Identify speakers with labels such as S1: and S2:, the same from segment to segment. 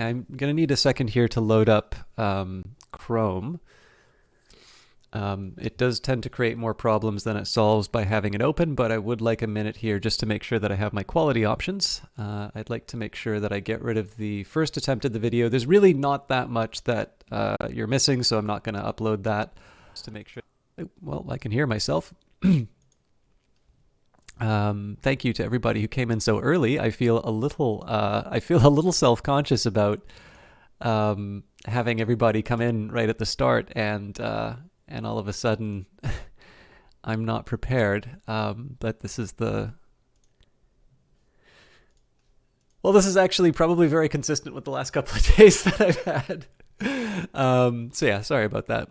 S1: I'm going to need a second here to load up Chrome. It does tend to create more problems than it solves by having it open, but I would like a minute here just to make sure that I have my quality options. I'd like to make sure that I get rid of the first attempt at the video. There's really not that much that you're missing, so I'm not going to upload that just to make sure. Well, I can hear myself. Thank you to everybody who came in so early. I feel a little self-conscious about having everybody come in right at the start, and all of a sudden I'm not prepared. But this is this is actually probably very consistent with the last couple of days that I've had. So yeah, sorry about that.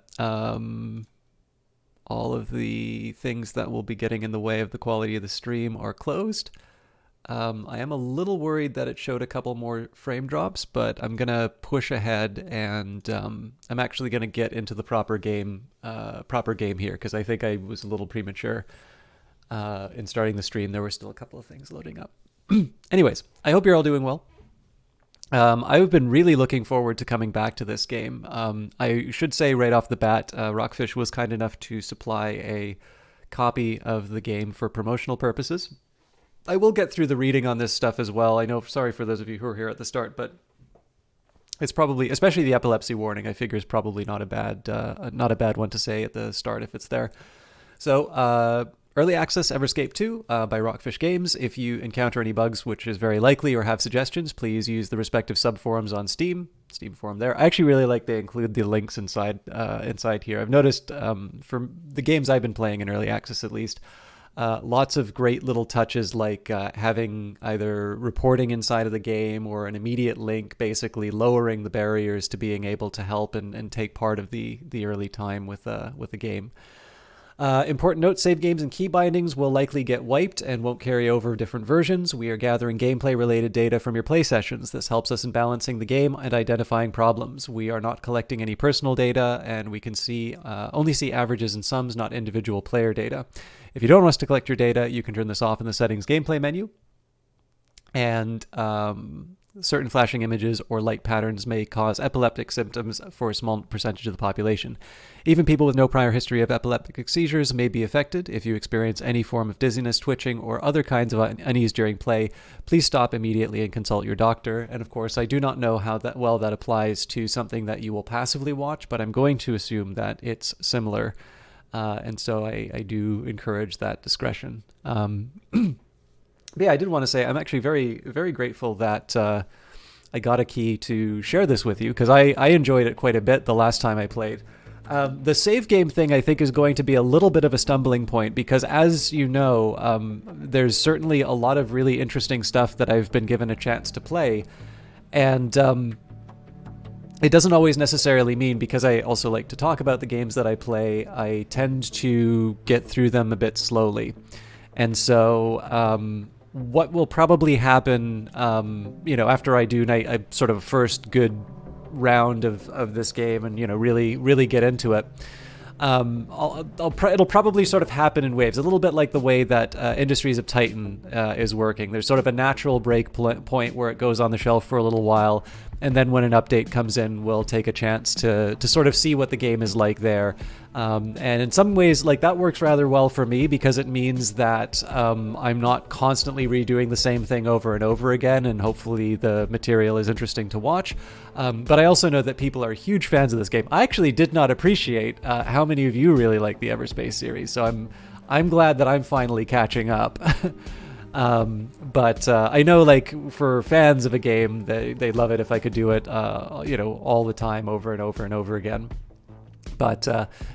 S1: All of the things that will be getting in the way of the quality of the stream are closed. I am a little worried that it showed a couple more frame drops, but I'm going to push ahead, and I'm actually going to get into the proper game here, because I think I was a little premature in starting the stream. There were still a couple of things loading up. Anyways, I hope you're all doing well. I've been really looking forward to coming back to this game. I should say right off the bat, Rockfish was kind enough to supply a copy of the game for promotional purposes. I will get through the reading on this stuff as well. I know, sorry for those of you who are here at the start, but it's probably, especially the epilepsy warning, I figure is probably not a bad one to say at the start if it's there. So, Early Access Everscape 2 by Rockfish Games. If you encounter any bugs, which is very likely, or have suggestions, please use the respective subforums on Steam forum there. I actually really like they include the links inside here. I've noticed for the games I've been playing in Early Access at least, lots of great little touches like having either reporting inside of the game or an immediate link, basically lowering the barriers to being able to help and take part of the early time with the game. Important note, save games and key bindings will likely get wiped and won't carry over different versions. We are gathering gameplay-related data from your play sessions. This helps us in balancing the game and identifying problems. We are not collecting any personal data, and we can only see averages and sums, not individual player data. If you don't want us to collect your data, you can turn this off in the settings gameplay menu. And certain flashing images or light patterns may cause epileptic symptoms for a small percentage of the population. Even people with no prior history of epileptic seizures may be affected. If you experience any form of dizziness, twitching, or other kinds of unease during play, please stop immediately and consult your doctor. And of course, I do not know how that applies to something that you will passively watch, but I'm going to assume that it's similar. And so I do encourage that discretion. But yeah, I did want to say I'm actually very, very grateful that I got a key to share this with you, because I enjoyed it quite a bit the last time I played. The save game thing, I think, is going to be a little bit of a stumbling point, because as you know, there's certainly a lot of really interesting stuff that I've been given a chance to play. And it doesn't always necessarily mean, because I also like to talk about the games that I play, I tend to get through them a bit slowly. And so what will probably happen, after I do a sort of first good round of this game and, really get into it, it'll probably sort of happen in waves, a little bit like the way that Industries of Titan is working. There's sort of a natural break point where it goes on the shelf for a little while, and then when an update comes in, we'll take a chance to sort of see what the game is like there. And in some ways, like, that works rather well for me, because it means that I'm not constantly redoing the same thing over and over again, and hopefully the material is interesting to watch. But I also know that people are huge fans of this game. I actually did not appreciate how many of you really like the Everspace series, so I'm glad that I'm finally catching up. But I know, like, for fans of a game, they love it if I could do it, all the time, over and over and over again. But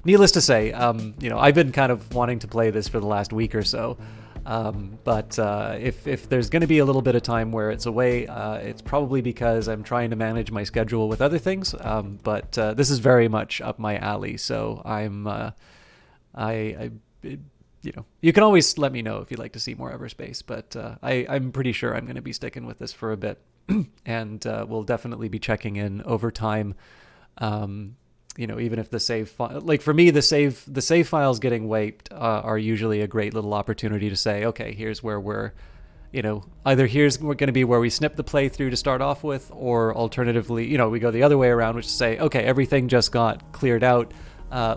S1: needless to say, I've been kind of wanting to play this for the last week or so. But if there's going to be a little bit of time where it's away, it's probably because I'm trying to manage my schedule with other things. But this is very much up my alley, so you can always let me know if you'd like to see more Everspace, but I'm pretty sure I'm going to be sticking with this for a bit, and we'll definitely be checking in over time. Even if the save like for me, the save files getting wiped are usually a great little opportunity to say, okay, here's where we're either here's going to be where we snip the playthrough to start off with, or alternatively, we go the other way around, which is say, okay, everything just got cleared out.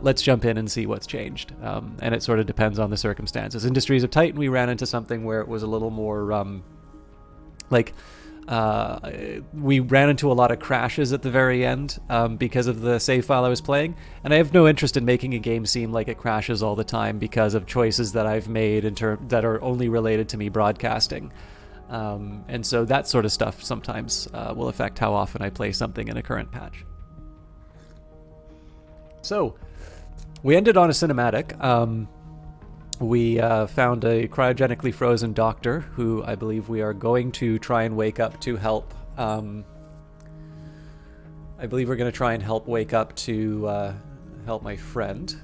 S1: Let's jump in and see what's changed. And it sort of depends on the circumstances. Industries of Titan, we ran into something where it was a little more we ran into a lot of crashes at the very end because of the save file I was playing, and I have no interest in making a game seem like it crashes all the time because of choices that I've made that are only related to me broadcasting. And so that sort of stuff sometimes will affect how often I play something in a current patch. So we ended on a cinematic. We found a cryogenically frozen doctor who I believe we are going to try and wake up to help. I believe we're going to try and help wake up to help my friend.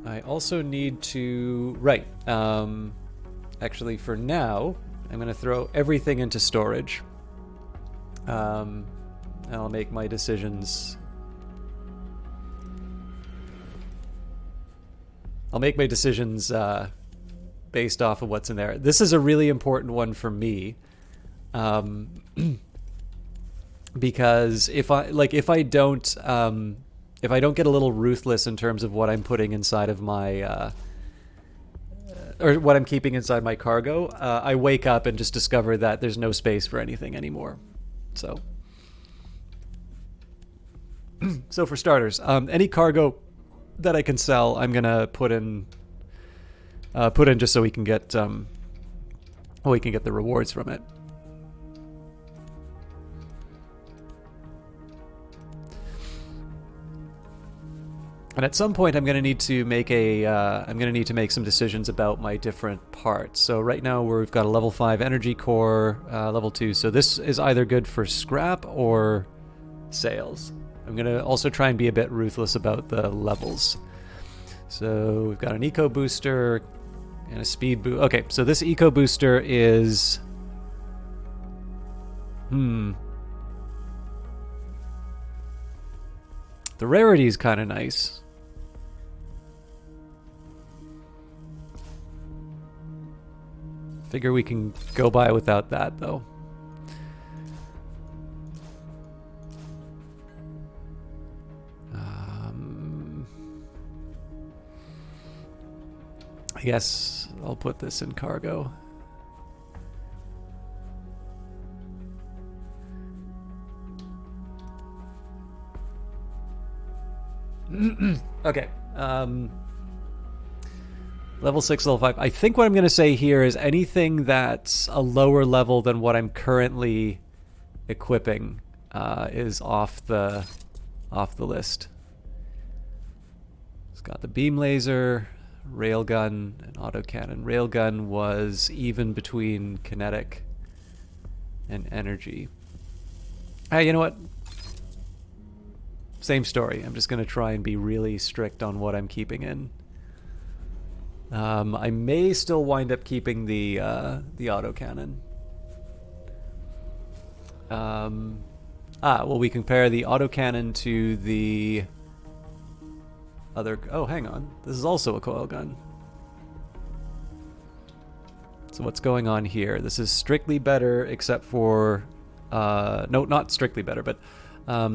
S1: I also need to... Right. Actually, for now, I'm going to throw everything into storage. And I'll make my decisions... based off of what's in there. This is a really important one for me, because if I don't get a little ruthless in terms of what I'm putting inside of my or what I'm keeping inside my cargo, I wake up and just discover that there's no space for anything anymore. So for starters, any cargo that I can sell, I'm gonna put in just so we can get the rewards from it. And at some point, I'm gonna need to make some decisions about my different parts. So right now we've got a level 5 energy core, level 2. So this is either good for scrap or sales. I'm going to also try and be a bit ruthless about the levels. So we've got an eco booster and a speed boost. Okay, so this eco booster is... The rarity is kind of nice. Figure we can go by without that, though. I guess I'll put this in cargo. Okay. Level 6, level 5. I think what I'm going to say here is anything that's a lower level than what I'm currently equipping is off the list. It's got the beam laser, railgun, and autocannon. Railgun was even between kinetic and energy. Hey, you know what? Same story. I'm just going to try and be really strict on what I'm keeping in. I may still wind up keeping the autocannon. Well, we compare the autocannon to the other... Oh, hang on. This is also a coil gun. So what's going on here? This is strictly better, except for... no, not strictly better, but...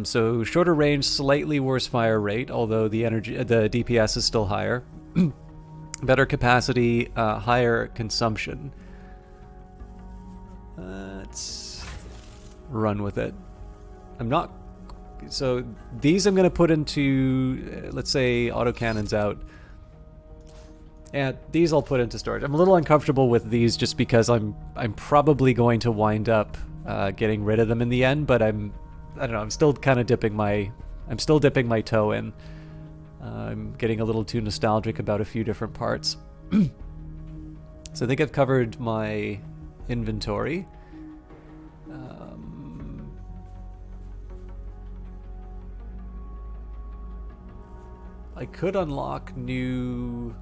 S1: so shorter range, slightly worse fire rate, although the DPS is still higher. Better capacity, higher consumption. Let's run with it. I'm not... So these I'm going to put into, let's say, autocannons out. And these I'll put into storage. I'm a little uncomfortable with these just because I'm probably going to wind up getting rid of them in the end, but I don't know, I'm still kind of dipping my toe in. I'm getting a little too nostalgic about a few different parts. So I think I've covered my inventory. I could unlock new...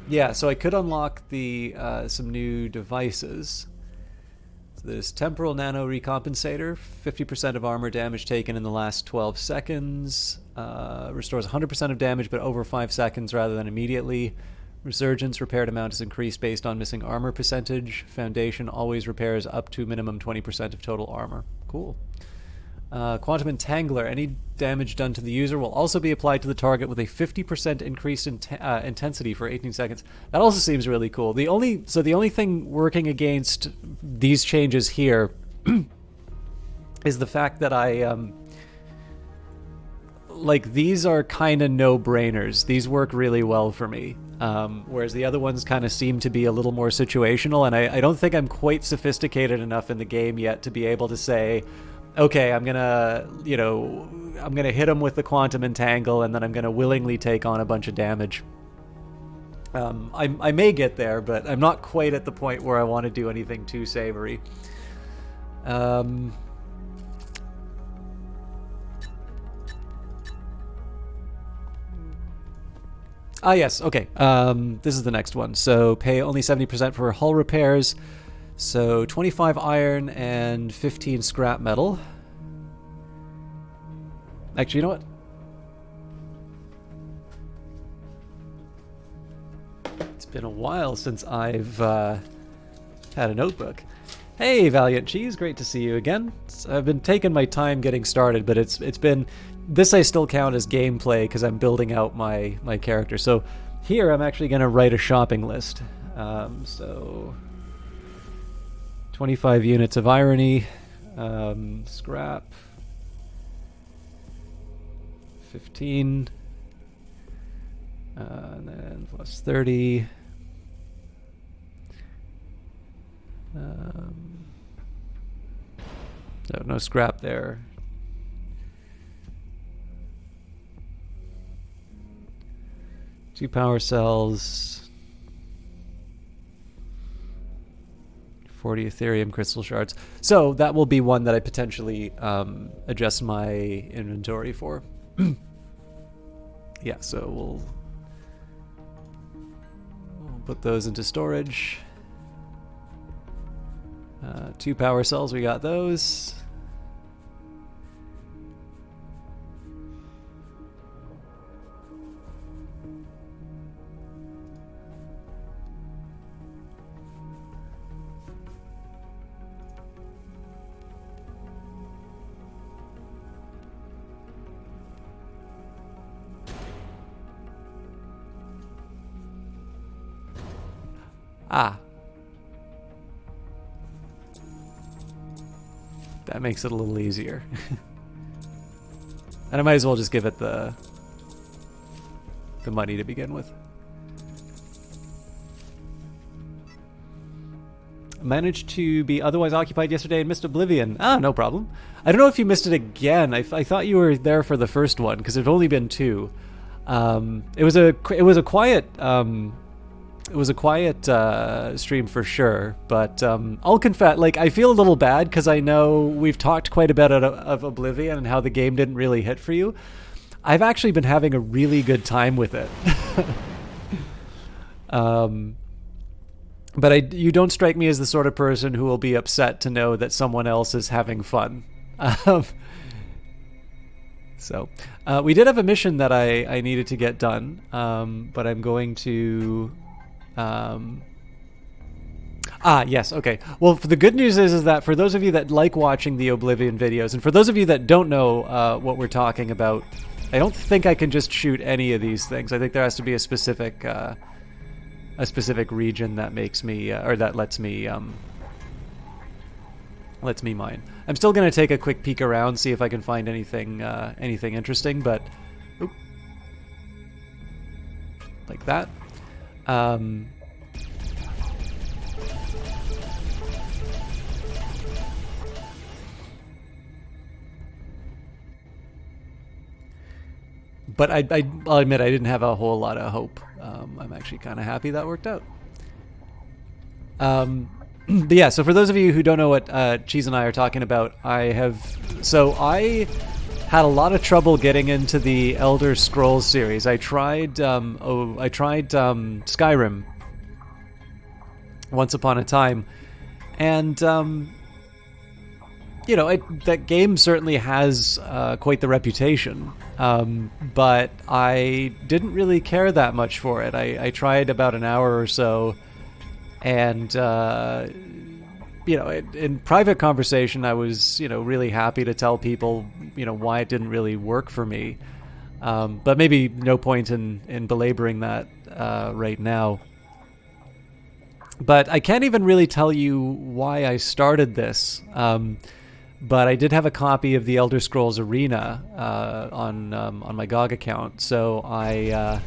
S1: Yeah, so I could unlock the some new devices. This temporal nano recompensator, 50% of armor damage taken in the last 12 seconds. Restores 100% of damage, but over 5 seconds rather than immediately. Resurgence repaired amount is increased based on missing armor percentage. Foundation always repairs up to minimum 20% of total armor. Cool. Quantum Entangler. Any damage done to the user will also be applied to the target with a 50% increased intensity for 18 seconds. That also seems really cool. The only thing working against these changes here is the fact that these are kind of no-brainers. These work really well for me. Whereas the other ones kind of seem to be a little more situational, and I don't think I'm quite sophisticated enough in the game yet to be able to say, okay, I'm gonna hit him with the Quantum Entangle, and then I'm gonna willingly take on a bunch of damage. I may get there, but I'm not quite at the point where I want to do anything too savory. Yes, okay. This is the next one. So pay only 70% for hull repairs. So 25 iron and 15 scrap metal. Actually, you know what? It's been a while since I've had a notebook. Hey, Valiant Cheese, great to see you again. I've been taking my time getting started, but it's been... This I still count as gameplay because I'm building out my character. So here I'm actually going to write a shopping list. So 25 units of irony, scrap, 15, and then plus 30. No scrap there. Two power cells, 40 Ethereum crystal shards. So that will be one that I potentially adjust my inventory for. Yeah, so we'll put those into storage. Two power cells, we got those. That makes it a little easier. And I might as well just give it the money to begin with. Managed to be otherwise occupied yesterday and missed Oblivion. No problem. I don't know if you missed it again. I thought you were there for the first one because there's only been two. It was a quiet stream for sure, but I'll confess, I feel a little bad because I know we've talked quite a bit of Oblivion and how the game didn't really hit for you. I've actually been having a really good time with it. But you don't strike me as the sort of person who will be upset to know that someone else is having fun. So we did have a mission that I needed to get done, but I'm going to... yes, okay. Well, the good news is that for those of you that like watching the Oblivion videos, and for those of you that don't know what we're talking about, I don't think I can just shoot any of these things. I think there has to be a specific region that makes me, or that lets me mine. I'm still gonna take a quick peek around, see if I can find anything interesting, but like that. But I'll admit I didn't have a whole lot of hope. I'm actually kind of happy that worked out. But yeah, so for those of you who don't know what Cheese and I are talking about, I had a lot of trouble getting into the Elder Scrolls series. I tried Skyrim once upon a time, and that game certainly has quite the reputation, but I didn't really care that much for it. I tried about an hour or so, and in private conversation, I was really happy to tell people why it didn't really work for me. But maybe no point in belaboring that right now. But I can't even really tell you why I started this. But I did have a copy of the Elder Scrolls Arena on my GOG account, so I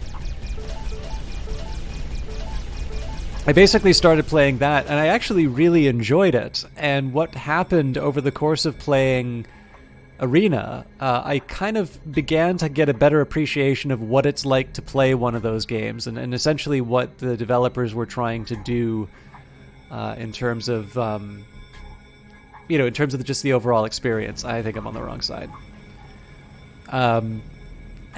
S1: basically started playing that, and I actually really enjoyed it. And what happened over the course of playing Arena, I kind of began to get a better appreciation of what it's like to play one of those games, and essentially what the developers were trying to do in terms of just the overall experience. I think I'm on the wrong side.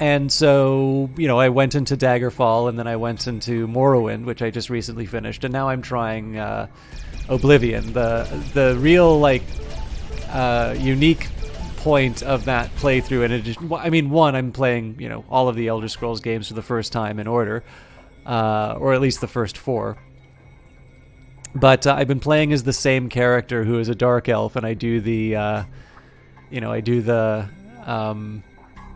S1: And so, I went into Daggerfall, and then I went into Morrowind, which I just recently finished, and now I'm trying Oblivion. The real unique point of that playthrough, in addition, one, I'm playing all of the Elder Scrolls games for the first time in order, or at least the first 4. But I've been playing as the same character, who is a dark elf, and I do the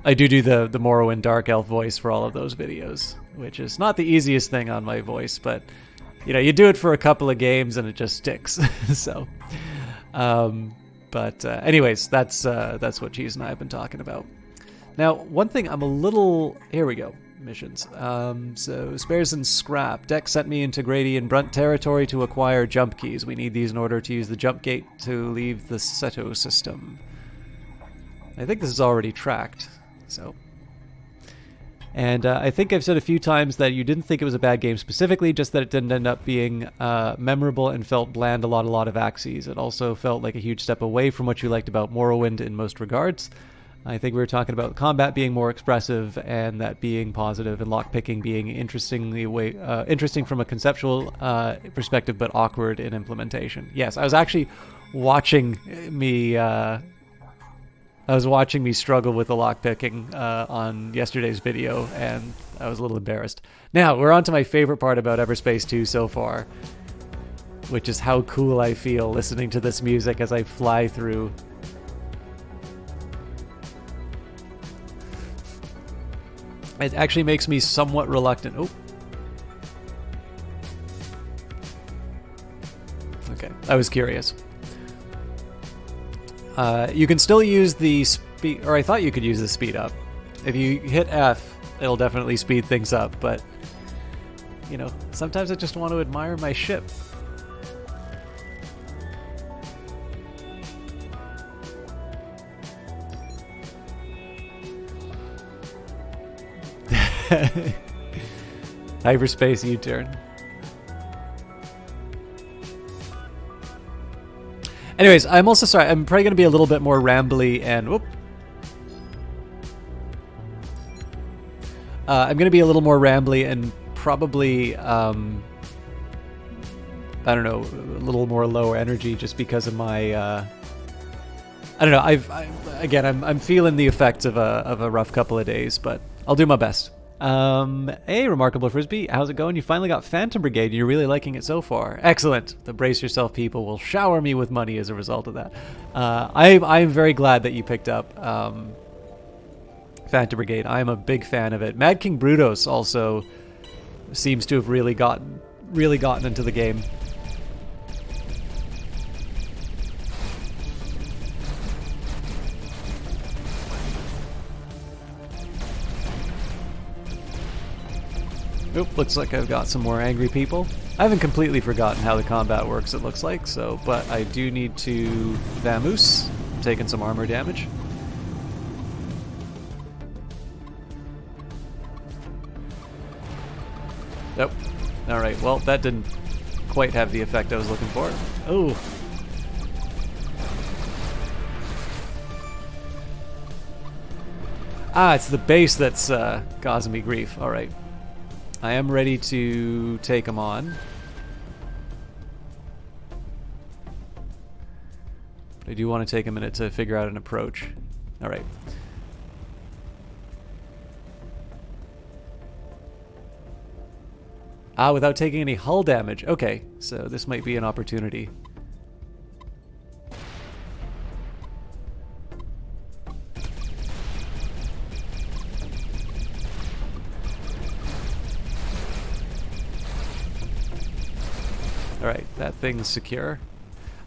S1: Morrowind dark elf voice for all of those videos, which is not the easiest thing on my voice, but you do it for a couple of games and it just sticks. So, anyways, that's what Cheese and I have been talking about. Now, one thing here we go. Missions. So spares and scrap. Dex sent me into Grady and Brunt territory to acquire jump keys. We need these in order to use the jump gate to leave the Seto system. I think this is already tracked. So, and I think I've said a few times that you didn't think it was a bad game specifically, just that it didn't end up being memorable and felt bland a lot of axes. It also felt like a huge step away from what you liked about Morrowind in most regards. I think we were talking about combat being more expressive and that being positive, and lockpicking being interesting from a conceptual perspective, but awkward in implementation. Yes, I was actually watching me struggle with the lockpicking on yesterday's video, and I was a little embarrassed. Now, we're on to my favorite part about Everspace 2 so far, which is how cool I feel listening to this music as I fly through. It actually makes me somewhat reluctant. Oh. Okay, I was curious. You can still use the speed, or I thought you could use the speed up. If you hit F, it'll definitely speed things up, but sometimes I just want to admire my ship. Hyperspace U-turn. Anyways, I'm also sorry. I'm probably going to be a little bit more rambly and... Whoop. I'm going to be a little more rambly and probably, I don't know, a little more low energy just because of my... I don't know. I'm feeling the effects of a rough couple of days, but I'll do my best. Hey, Remarkable Frisbee, how's it going? You finally got Phantom Brigade. You're really liking it so far. Excellent. The Brace Yourself people will shower me with money as a result of that. I'm very glad that you picked up Phantom Brigade. I'm a big fan of it. Mad King Brutos also seems to have really gotten into the game. Oop, looks like I've got some more angry people. I haven't completely forgotten how the combat works, it looks like, but I do need to vamoose. I'm taking some armor damage. Nope. Alright, well, that didn't quite have the effect I was looking for. Oh. Ah, it's the base that's causing me grief. Alright. I am ready to take them on. I do want to take a minute to figure out an approach. All right. Ah, without taking any hull damage. Okay, so this might be an opportunity. All right, that thing's secure.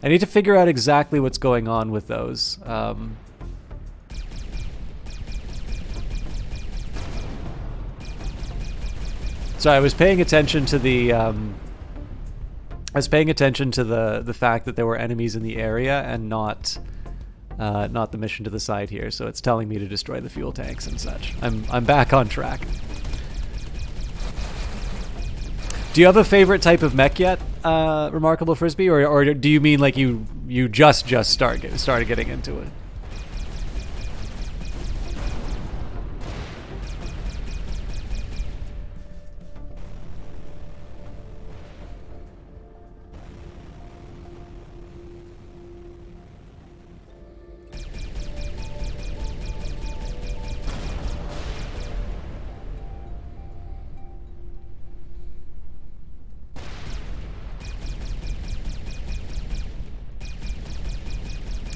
S1: I need to figure out exactly what's going on with those. So I was paying attention to the the fact that there were enemies in the area and not the mission to the side here. So it's telling me to destroy the fuel tanks and such. I'm back on track. Do you have a favorite type of mech yet, Remarkable Frisbee, or do you mean like you just started getting into it?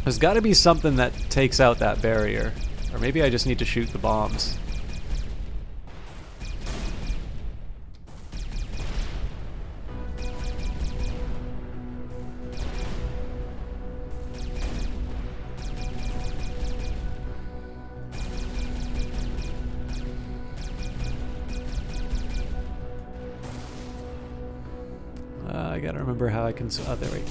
S1: There's got to be something that takes out that barrier. Or maybe I just need to shoot the bombs. I gotta remember how I can... Oh, there we go.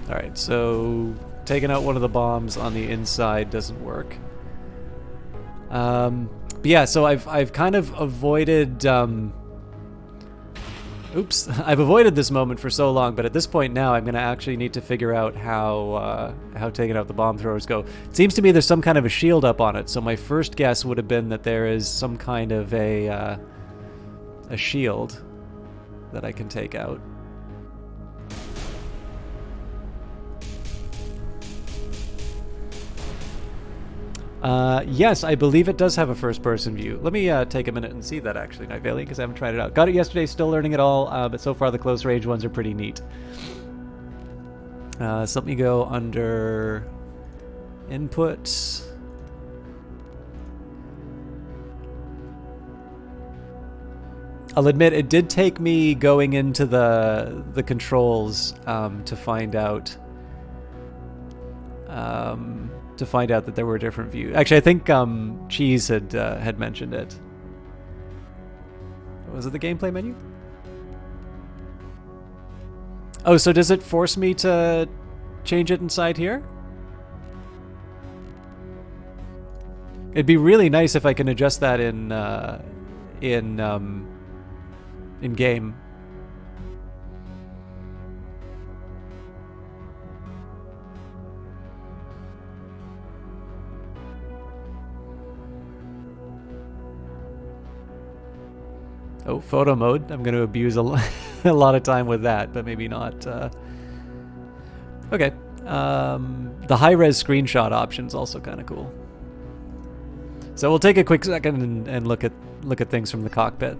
S1: Alright, so taking out one of the bombs on the inside doesn't work. But yeah, so I've kind of avoided... Oops, I've avoided this moment for so long, but at this point now I'm going to actually need to figure out how taking out the bomb throwers go. It seems to me there's some kind of a shield up on it, so my first guess would have been that there is some kind of a shield that I can take out. Yes, I believe it does have a first-person view. Let me take a minute and see that, actually, Night Valley, because I haven't tried it out. Got it yesterday, still learning it all, but so far the close-range ones are pretty neat. So let me go under Input. I'll admit, it did take me going into the controls to find out... that there were different views. Actually, I think Cheese had mentioned it. Was it the gameplay menu? Oh, so does it force me to change it inside here? It'd be really nice if I can adjust that in game. Oh, photo mode. I'm going to abuse a lot of time with that, but maybe not. Okay. The high-res screenshot option's also kind of cool. So we'll take a quick second and look at things from the cockpit.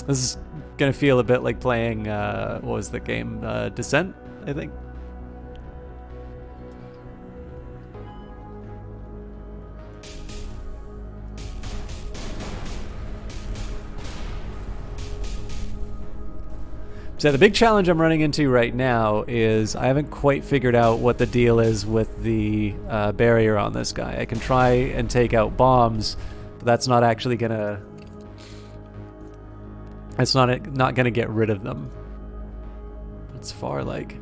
S1: This is going to feel a bit like playing, what was the game? Descent, I think. So the big challenge I'm running into right now is I haven't quite figured out what the deal is with the barrier on this guy. I can try and take out bombs, but that's not actually gonna... It's not gonna get rid of them. It's far, like...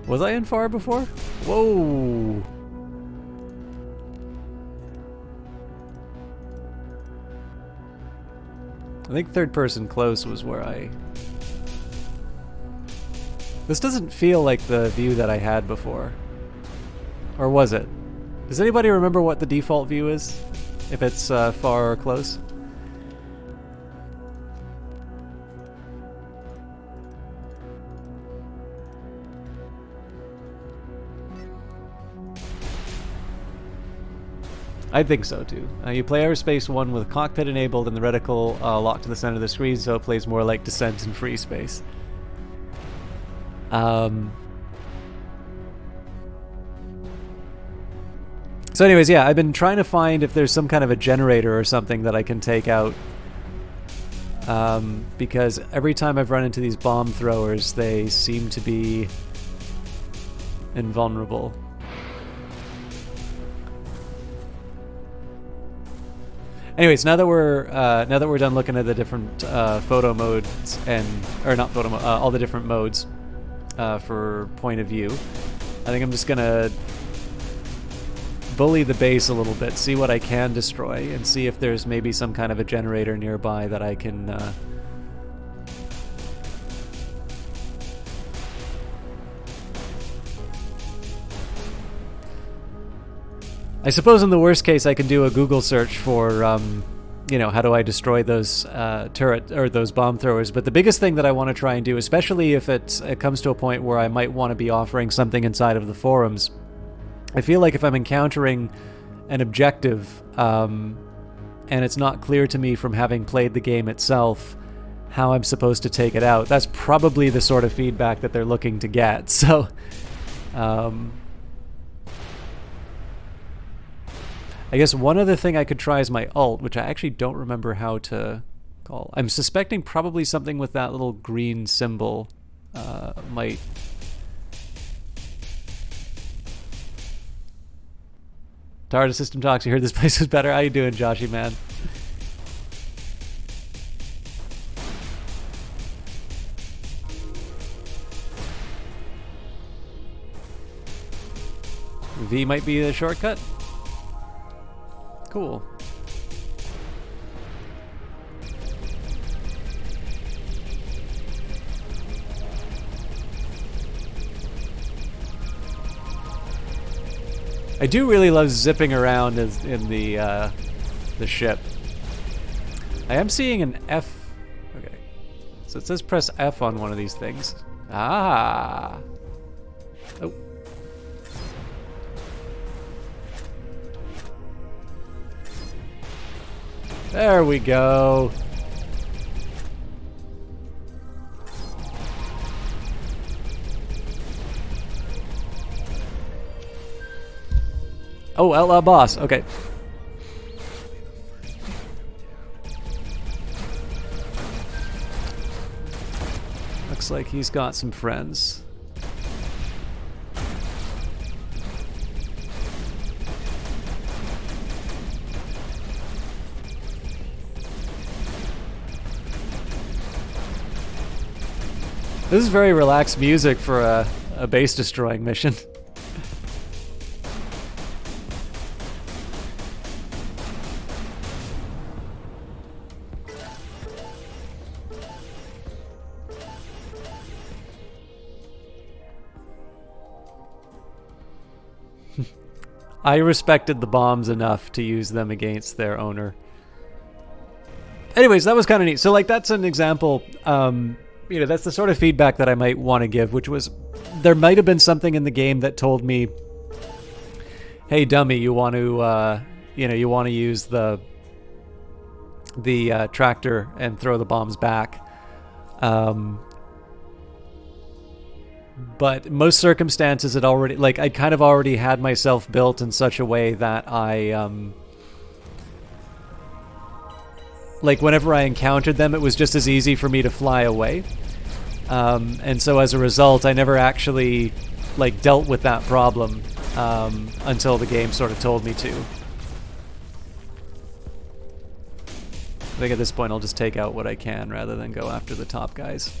S1: Was I in far before? Whoa! I think third person close was where I... This doesn't feel like the view that I had before. Or was it? Does anybody remember what the default view is? If it's far or close? I think so too. You play Everspace 1 with cockpit enabled and the reticle locked to the center of the screen, so it plays more like Descent in free space. So anyways, yeah, I've been trying to find if there's some kind of a generator or something that I can take out. Because every time I've run into these bomb throwers, they seem to be invulnerable. Anyways, now that we're done looking at the different photo modes or not photo mode, all the different modes for point of view, I think I'm just gonna bully the base a little bit, see what I can destroy, and see if there's maybe some kind of a generator nearby that I can I suppose in the worst case I can do a Google search for you know, how do I destroy those turret or those bomb throwers. But the biggest thing that I want to try and do, especially if it comes to a point where I might want to be offering something inside of the forums, I feel like if I'm encountering an objective and it's not clear to me from having played the game itself how I'm supposed to take it out, that's probably the sort of feedback that they're looking to get. So I guess one other thing I could try is my ult, which I actually don't remember how to call. I'm suspecting probably something with that little green symbol might... Tara System Talks, you heard this place was better. How you doing, Joshy, man? V might be the shortcut. Cool. I do really love zipping around in the ship. I am seeing an F. Okay, so it says press F on one of these things. Ah. Oh. There we go. Oh, outlaw boss. Okay. Looks like he's got some friends. This is very relaxed music for a base destroying mission. I respected the bombs enough to use them against their owner. Anyways, that was kind of neat. So, like, that's an example. You know, that's the sort of feedback that I might want to give, which was there might have been something in the game that told me, "Hey, dummy, you want to, you know, you want to use the tractor and throw the bombs back." But most circumstances, it already, like, I kind of already had myself built in such a way that I, like, whenever I encountered them, it was just as easy for me to fly away. And so as a result, I never actually, like, dealt with that problem until the game sort of told me to. I think at this point I'll just take out what I can rather than go after the top guys.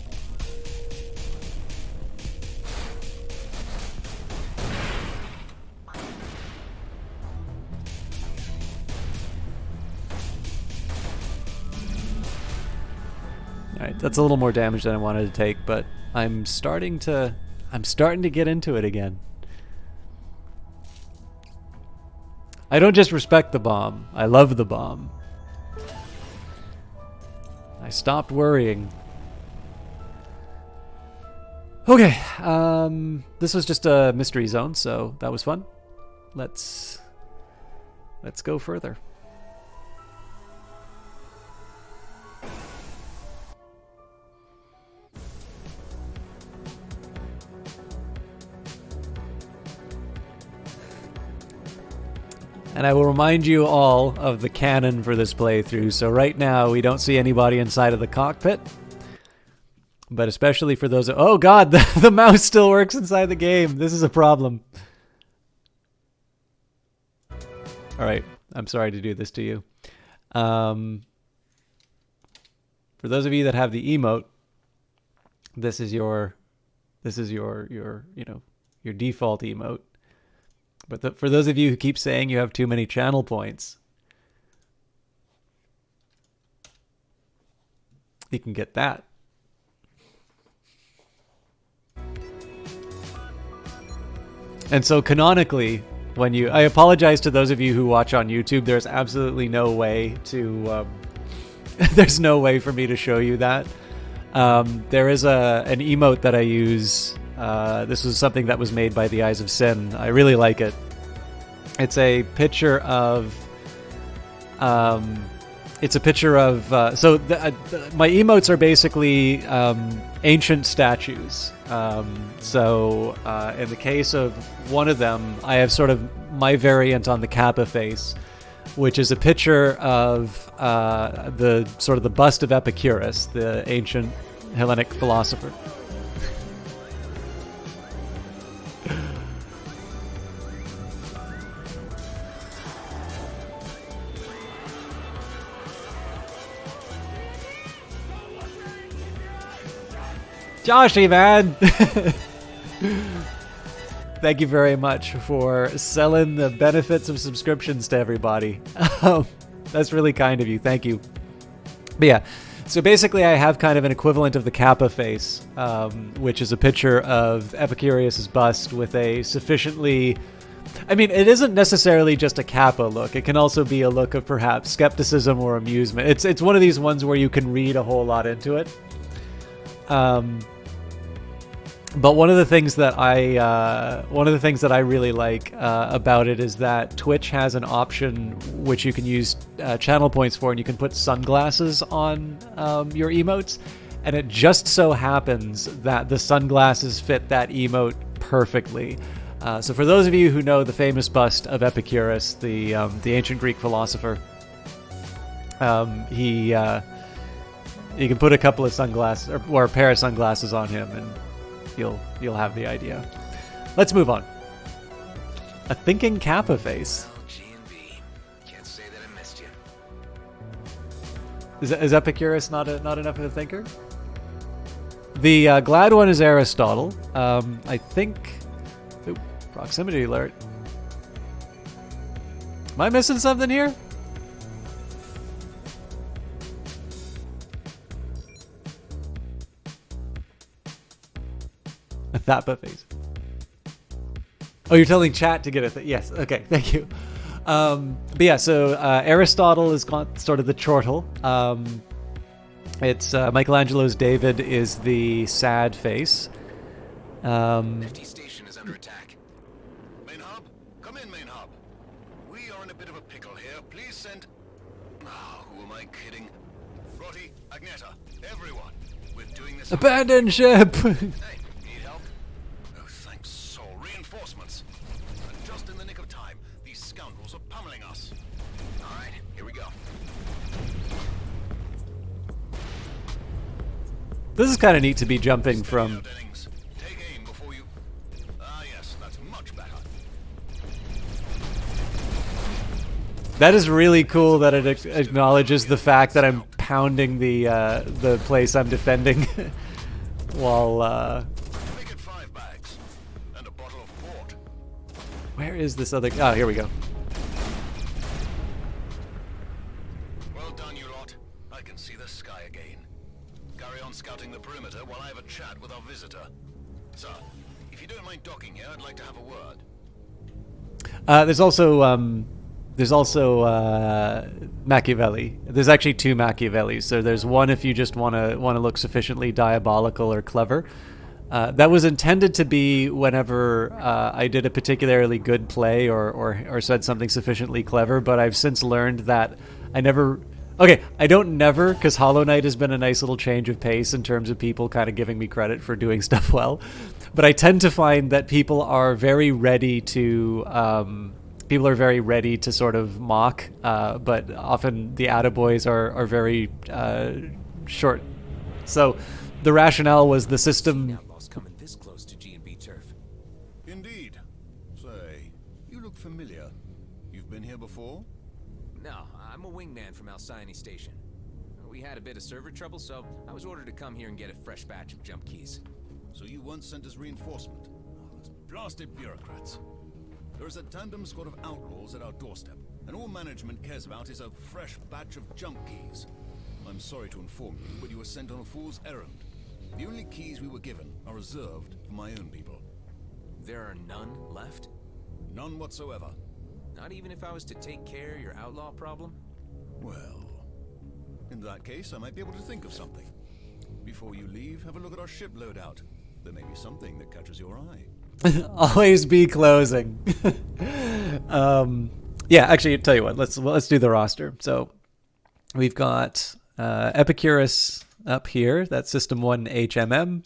S1: Alright, that's a little more damage than I wanted to take, but I'm starting to get into it again. I don't just respect the bomb, I love the bomb. I stopped worrying. Okay, this was just a mystery zone, so that was fun. Let's let's go further. And I will remind you all of the canon for this playthrough. So right now, we don't see anybody inside of the cockpit. But especially for those... Oh god, the mouse still works inside the game. This is a problem. Alright, I'm sorry to do this to you. For those of you that have the emote, this is your your default emote. But for those of you who keep saying you have too many channel points, you can get that. And so canonically, when you... I apologize to those of you who watch on YouTube. There's absolutely no way to... there's no way for me to show you that. There is an emote that I use... this was something that was made by the Eyes of Sin. I really like it. It's a picture of... it's a picture of... my emotes are basically ancient statues. So in the case of one of them, I have sort of my variant on the Kappa face, which is a picture of the bust of Epicurus, the ancient Hellenic philosopher. Joshy, man! Thank you very much for selling the benefits of subscriptions to everybody. That's really kind of you. Thank you. But yeah, so basically I have kind of an equivalent of the Kappa face, which is a picture of Epicurus' bust with a sufficiently... I mean, it isn't necessarily just a Kappa look. It can also be a look of perhaps skepticism or amusement. It's one of these ones where you can read a whole lot into it. But one of the things that I really like about it is that Twitch has an option which you can use channel points for, and you can put sunglasses on your emotes, and it just so happens that the sunglasses fit that emote perfectly. So for those of you who know the famous bust of Epicurus, the ancient Greek philosopher, you can put a couple of sunglasses or a pair of sunglasses on him, and you'll have the idea. Let's move on. A thinking Kappa face.
S2: Can't say that I missed you.
S1: Is Epicurus not enough of a thinker? The glad one is Aristotle. I think... Ooh, proximity alert. Am I missing something here? A Thapa face. Oh, you're telling chat to get it. Yes. Okay. Thank you. But yeah, so Aristotle is sort of the chortle. It's Michelangelo's David is the sad face.
S2: FT station is under attack. Main hub, come in, main hub. We are in a bit of a pickle here. Please send. Who am I kidding? Frotty, Agneta, everyone. We're doing this.
S1: Abandon ship.
S2: Hey, need help? Oh, thanks, Soul. Reinforcements. And just in the nick of time, these scoundrels are pummeling us. All right, here we go.
S1: This is kind of neat to be jumping from.
S2: Take aim before you. Ah, yes, that's much better.
S1: That is really cool that it acknowledges the fact that I'm pounding the place I'm defending while.
S2: Make it 5 bags and a bottle of port.
S1: Where is this other? Oh, here we go.
S2: Well done, you lot. I can see the sky again. Carry on scouting the perimeter while I have a chat with our visitor. Sir, if you don't mind docking here, I'd like to have a word.
S1: There's also Machiavelli. There's actually 2 Machiavellis. So there's one if you just want to look sufficiently diabolical or clever, That was intended to be whenever I did a particularly good play or said something sufficiently clever, but I've since learned that I never. Okay, I don't never, because Hollow Knight has been a nice little change of pace in terms of people kind of giving me credit for doing stuff well. But I tend to find that people are very ready to. People are very ready to sort of mock, but often the attaboys are very short. So the rationale was the system.
S3: Outlaws coming this close to G&B turf.
S2: Indeed. Say, you look familiar. You've been here before?
S3: No, I'm a wingman from Alcyone Station. We had a bit of server trouble, so I was ordered to come here and get a fresh batch of jump keys.
S2: So you weren't sent as reinforcement? Oh, those blasted bureaucrats. There is a tandem squad of outlaws at our doorstep, and all management cares about is a fresh batch of jump keys. I'm sorry to inform you, but you were sent on a fool's errand. The only keys we were given are reserved for my own people.
S3: There are none left?
S2: None whatsoever.
S3: Not even if I was to take care of your outlaw problem?
S2: Well, in that case, I might be able to think of something. Before you leave, have a look at our ship loadout. There may be something that catches your eye.
S1: Always be closing. Yeah, actually, tell you what, let's do the roster. So we've got Epicurus up here. That's System 1 HMM.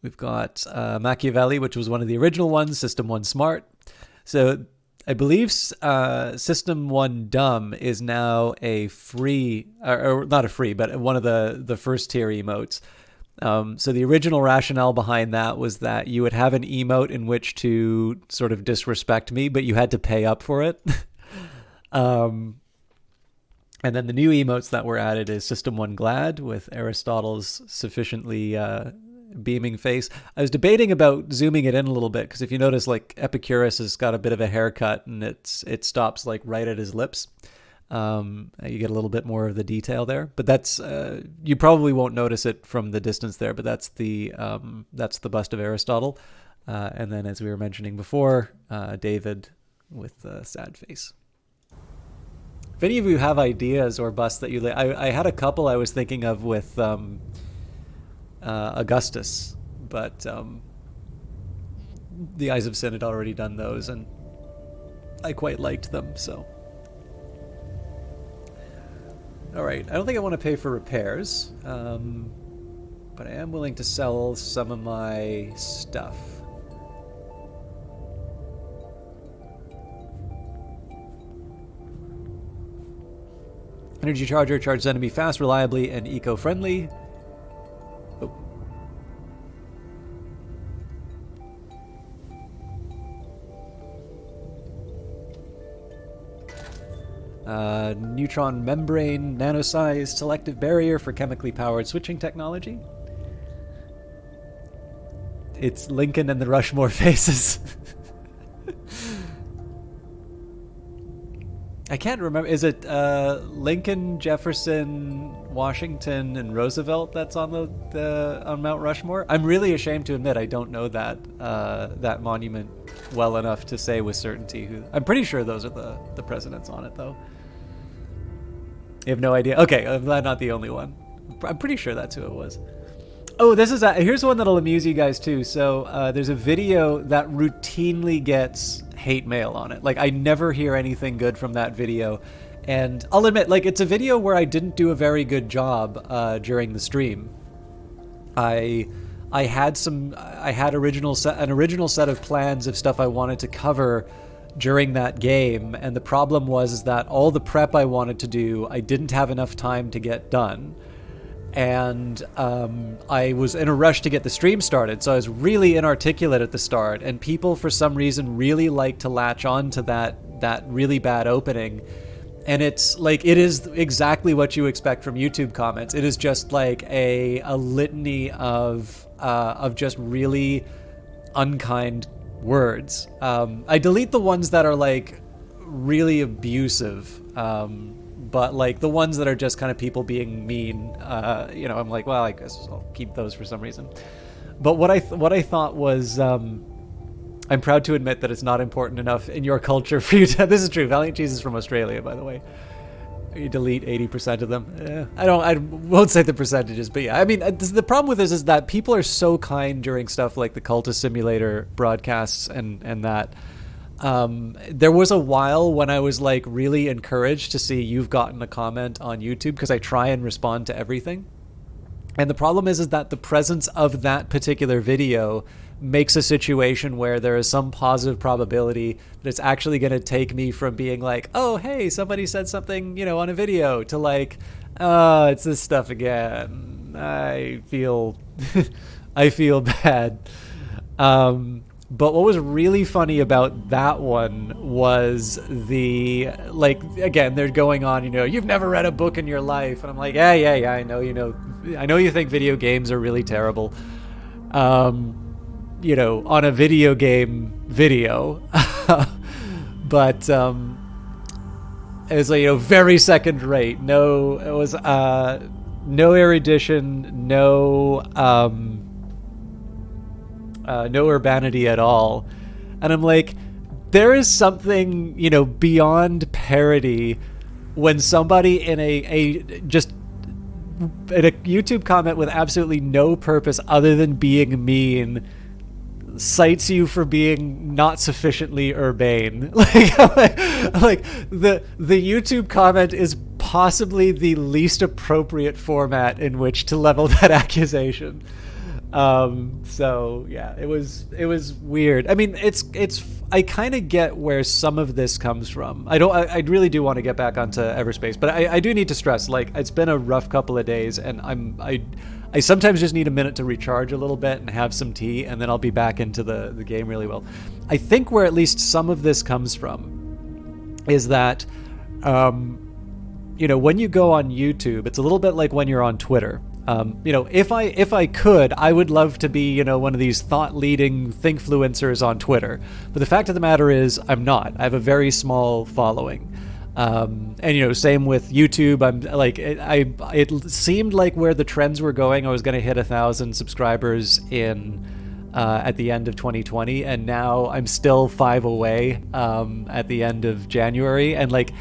S1: We've got Machiavelli, which was one of the original ones, System 1 Smart. So I believe System 1 Dumb is now a free, or not a free, but one of the first tier emotes. So the original rationale behind that was that you would have an emote in which to sort of disrespect me, but you had to pay up for it. And then the new emotes that were added is System 1 Glad with Aristotle's sufficiently beaming face. I was debating about zooming it in a little bit because if you notice, like Epicurus has got a bit of a haircut and it stops like right at his lips. You get a little bit more of the detail there, but that's you probably won't notice it from the distance there. But that's the bust of Aristotle, and then as we were mentioning before, David with the sad face. If any of you have ideas or busts that you I had a couple I was thinking of with Augustus, but the Eyes of Sin had already done those, and I quite liked them, so. All right, I don't think I want to pay for repairs, but I am willing to sell some of my stuff. Energy charger charges enemy fast, reliably, and eco-friendly. Oh. Neutron membrane, nano-sized selective barrier for chemically powered switching technology. It's Lincoln and the Rushmore faces. I can't remember. Is it Lincoln, Jefferson, Washington, and Roosevelt that's on on Mount Rushmore? I'm really ashamed to admit I don't know that monument well enough to say with certainty who. I'm pretty sure those are the presidents on it, though. You have no idea. Okay, I'm glad not the only one. I'm pretty sure that's who it was. Oh, this is here's one that'll amuse you guys too. So there's a video that routinely gets hate mail on it. Like I never hear anything good from that video, and I'll admit, like it's a video where I didn't do a very good job during the stream. I had an original set of plans of stuff I wanted to cover during that game, and the problem was that all the prep I wanted to do, I didn't have enough time to get done. And I was in a rush to get the stream started, so I was really inarticulate at the start, and people for some reason really like to latch on to that really bad opening. And it's like, it is exactly what you expect from YouTube comments. It is just like a litany of just really unkind words. I delete the ones that are like really abusive, but like the ones that are just kind of people being mean, I'm like, well, I guess I'll keep those for some reason. But what I thought was, I'm proud to admit that it's not important enough in your culture for you to. This is true. Valiant Cheese is from Australia, by the way. you delete 80% of them. I won't say the percentages, but yeah, I mean, the problem with this is that people are so kind during stuff like the Cultist Simulator broadcasts and that. There was a while when I was like really encouraged to see you've gotten a comment on YouTube, because I try and respond to everything. And the problem is that the presence of that particular video makes a situation where there is some positive probability that it's actually going to take me from being like, oh, hey, somebody said something, on a video, to like, oh, it's this stuff again. I feel, I feel bad. But what was really funny about that one was again, they're going on, you've never read a book in your life. And I'm like, yeah, I know, I know you think video games are really terrible. On a video game video. But, it was like, very second rate. No, it was, no erudition, no urbanity at all. And I'm like, there is something, beyond parody when somebody in a YouTube comment with absolutely no purpose other than being mean cites you for being not sufficiently urbane. Like the YouTube comment is possibly the least appropriate format in which to level that accusation. So yeah, it was weird. I mean, I kind of get where some of this comes from. I really do want to get back onto Everspace, but I do need to stress, like, it's been a rough couple of days, and I sometimes just need a minute to recharge a little bit and have some tea, and then I'll be back into the game really well. I think where at least some of this comes from is that, when you go on YouTube, it's a little bit like when you're on Twitter. If I could, I would love to be, one of these thought-leading thinkfluencers on Twitter. But the fact of the matter is, I'm not. I have a very small following. And same with YouTube. I'm like, it seemed like where the trends were going, I was going to hit 1,000 subscribers at the end of 2020, and now I'm still 5 away at the end of January, and like,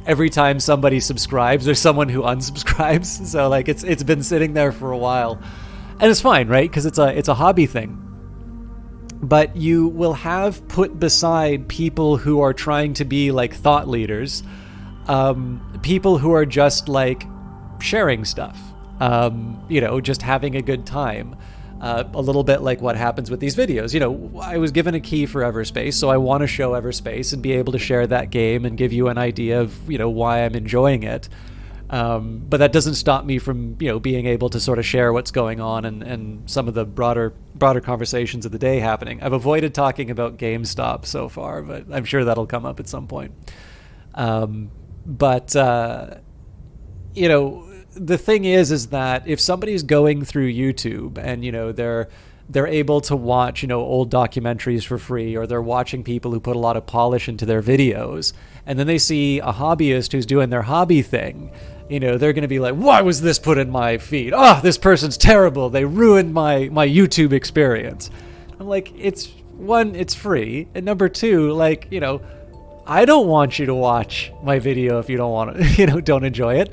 S1: every time somebody subscribes, there's someone who unsubscribes. So like, it's been sitting there for a while, and it's fine, right? Because it's a hobby thing. But you will have put beside people who are trying to be like thought leaders, people who are just like sharing stuff, just having a good time. A little bit like what happens with these videos. I was given a key for Everspace, so I want to show Everspace and be able to share that game and give you an idea of, why I'm enjoying it. But that doesn't stop me from, being able to sort of share what's going on and some of the broader conversations of the day happening. I've avoided talking about GameStop so far, but I'm sure that'll come up at some point. The thing is that if somebody's going through YouTube and, they're able to watch, old documentaries for free, or they're watching people who put a lot of polish into their videos, and then they see a hobbyist who's doing their hobby thing, they're going to be like, why was this put in my feed? Oh, this person's terrible. They ruined my YouTube experience. I'm like, it's free. And number two, like, I don't want you to watch my video if you don't want to, don't enjoy it.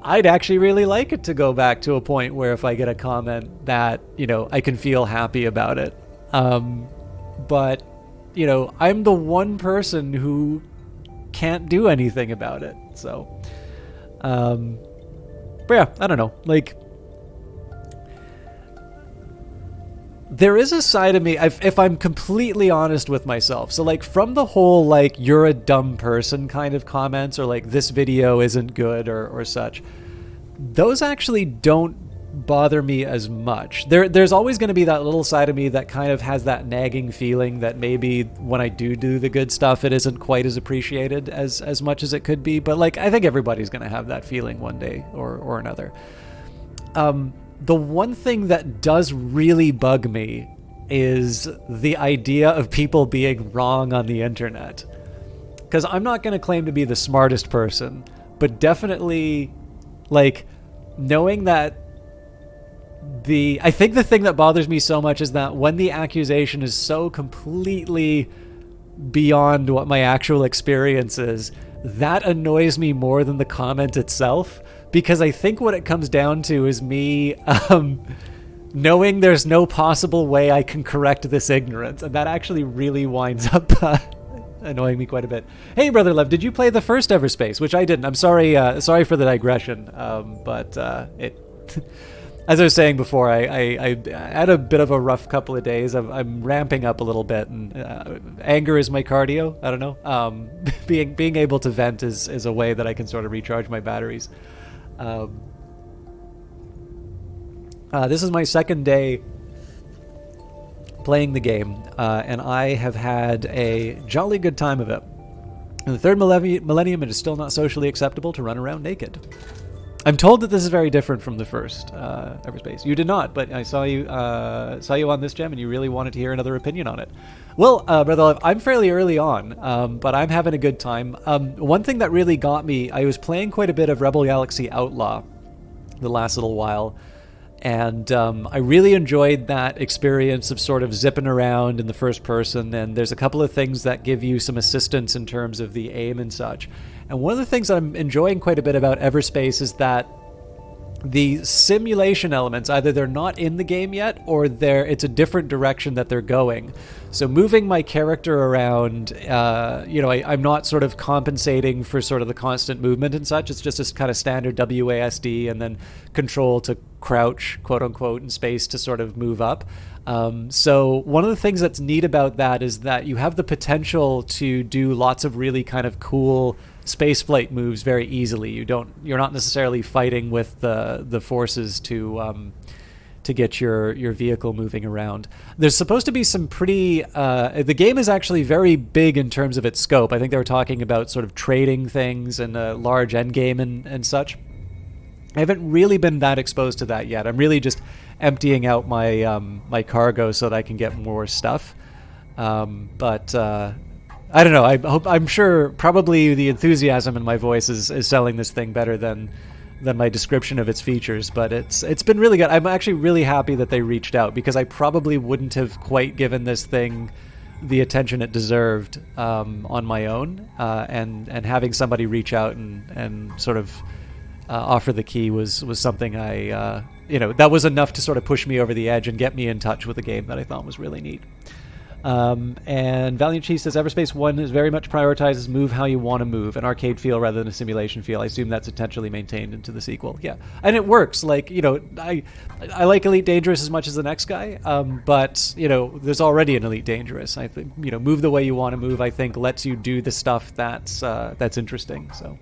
S1: I'd actually really like it to go back to a point where if I get a comment that, I can feel happy about it. But, I'm the one person who can't do anything about it. So, but yeah, I don't know. Like, there is a side of me, if I'm completely honest with myself. So like, from the whole, like, you're a dumb person kind of comments, or like, this video isn't good or such, those actually don't bother me as much. There's always going to be that little side of me that kind of has that nagging feeling that maybe when I do the good stuff, it isn't quite as appreciated as much as it could be. But like, I think everybody's going to have that feeling one day or another. The one thing that does really bug me is the idea of people being wrong on the internet. Because I'm not going to claim to be the smartest person, but definitely, like, knowing that I think the thing that bothers me so much is that when the accusation is so completely beyond what my actual experience is, that annoys me more than the comment itself, because I think what it comes down to is me knowing there's no possible way I can correct this ignorance, and that actually really winds up annoying me quite a bit. Hey, Brother Lev, did you play the first Everspace? Which I didn't. I'm sorry. Sorry for the digression. But it. As I was saying before, I had a bit of a rough couple of days. I'm ramping up a little bit, and anger is my cardio. I don't know. Being able to vent is a way that I can sort of recharge my batteries. This is my second day playing the game, and I have had a jolly good time of it. In the third millennium, it is still not socially acceptable to run around naked. I'm told that this is very different from the first Everspace. You did not, but I saw you on this gem, and you really wanted to hear another opinion on it. Well, Brother Lev, I'm fairly early on, but I'm having a good time. One thing that really got me, I was playing quite a bit of Rebel Galaxy Outlaw the last little while, and I really enjoyed that experience of sort of zipping around in the first person, and there's a couple of things that give you some assistance in terms of the aim and such. And one of the things that I'm enjoying quite a bit about Everspace is that the simulation elements, either they're not in the game yet, or it's a different direction that they're going. So moving my character around, I'm not sort of compensating for sort of the constant movement and such. It's just this kind of standard WASD and then control to crouch, quote unquote, in space to sort of move up. So one of the things that's neat about that is that you have the potential to do lots of really kind of cool spaceflight moves very easily. You're not necessarily fighting with the forces to get your vehicle moving around. There's supposed to be some pretty the game is actually very big in terms of its scope. I think they were talking about sort of trading things and a large end game and such. I haven't really been that exposed to that yet. I'm really just emptying out my my cargo so that I can get more stuff. But I don't know. I'm sure probably the enthusiasm in my voice is selling this thing better than my description of its features. But it's been really good. I'm actually really happy that they reached out, because I probably wouldn't have quite given this thing the attention it deserved on my own. And having somebody reach out and sort of offer the key was something I that was enough to sort of push me over the edge and get me in touch with a game that I thought was really neat. And Valiant Chief says Everspace 1 is very much prioritizes move how you want to move, an arcade feel rather than a simulation feel. I assume that's intentionally maintained into the sequel. Yeah, and it works. Like, I like Elite Dangerous as much as the next guy, but there's already an Elite Dangerous. I think move the way you want to move, I think, lets you do the stuff that's interesting. So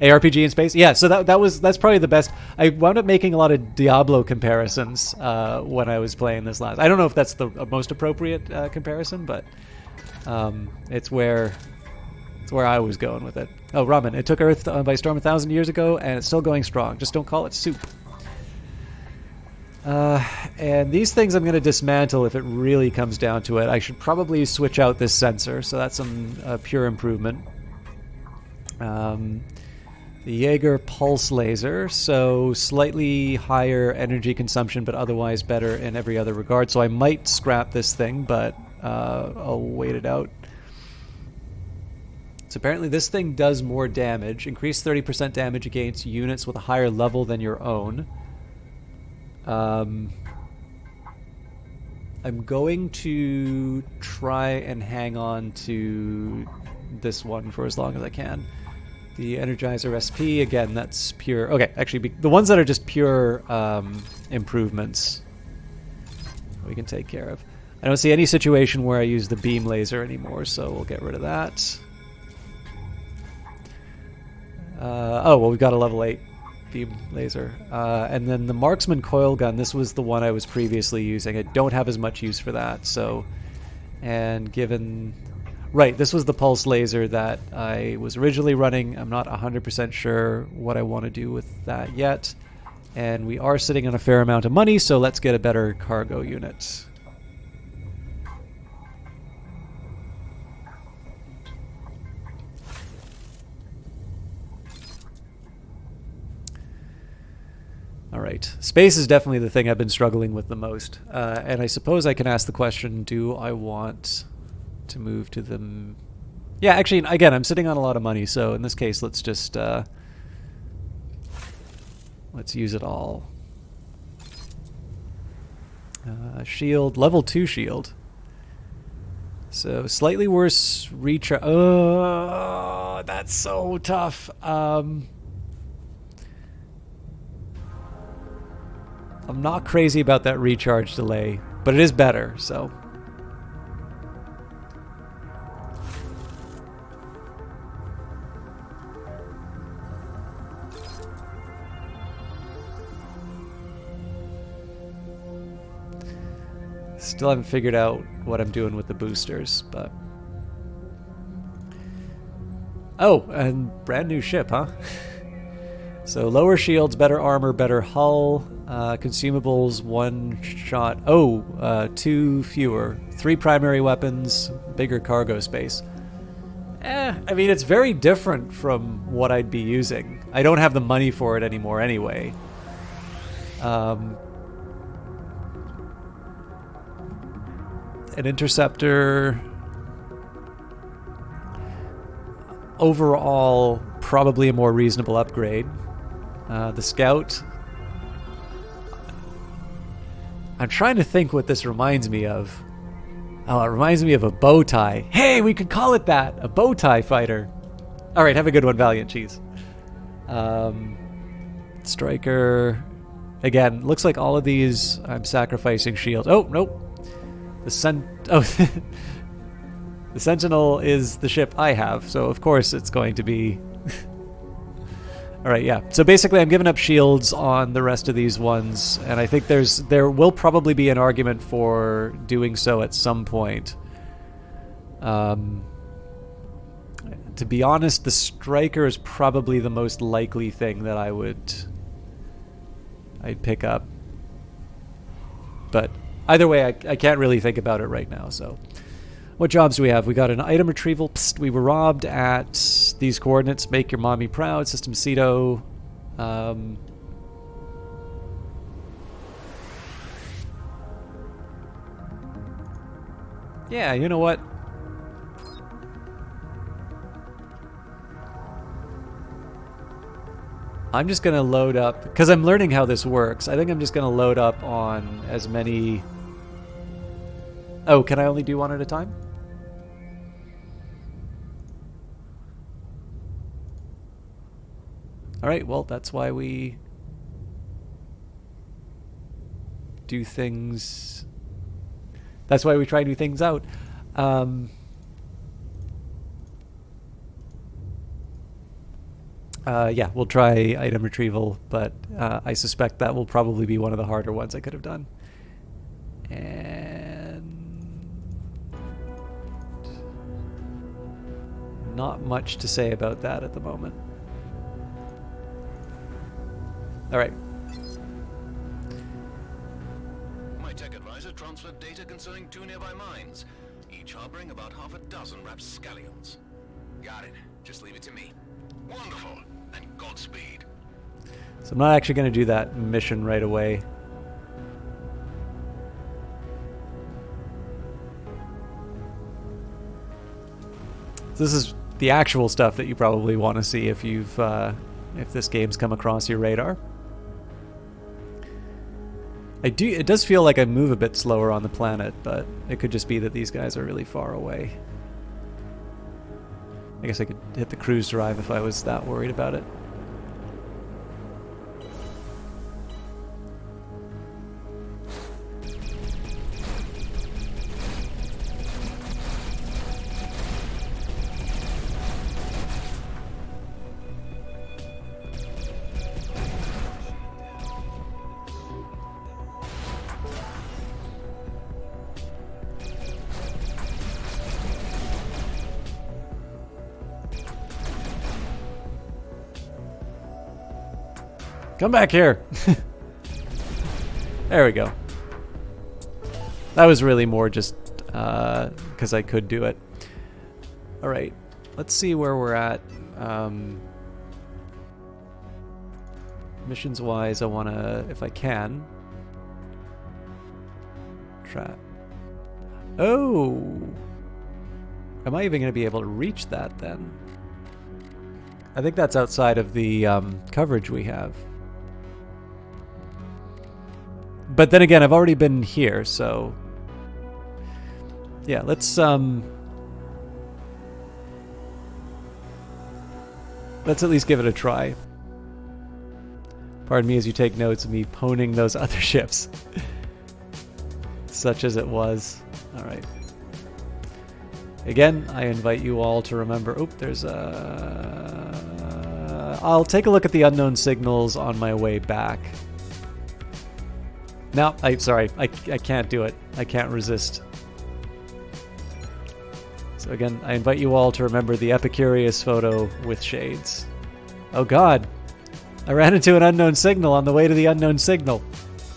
S1: ARPG in space, yeah. So that's probably the best. I wound up making a lot of Diablo comparisons when I was playing this last. I don't know if that's the most appropriate comparison, but it's where I was going with it. Oh, ramen! It took Earth by storm 1,000 years ago, and it's still going strong. Just don't call it soup. And these things I'm going to dismantle if it really comes down to it. I should probably switch out this sensor, so that's some pure improvement. The Jaeger Pulse Laser, so slightly higher energy consumption, but otherwise better in every other regard. So I might scrap this thing, but I'll wait it out. So apparently this thing does more damage. Increase 30% damage against units with a higher level than your own. I'm going to try and hang on to this one for as long as I can. The Energizer SP, again, that's pure... Okay, actually, the ones that are just pure improvements we can take care of. I don't see any situation where I use the beam laser anymore, so we'll get rid of that. Well, we've got a level 8 beam laser. And then the Marksman coil gun, this was the one I was previously using. I don't have as much use for that, so... And given... Right, this was the pulse laser that I was originally running. I'm not 100% sure what I want to do with that yet. And we are sitting on a fair amount of money, so let's get a better cargo unit. Alright, space is definitely the thing I've been struggling with the most. And I suppose I can ask the question, do I want to move to the Yeah, actually, again, I'm sitting on a lot of money, so in this case, let's just let's use it all. Shield, level 2 shield. So slightly worse recharge. Oh, that's so tough. I'm not crazy about that recharge delay, but it is better, so. Still haven't figured out what I'm doing with the boosters, but... Oh, and brand new ship, huh? So lower shields, better armor, better hull, consumables, one shot. Oh, 2 fewer. 3 primary weapons, bigger cargo space. I mean, it's very different from what I'd be using. I don't have the money for it anymore anyway. An interceptor. Overall, probably a more reasonable upgrade. The scout. I'm trying to think what this reminds me of. Oh, it reminds me of a bow tie. Hey, we could call it that. A bow tie fighter. All right, have a good one, Valiant Cheese. Striker. Again, looks like all of these I'm sacrificing shields. Oh, nope. The Sentinel is the ship I have, so of course it's going to be... All right, yeah. So basically I'm giving up shields on the rest of these ones, and I think there will probably be an argument for doing so at some point. To be honest, the Striker is probably the most likely thing that I'd pick up. But either way, I can't really think about it right now, so... What jobs do we have? We got an item retrieval. Psst, we were robbed at these coordinates. Make your mommy proud. System Ceto. Yeah, you know what? I'm just going to load up, because I'm learning how this works. I think I'm just going to load up on as many... Oh, can I only do one at a time? Alright, well, that's why we do things... That's why we try new things out. Yeah, we'll try item retrieval, but I suspect that will probably be one of the harder ones I could have done. And... not much to say about that at the moment. Alright.
S2: My tech advisor transferred data concerning 2 nearby mines, each harboring about half a dozen rapscallions.
S3: Got it. Just leave it to me.
S2: Wonderful, and Godspeed.
S1: So I'm not actually going to do that mission right away. This is the actual stuff that you probably want to see if you've if this game's come across your radar. It does feel like I move a bit slower on the planet, but it could just be that these guys are really far away. I guess I could hit the cruise drive if I was that worried about it. Come back here. There we go. That was really more just because I could do it. All right, let's see where we're at. Missions wise, I want to, if I can, try. Oh, Am I even going to be able to reach that then? I think that's outside of the coverage we have. But then again, I've already been here, so... Yeah, let's at least give it a try. Pardon me as you take notes of me poning those other ships. Such as it was. Alright. Again, I invite you all to remember... Oh, there's a... I'll take a look at the unknown signals on my way back. No, sorry, I can't do it. I can't resist. So again, I invite you all to remember the Epicurious photo with shades. Oh god! I ran into an unknown signal on the way to the unknown signal.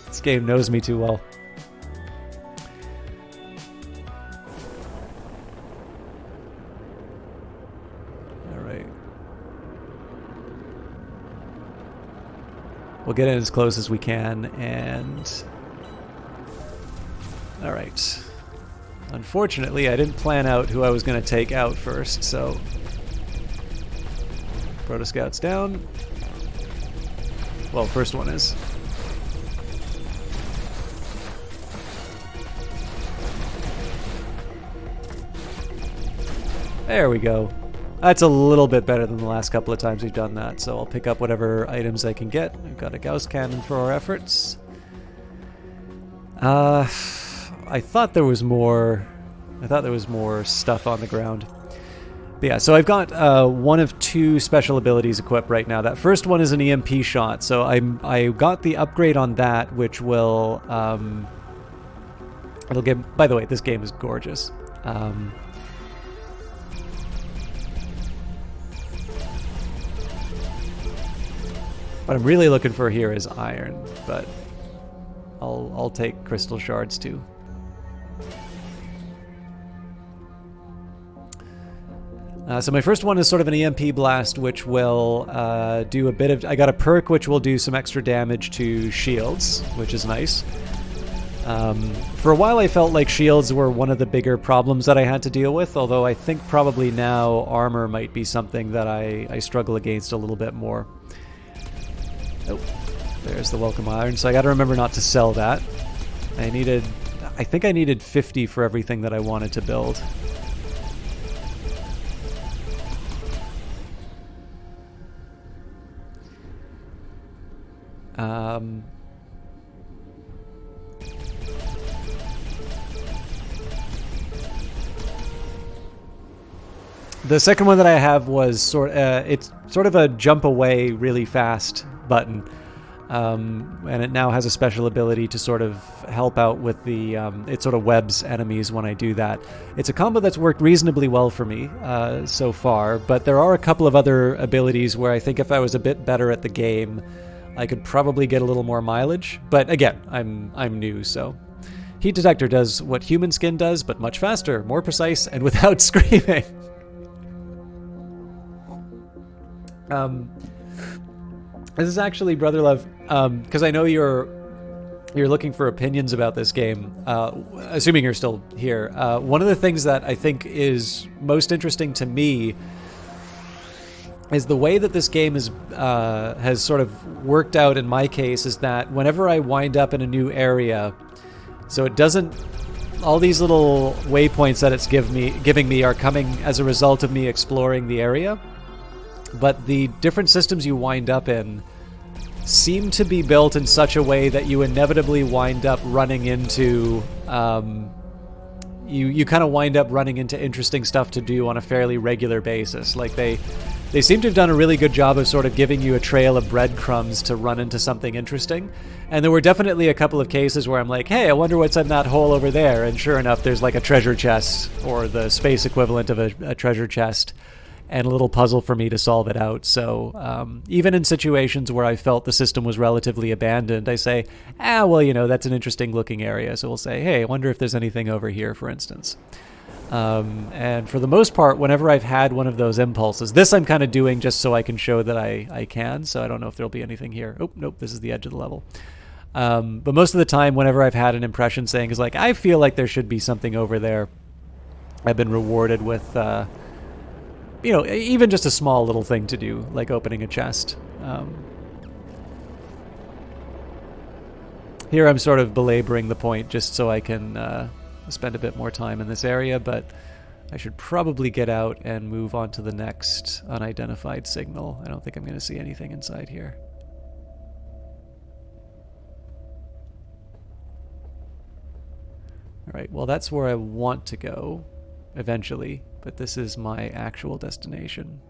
S1: This game knows me too well. Alright. We'll get in as close as we can, and... Alright. Unfortunately, I didn't plan out who I was going to take out first, so... Proto Scouts down. Well, first one is. There we go. That's a little bit better than the last couple of times we've done that, so I'll pick up whatever items I can get. We've got a Gauss cannon for our efforts. I thought there was more stuff on the ground. But yeah, so I've got one of two special abilities equipped right now. That first one is an EMP shot, so I got the upgrade on that, which will it'll give. By the way, this game is gorgeous. What I'm really looking for here is iron, but I'll take crystal shards too. So my first one is sort of an EMP blast, which will do a bit of... I got a perk which will do some extra damage to shields, which is nice. For a while I felt like shields were one of the bigger problems that I had to deal with, although I think probably now armor might be something that I struggle against a little bit more. Oh, there's the welcome iron, so I gotta remember not to sell that. I think I needed 50 for everything that I wanted to build. The second one that I have was it's sort of a jump away really fast button, and it now has a special ability to sort of help out with the it sort of webs enemies when I do that. It's a combo that's worked reasonably well for me so far, but there are a couple of other abilities where I think if I was a bit better at the game, I could probably get a little more mileage. But again, I'm new, so heat detector does what human skin does, but much faster, more precise, and without screaming. This is actually, Brother Love, because I know you're looking for opinions about this game, assuming you're still here. One of the things that I think is most interesting to me is the way that this game is has sort of worked out in my case is that whenever I wind up in a new area, so it doesn't... All these little waypoints that it's giving me are coming as a result of me exploring the area. But the different systems you wind up in seem to be built in such a way that you inevitably wind up running into... you kind of wind up running into interesting stuff to do on a fairly regular basis. Like they seem to have done a really good job of sort of giving you a trail of breadcrumbs to run into something interesting. And there were definitely a couple of cases where I'm like, hey, I wonder what's in that hole over there. And sure enough, there's like a treasure chest, or the space equivalent of a treasure chest, and a little puzzle for me to solve it out. So even in situations where I felt the system was relatively abandoned, I say, well, you know, that's an interesting looking area. So we'll say, hey, I wonder if there's anything over here, for instance. And for the most part, whenever I've had one of those impulses, this I'm kind of doing just so I can show that I can. So I don't know if there'll be anything here. Oh, nope, this is the edge of the level. But most of the time, whenever I've had an impression saying is like, I feel like there should be something over there, I've been rewarded with, you know, even just a small little thing to do, like opening a chest. Here I'm sort of belaboring the point just so I can spend a bit more time in this area, but I should probably get out and move on to the next unidentified signal. I don't think I'm going to see anything inside here. Alright, well that's where I want to go eventually, but this is my actual destination.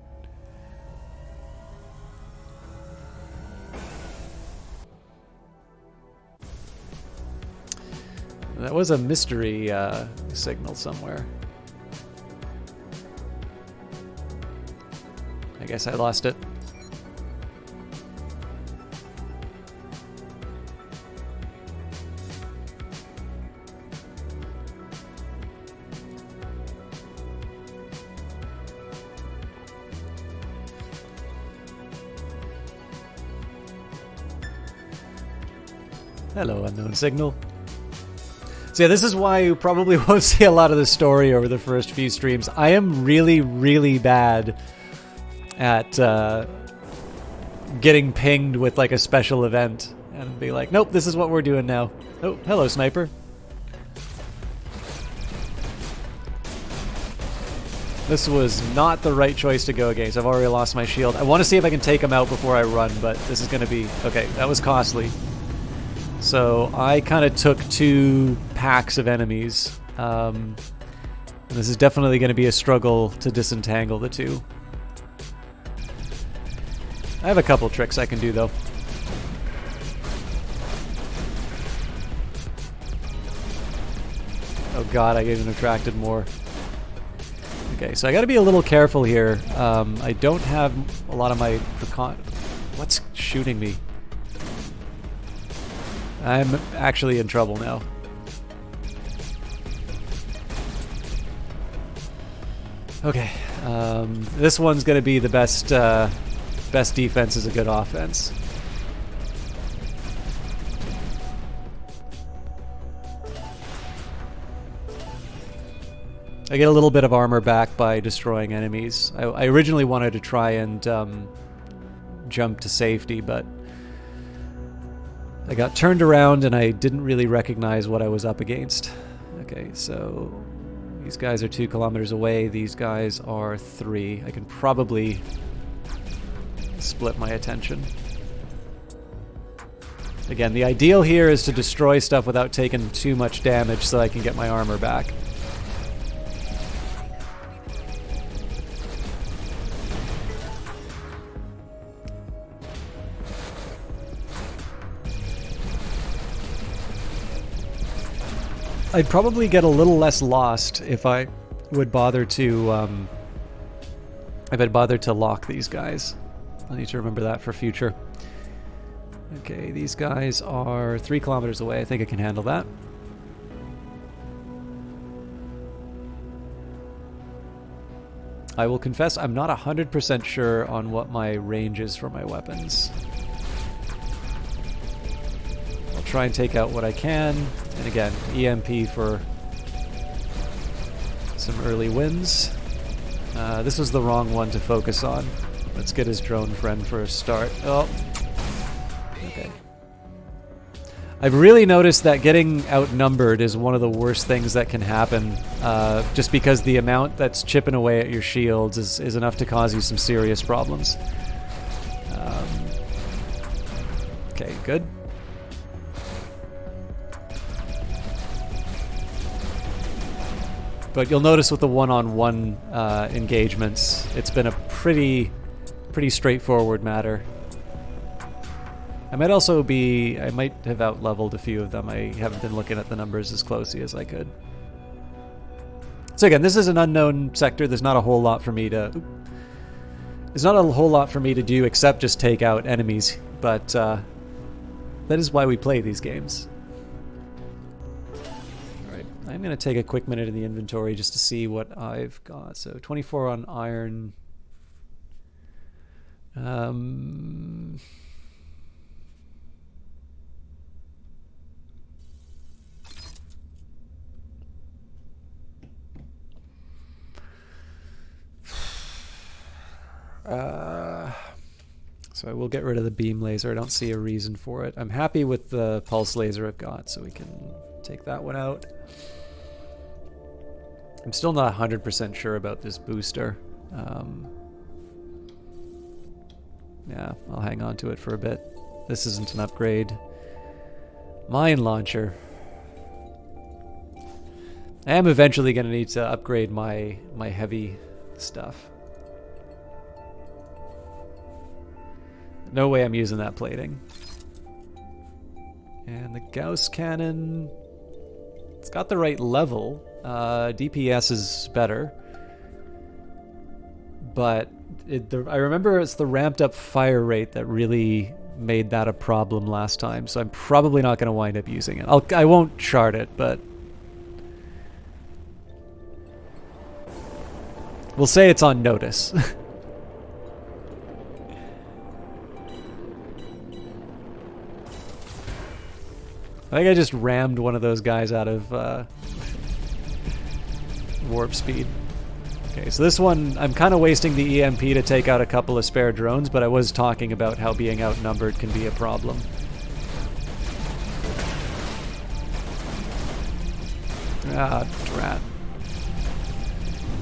S1: That was a mystery signal somewhere. I guess I lost it. Hello, unknown signal. So yeah, this is why you probably won't see a lot of the story over the first few streams. I am really, really bad at getting pinged with like a special event and be like, nope, this is what we're doing now. Oh, hello, sniper. This was not the right choice to go against. I've already lost my shield. I want to see if I can take him out before I run, but this is going to be... Okay, that was costly. So I kind of took 2 packs of enemies. And this is definitely going to be a struggle to disentangle the two. I have a couple tricks I can do, though. Oh god, I even attracted more. Okay, so I gotta be a little careful here. I don't have a lot of my precaution. What's shooting me? I'm actually in trouble now. Okay, this one's gonna be the best. Best defense is a good offense. I get a little bit of armor back by destroying enemies. I originally wanted to try and jump to safety, but I got turned around and I didn't really recognize what I was up against. Okay, so these guys are 2 kilometers away. These guys are 3. I can probably split my attention. Again, the ideal here is to destroy stuff without taking too much damage so I can get my armor back. I'd probably get a little less lost if I would bother to if I'd bother to lock these guys. I need to remember that for future. Okay, these guys are 3 kilometers away. I think I can handle that. I will confess I'm not 100% sure on what my range is for my weapons. I'll try and take out what I can. And again, EMP for some early wins. This was the wrong one to focus on. Let's get his drone friend for a start. Oh. Okay. I've really noticed that getting outnumbered is one of the worst things that can happen, just because the amount that's chipping away at your shields is enough to cause you some serious problems. Okay, good. But you'll notice with the one-on-one engagements, it's been a pretty straightforward matter. I might have out-leveled a few of them. I haven't been looking at the numbers as closely as I could. So again, this is an unknown sector. There's not a whole lot for me to do except just take out enemies. But that is why we play these games. I'm going to take a quick minute in the inventory just to see what I've got. So 24 on iron. So I will get rid of the beam laser. I don't see a reason for it. I'm happy with the pulse laser I've got, so we can take that one out. I'm still not 100% sure about this booster. Yeah, I'll hang on to it for a bit. This isn't an upgrade. Mine launcher. I am eventually going to need to upgrade my heavy stuff. No way I'm using that plating. And the Gauss cannon, it's got the right level. DPS is better. But I remember it's the ramped up fire rate that really made that a problem last time. So I'm probably not going to wind up using it. I won't shard it, but we'll say it's on notice. I think I just rammed one of those guys out of warp speed. Okay, so this one, I'm kind of wasting the EMP to take out a couple of spare drones, but I was talking about how being outnumbered can be a problem. Ah, drat.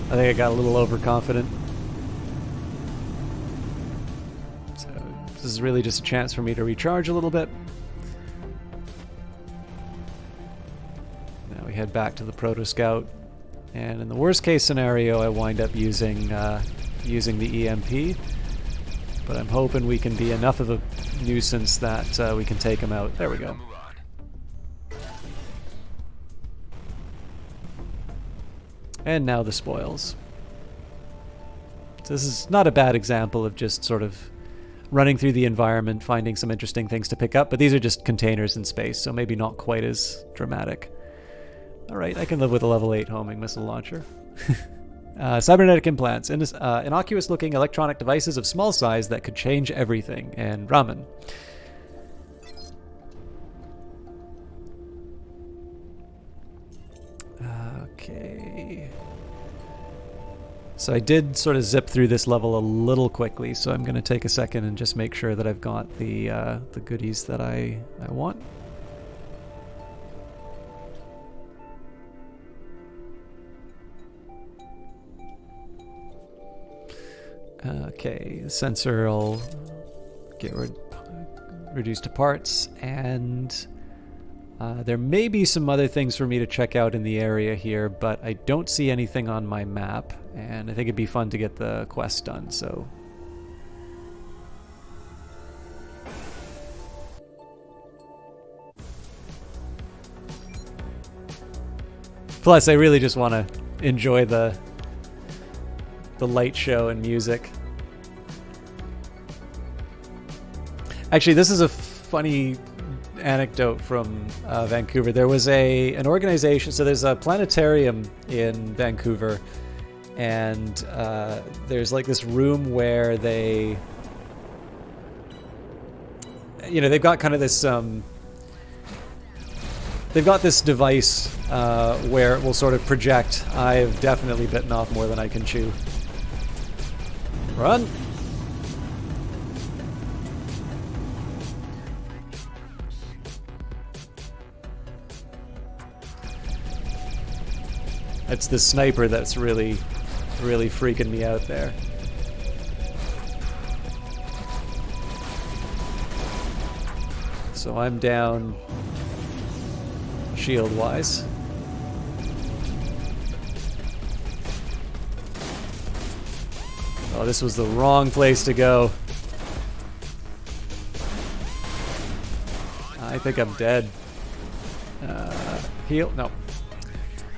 S1: I think I got a little overconfident. So this is really just a chance for me to recharge a little bit. Now we head back to the Proto Scout. And in the worst case scenario, I wind up using the EMP. But I'm hoping we can be enough of a nuisance that we can take him out. There we go. And now the spoils. So this is not a bad example of just sort of running through the environment, finding some interesting things to pick up, but these are just containers in space, so maybe not quite as dramatic. Alright, I can live with a level 8 homing missile launcher. Cybernetic implants. Innocuous-looking electronic devices of small size that could change everything. And ramen. Okay. So I did sort of zip through this level a little quickly, so I'm going to take a second and just make sure that I've got the goodies that I want. Okay, the sensor I'll get reduced to parts, and there may be some other things for me to check out in the area here, but I don't see anything on my map, and I think it'd be fun to get the quest done, so... Plus, I really just want to enjoy the light show and music. Actually, this is a funny anecdote from Vancouver. There was an organization, so there's a planetarium in Vancouver, and there's like this room where they, they've got kind of this, they've got this device where it will sort of project. I've definitely bitten off more than I can chew. Run! It's the sniper that's really freaking me out there. So I'm down shield-wise. Oh, this was the wrong place to go. I think I'm dead. Heal? No.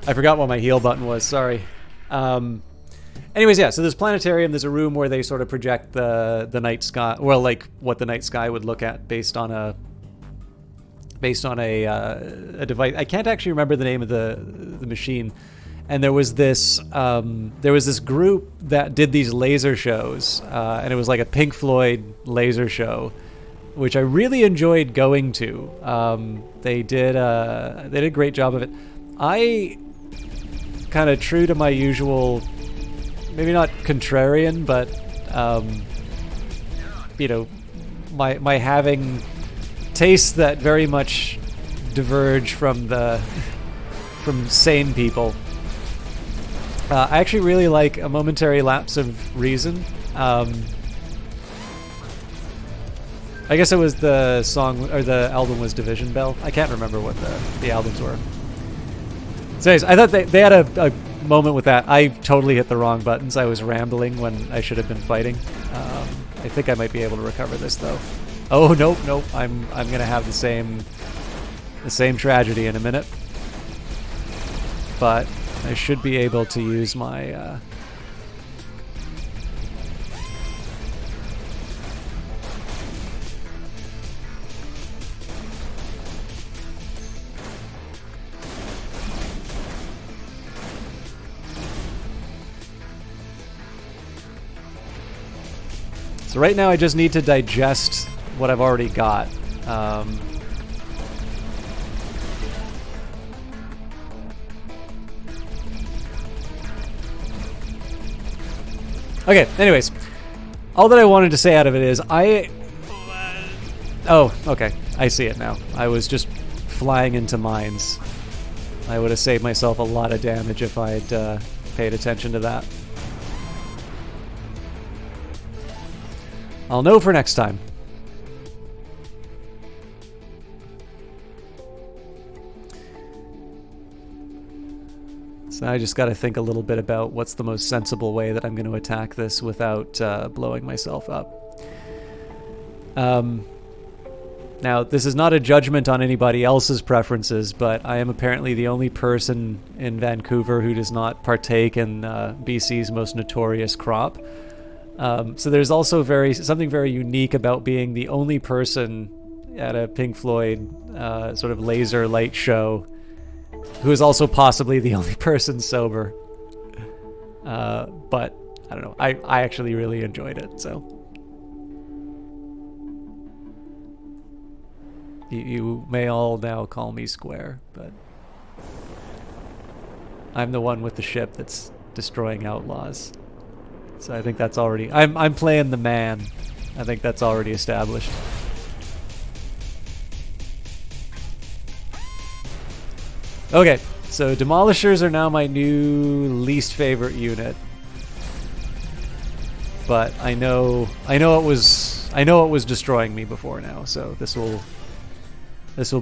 S1: I forgot what my heal button was, sorry. Anyways, yeah, so this planetarium, there's a room where they sort of project the night sky, well, like what the night sky would look at based on a device. I can't actually remember the name of the machine. And there was this group that did these laser shows, and it was like a Pink Floyd laser show, which I really enjoyed going to. They did a great job of it. I kind of true to my usual, maybe not contrarian, but you know, my having tastes that very much diverge from from sane people. I actually really like A Momentary Lapse of Reason. I guess it was the song, or the album was Division Bell. I can't remember what the albums were. So anyways, I thought they had a moment with that. I totally hit the wrong buttons. I was rambling when I should have been fighting. I think I might be able to recover this though. Oh nope. I'm gonna have the same tragedy in a minute. But I should be able to use my So right now I just need to digest what I've already got. Okay, anyways. All that I wanted to say out of it is oh, okay. I see it now. I was just flying into mines. I would have saved myself a lot of damage if I had paid attention to that. I'll know for next time. So now I just got to think a little bit about what's the most sensible way that I'm going to attack this without blowing myself up. Now, this is not a judgment on anybody else's preferences, but I am apparently the only person in Vancouver who does not partake in BC's most notorious crop. So there's also something very unique about being the only person at a Pink Floyd sort of laser light show who is also possibly the only person sober. But I don't know. I actually really enjoyed it. So you may all now call me Square, but I'm the one with the ship that's destroying outlaws. So I think that's already... I'm playing the man. I think that's already established. Okay, so Demolishers are now my new least favorite unit. But I know it was destroying me before now, so this will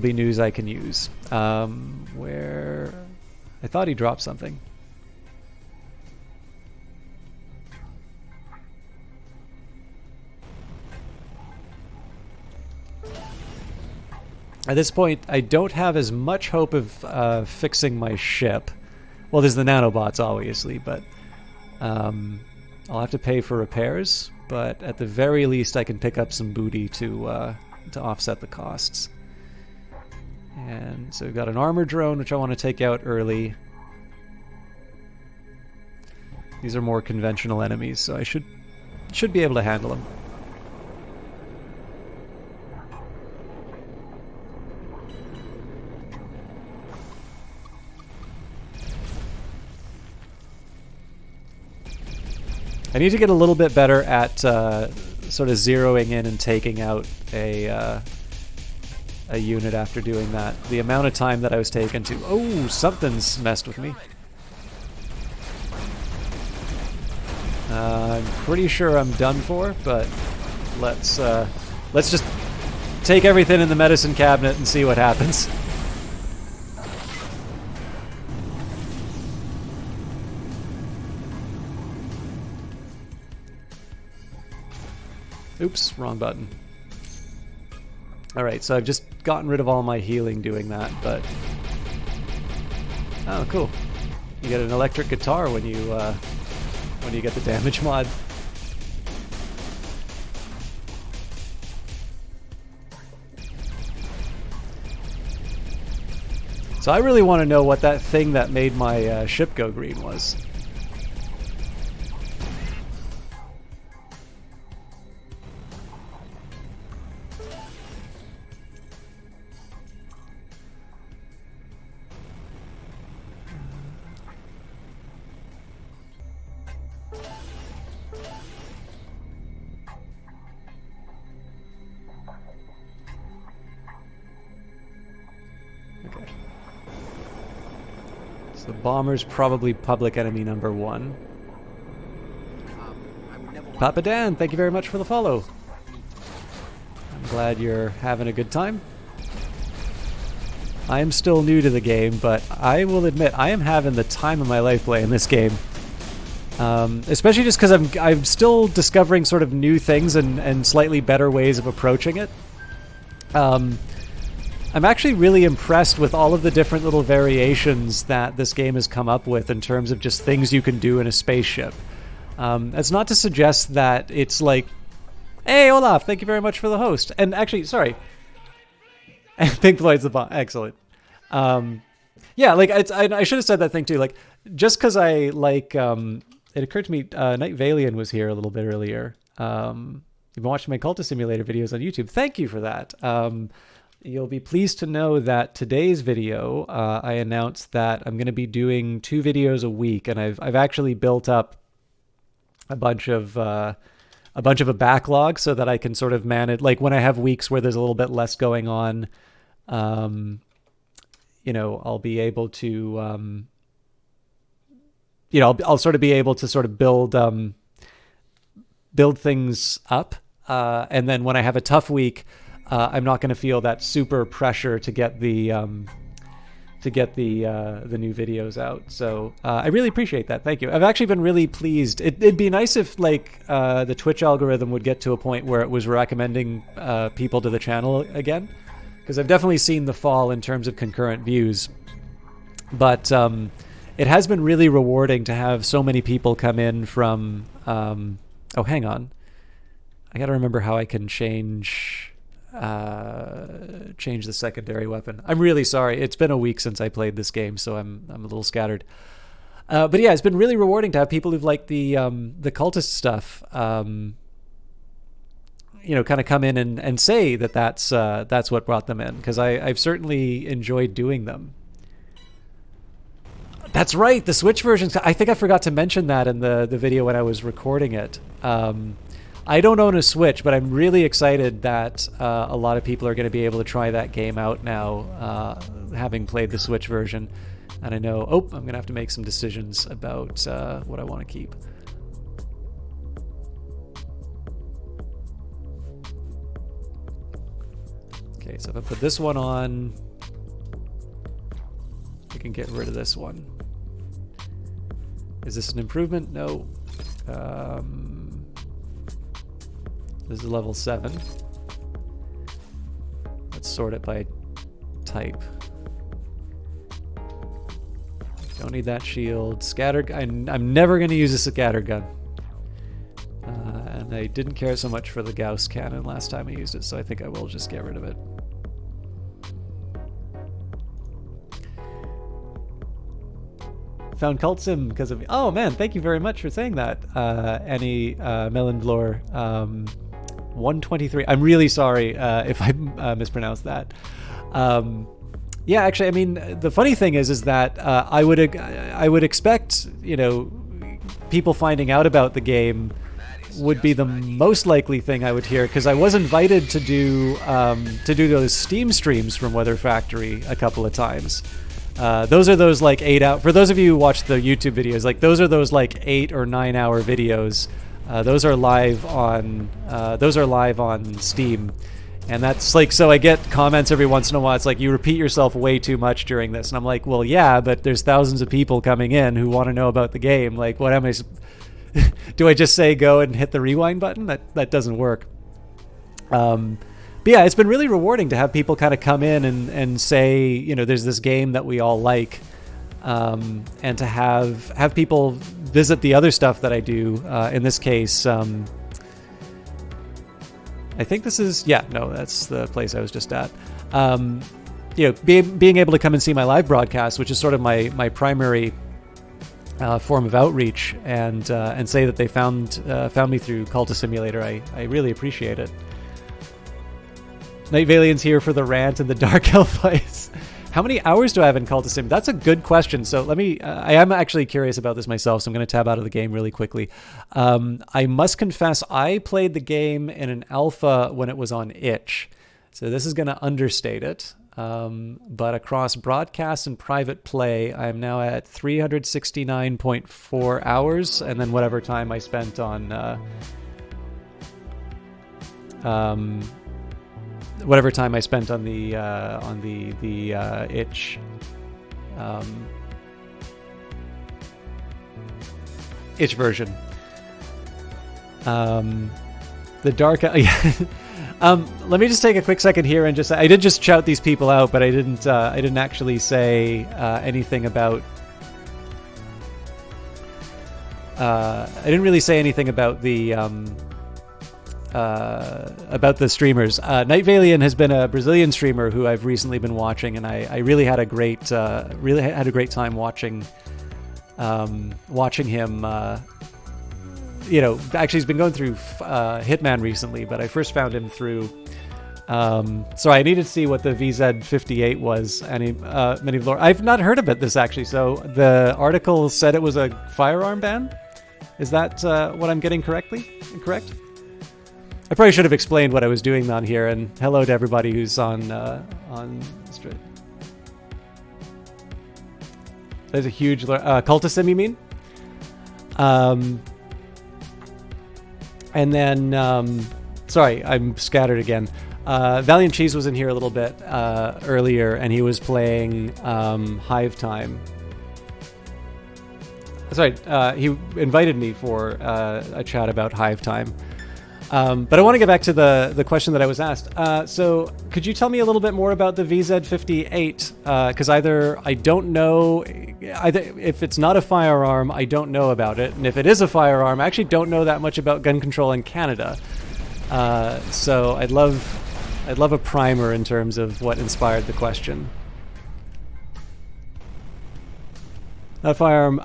S1: be news I can use. Where I thought he dropped something. At this point, I don't have as much hope of fixing my ship. Well, there's the nanobots, obviously, but I'll have to pay for repairs. But at the very least, I can pick up some booty to offset the costs. And so we've got an armor drone, which I want to take out early. These are more conventional enemies, so I should be able to handle them. I need to get a little bit better at sort of zeroing in and taking out a unit after doing that. The amount of time that I was taking to... Oh, something's messed with me. I'm pretty sure I'm done for, but let's just take everything in the medicine cabinet and see what happens. Oops, wrong button. Alright, so I've just gotten rid of all my healing doing that, but... Oh, cool. You get an electric guitar when you get the damage mod. So I really want to know what that thing that made my ship go green was. So Bomber's probably public enemy number 1. Papa Dan, thank you very much for the follow. I'm glad you're having a good time. I am still new to the game, but I will admit I am having the time of my life playing this game. Especially just because I'm still discovering sort of new things and slightly better ways of approaching it. I'm actually really impressed with all of the different little variations that this game has come up with in terms of just things you can do in a spaceship. That's not to suggest that it's like, hey, Olaf, thank you very much for the host. And actually, sorry. Pink Floyd's the bomb. Excellent. Yeah, like I should have said that thing too. Like, just because I like, it occurred to me, Night Valian was here a little bit earlier. You've been watching my Cultist Simulator videos on YouTube. Thank you for that. You'll be pleased to know that today's video, I announced that I'm going to be doing 2 videos a week, and I've actually built up a bunch of a backlog so that I can sort of manage, like when I have weeks where there's a little bit less going on, you know, I'll be able to, you know, I'll sort of be able to sort of build things up, and then when I have a tough week, I'm not going to feel that super pressure to get the new videos out. So I really appreciate that. Thank you. I've actually been really pleased. It'd be nice if like the Twitch algorithm would get to a point where it was recommending people to the channel again, because I've definitely seen the fall in terms of concurrent views. But it has been really rewarding to have so many people come in from... oh, hang on. I got to remember how I can change the secondary weapon. I'm really sorry. It's been a week since I played this game, so I'm a little scattered. But yeah, it's been really rewarding to have people who've liked the cultist stuff, you know, kind of come in and say that that's what brought them in, because I've certainly enjoyed doing them. That's right, the Switch versions. I think I forgot to mention that in the video when I was recording it. I don't own a Switch, but I'm really excited that a lot of people are going to be able to try that game out now, having played the Switch version. And I know, I'm going to have to make some decisions about what I want to keep. Okay, so if I put this one on, we can get rid of this one. Is this an improvement? No. This is level 7. Let's sort it by type. Don't need that shield. Scatter. I'm never going to use a scatter gun. And I didn't care so much for the Gauss cannon last time I used it, so I think I will just get rid of it. Found Cult Sim because of... Oh man, thank you very much for saying that, Annie Melanvlor 123. I'm really sorry if I mispronounced that. Yeah, actually, I mean, the funny thing is that I would expect, you know, people finding out about the game would be the most likely thing I would hear, because I was invited to do those Steam streams from Weather Factory a couple of times. Those are those like 8 hour, for those of you who watch the YouTube videos, like those are those like 8 or 9 hour videos. Those are live on Steam. And that's like, so I get comments every once in a while. It's like, you repeat yourself way too much during this. And I'm like, well, yeah, but there's thousands of people coming in who want to know about the game. Like, what am I, do I just say go and hit the rewind button? That doesn't work. But yeah, it's been really rewarding to have people kind of come in and say, you know, there's this game that we all like, and to have people visit the other stuff that I do. In this case, I think this is, yeah, no, that's the place I was just at. You know, being able to come and see my live broadcast, which is sort of my primary form of outreach, and say that they found me through Cultist Simulator. I really appreciate it. Night Valian's here for the rant and the Dark Elf fights. How many hours do I have in Cultist Sim? That's a good question. So let me, I am actually curious about this myself, so I'm going to tab out of the game really quickly. I must confess, I played the game in an alpha when it was on itch. So this is going to understate it. But across broadcast and private play, I'm now at 369.4 hours, and then whatever time I spent on whatever time I spent on the itch. Itch version. The dark. Let me just take a quick second here and I did just shout these people out, but I didn't actually say anything about. I didn't really say anything about the streamers. Night Valian has been a Brazilian streamer who I've recently been watching, and I really had a great time watching him. Actually, he's been going through Hitman recently, but I first found him through. So I needed to see what the VZ58 was. I've not heard about this actually. So the article said it was a firearm ban. Is that what I'm getting correct? I probably should have explained what I was doing on here. And hello to everybody who's on straight. There's a huge Cultisim, you mean? And then, sorry, I'm scattered again. Valiant Cheese was in here a little bit earlier, and he was playing Hive Time. Sorry, he invited me for a chat about Hive Time. But I want to get back to the question that I was asked. So could you tell me a little bit more about the VZ58? Because either I don't know, if it's not a firearm, I don't know about it. And if it is a firearm, I actually don't know that much about gun control in Canada. So I'd love a primer in terms of what inspired the question. That firearm,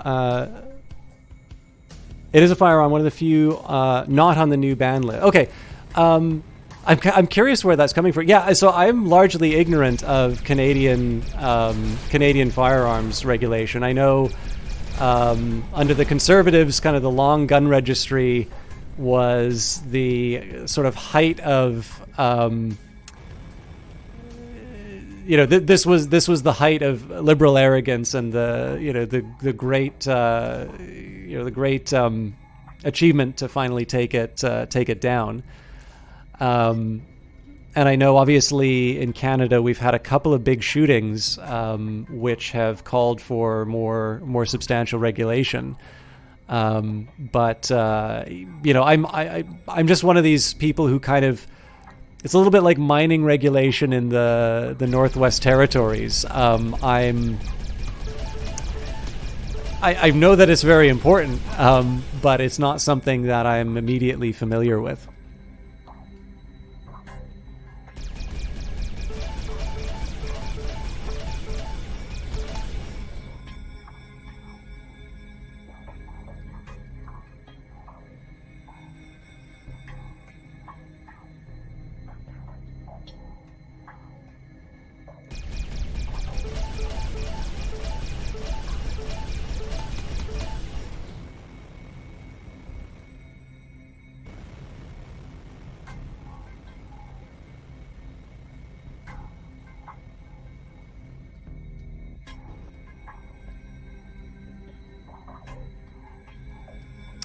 S1: it is a firearm, one of the few not on the new ban list. Okay, I'm curious where that's coming from. Yeah, so I'm largely ignorant of Canadian firearms regulation. I know under the Conservatives, kind of the long gun registry was the sort of height of this was the height of liberal arrogance and the great achievement to finally take it down. And I know obviously in Canada we've had a couple of big shootings which have called for more substantial regulation. But I'm just one of these people who kind of, it's a little bit like mining regulation in the Northwest Territories. I know that it's very important, but it's not something that I'm immediately familiar with.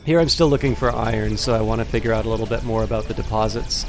S1: Here I'm still looking for iron, so I want to figure out a little bit more about the deposits.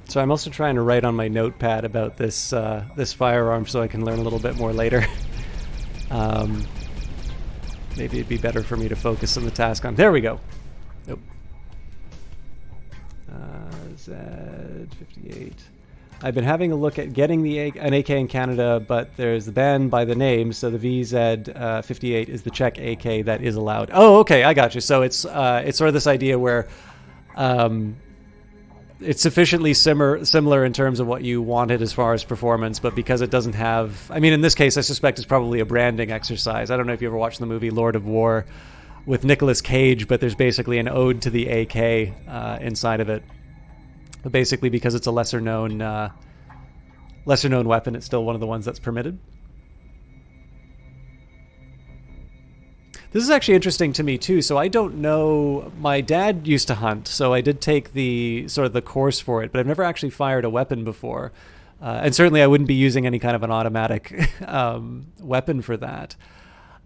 S1: So I'm also trying to write on my notepad about this this firearm so I can learn a little bit more later. Maybe it'd be better for me to focus on the task on. There we go. Nope. Z58. I've been having a look at getting an AK in Canada, but there's the ban by the name, so the VZ58 is the Czech AK that is allowed. Oh, okay, I got you. So it's sort of this idea where it's sufficiently similar in terms of what you wanted as far as performance, but because it doesn't have, I mean, in this case, I suspect it's probably a branding exercise. I don't know if you ever watched the movie Lord of War with Nicolas Cage, but there's basically an ode to the AK inside of it. But basically, because it's a lesser known weapon, it's still one of the ones that's permitted. This is actually interesting to me too. So I don't know. My dad used to hunt, so I did take the sort of the course for it, but I've never actually fired a weapon before, and certainly I wouldn't be using any kind of an automatic weapon for that.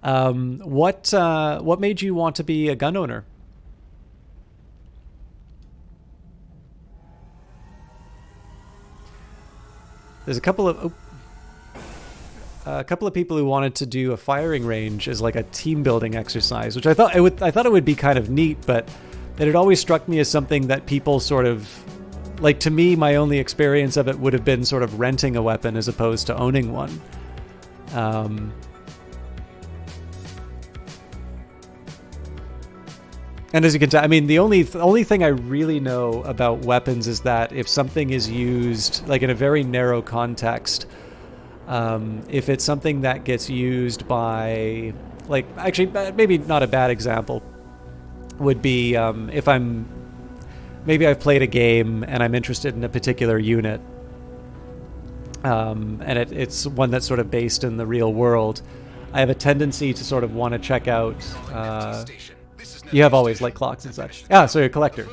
S1: What made you want to be a gun owner? There's a couple of people who wanted to do a firing range as like a team building exercise, which I thought it would be kind of neat, but it had always struck me as something that people sort of like. To me, my only experience of it would have been sort of renting a weapon as opposed to owning one. And as you can tell, I mean, the only thing I really know about weapons is that if something is used like in a very narrow context, if it's something that gets used by, like, actually, maybe not a bad example would be if maybe I've played a game and I'm interested in a particular unit, and it's one that's sort of based in the real world. I have a tendency to sort of want to check out. You have always like clocks and such. So you're a collector.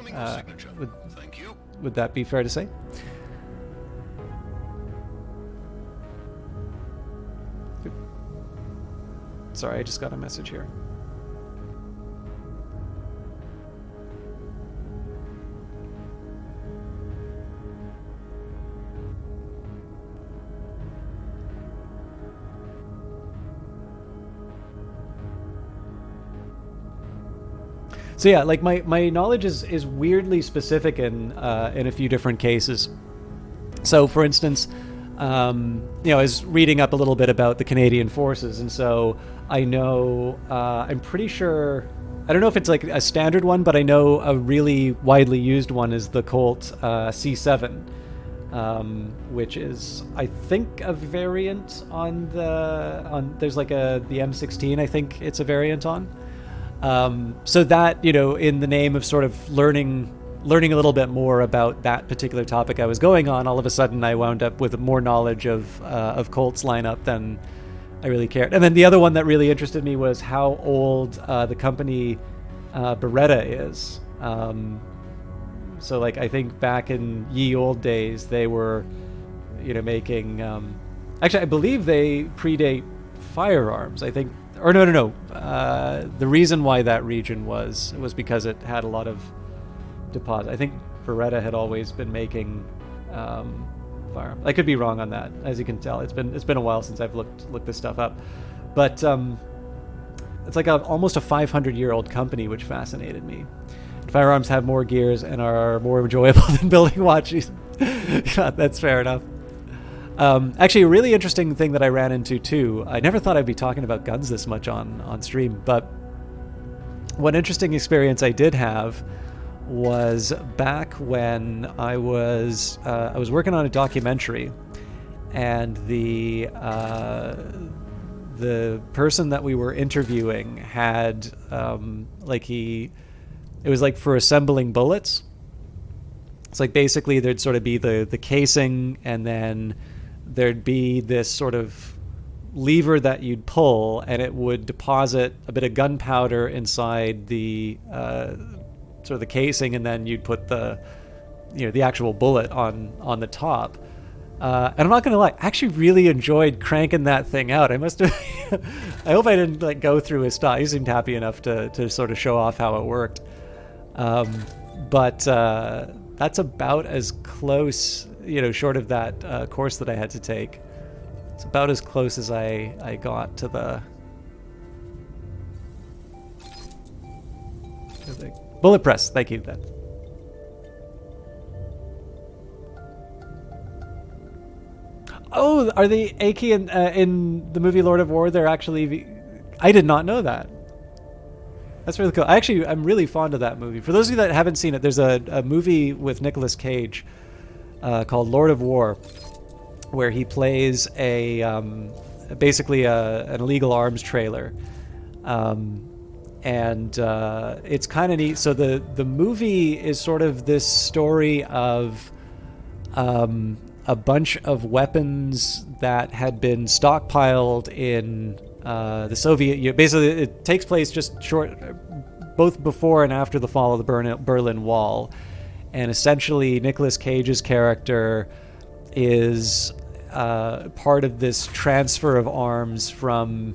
S1: Would that be fair to say? Sorry, I just got a message here. So yeah, like my knowledge is weirdly specific in a few different cases. So for instance, I was reading up a little bit about the Canadian Forces, and so I know, I'm pretty sure, I don't know if it's like a standard one, but I know a really widely used one is the Colt C7, which is, I think, a variant on there's like the M16, I think it's a variant on. So that, in the name of sort of learning a little bit more about that particular topic I was going on, all of a sudden I wound up with more knowledge of Colt's lineup than I really cared. And then the other one that really interested me was how old the company Beretta is. So like, I think back in ye old days, they were, making, actually, I believe they predate firearms. I think, or no. The reason why that region was because it had a lot of deposit. I think Beretta had always been making firearms. I could be wrong on that. As you can tell, it's been a while since I've looked this stuff up. But it's like almost a 500-year-old company, which fascinated me. Firearms have more gears and are more enjoyable than building watches. Yeah, that's fair enough. Actually, a really interesting thing that I ran into too. I never thought I'd be talking about guns this much on stream, but one interesting experience I did have was back when I was working on a documentary, and the person that we were interviewing had it was like for assembling bullets. It's like basically there'd sort of be the casing, and then there'd be this sort of lever that you'd pull, and it would deposit a bit of gunpowder inside the sort of the casing, and then you'd put the actual bullet on the top. And I'm not gonna lie, I actually really enjoyed cranking that thing out. I must have. I hope I didn't like go through his style. He seemed happy enough to sort of show off how it worked. But that's about as close, short of that course that I had to take. It's about as close as I got to the bullet press. Thank you, then. Oh, are the AK in the movie Lord of War? They're actually. I did not know that. That's really cool. I'm really fond of that movie. For those of you that haven't seen it, there's a movie with Nicolas Cage called Lord of War, where he plays basically an illegal arms trailer, and it's kind of neat. So the movie is sort of this story of a bunch of weapons that had been stockpiled in the Soviet Union. Basically, it takes place just both before and after the fall of the Berlin Wall, and essentially Nicolas Cage's character is part of this transfer of arms from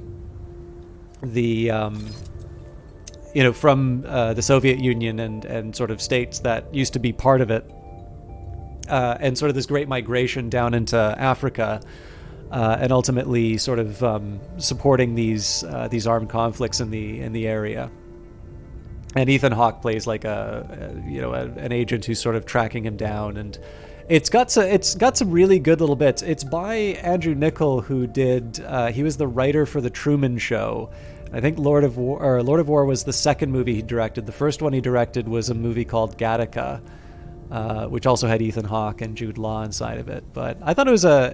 S1: the the Soviet Union and sort of states that used to be part of it, and sort of this great migration down into Africa, and ultimately sort of supporting these armed conflicts in the area. And Ethan Hawke plays like an agent who's sort of tracking him down, and it's got some really good little bits. It's by Andrew Niccol, who did he was the writer for The Truman Show. I think Lord of War was the second movie he directed. The first one he directed was a movie called Gattaca, which also had Ethan Hawke and Jude Law inside of it. But I thought it was a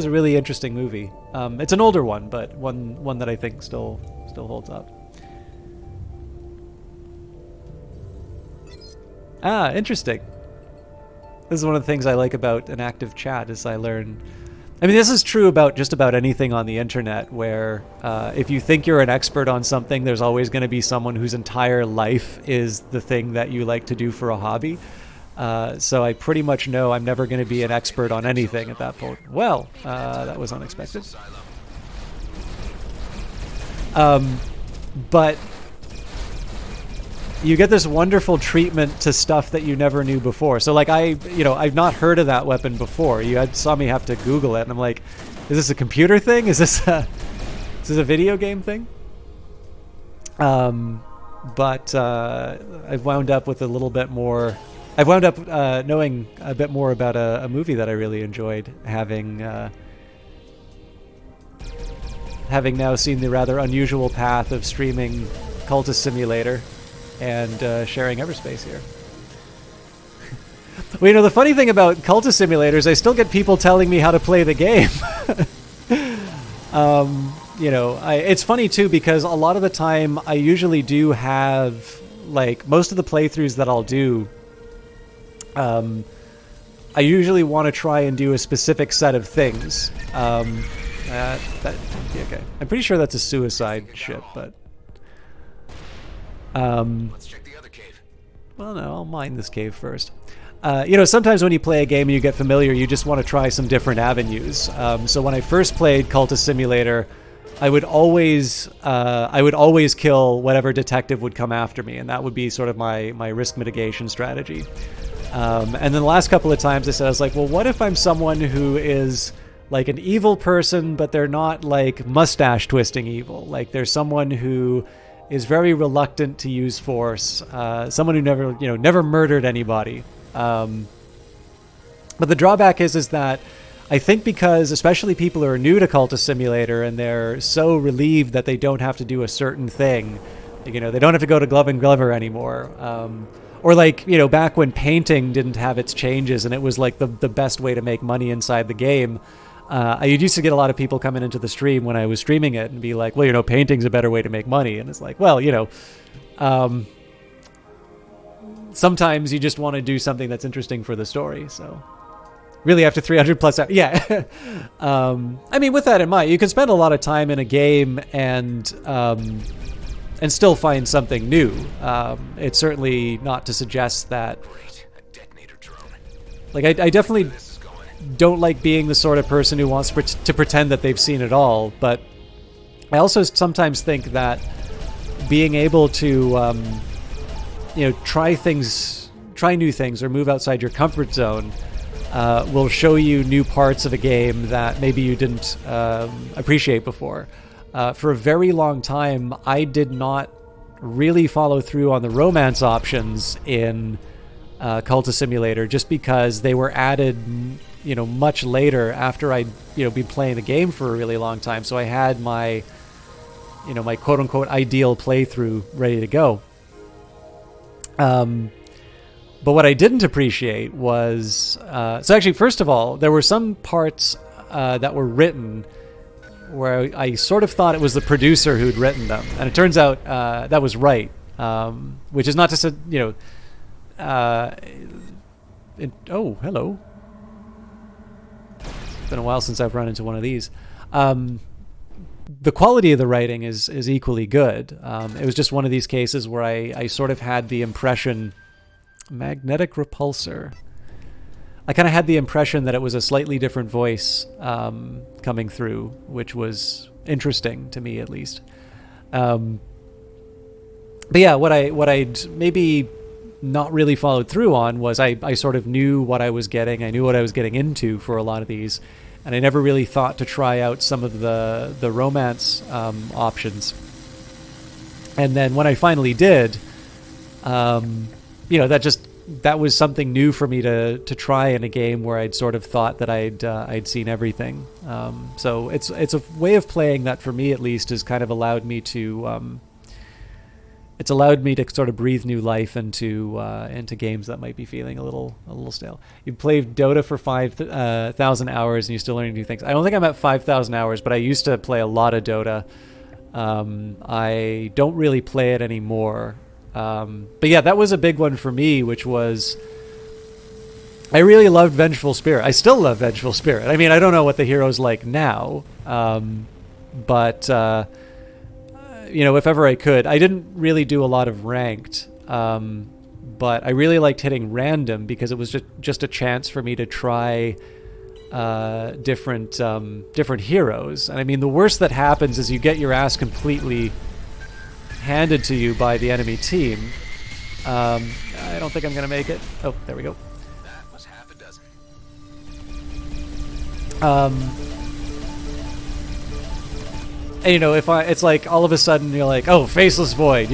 S1: really interesting movie. It's an older one, but one that I think still holds up. Ah, interesting. This is one of the things I like about an active chat is I learn. I mean, this is true about just about anything on the internet, where if you think you're an expert on something, there's always going to be someone whose entire life is the thing that you like to do for a hobby. So I pretty much know I'm never going to be an expert on anything at that point. Well, that was unexpected. But you get this wonderful treatment to stuff that you never knew before. So like I've not heard of that weapon before. You saw me have to Google it, and I'm like, is this a computer thing? Is this a video game thing? But I've wound up with a little bit more. I've wound up knowing a bit more about a movie that I really enjoyed, having now seen the rather unusual path of streaming Cultist Simulator and sharing Everspace here. Well, the funny thing about Cultist Simulator is I still get people telling me how to play the game. It's funny too, because a lot of the time I usually do have, like, most of the playthroughs that I'll do, I usually want to try and do a specific set of things. Okay. I'm pretty sure that's a suicide ship, but
S2: Let's check the other cave.
S1: well, no, I'll mine this cave first. Sometimes when you play a game and you get familiar, you just want to try some different avenues. So when I first played Cultist Simulator, I would always kill whatever detective would come after me, and that would be sort of my risk mitigation strategy. And then the last couple of times I was like, well, what if I'm someone who is like an evil person, but they're not like mustache twisting evil? Like there's someone who is very reluctant to use force, someone who never murdered anybody. But the drawback is that I think because especially people who are new to Cultist Simulator and they're so relieved that they don't have to do a certain thing, they don't have to go to Glove and Glover anymore. Or like, back when painting didn't have its changes and it was like the best way to make money inside the game. I used to get a lot of people coming into the stream when I was streaming it and be like, well, painting's a better way to make money. And it's like, well, sometimes you just want to do something that's interesting for the story. So really after 300 plus hours, yeah. I mean, with that in mind, you can spend a lot of time in a game and still find something new. It's certainly not to suggest that,
S2: Great, a detonator drone.
S1: like, I definitely
S2: This is going.
S1: don't like being the sort of person who wants to pretend that they've seen it all, but I also sometimes think that being able to try new things or move outside your comfort zone will show you new parts of a game that maybe you didn't appreciate before. For a very long time, I did not really follow through on the romance options in Cultist Simulator just because they were added much later after I'd been playing the game for a really long time. So I had my my quote unquote ideal playthrough ready to go. But what I didn't appreciate was so actually, first of all, there were some parts that were written where I sort of thought it was the producer who'd written them, and it turns out that was right. Which is not to say, oh, hello. It's been a while since I've run into one of these. The quality of the writing is equally good. It was just one of these cases where I sort of had the impression, magnetic repulsor. I kind of had the impression that it was a slightly different voice coming through, which was interesting to me at least. But yeah, what I'd maybe not really followed through on was I sort of knew what I was getting. I knew what I was getting into for a lot of these, and I never really thought to try out some of the romance options. And then when I finally did, that was something new for me to try in a game where I'd sort of thought that I'd seen everything. So it's a way of playing that, for me at least, has kind of allowed me to it's allowed me to sort of breathe new life into games that might be feeling a little stale. You played Dota for 5,000 hours and you're still learning new things. I don't think I'm at 5,000 hours, but I used to play a lot of Dota. I don't really play it anymore. But yeah, that was a big one for me, which was I really loved Vengeful Spirit. I still love Vengeful Spirit. I mean, I don't know what the hero's like now, but if ever I could. I didn't really do a lot of ranked, but I really liked hitting random because it was just a chance for me to try different heroes. And I mean, the worst that happens is you get your ass completely handed to you by the enemy team. I don't think I'm going to make it. Oh, there we go.
S3: That was half a dozen.
S1: And, it's like all of a sudden you're like, oh, Faceless Void,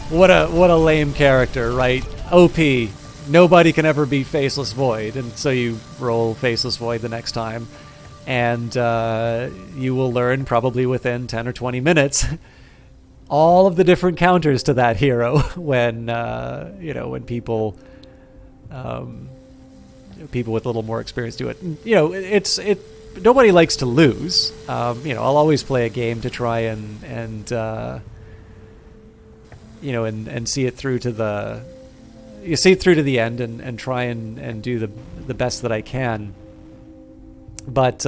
S1: what a lame character, right? OP, nobody can ever beat Faceless Void, and so you roll Faceless Void the next time, and you will learn probably within 10 or 20 minutes all of the different counters to that hero when people with a little more experience do it. Nobody likes to lose. I'll always play a game to try and see it through to the end and try and do the best that I can. But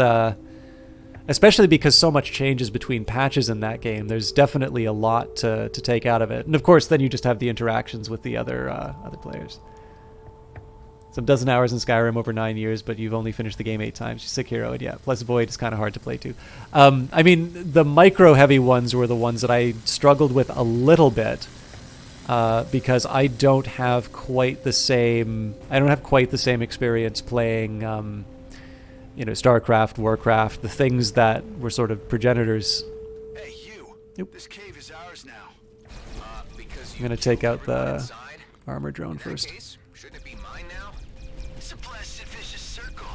S1: especially because so much changes between patches in that game, there's definitely a lot to take out of it. And of course, then you just have the interactions with the other players. Some dozen hours in Skyrim over 9 years, but you've only finished the game 8 times. You're sick hero, and yeah, plus Void is kind of hard to play too. I mean, the micro-heavy ones were the ones that I struggled with a little bit because I don't have quite the same experience playing, StarCraft, Warcraft, the things that were sort of progenitors.
S2: Hey, you.
S1: Yep.
S2: This cave is ours now.
S1: I'm gonna take out the armor drone first.
S2: Shouldn't it be mine now? It's a blasted vicious circle.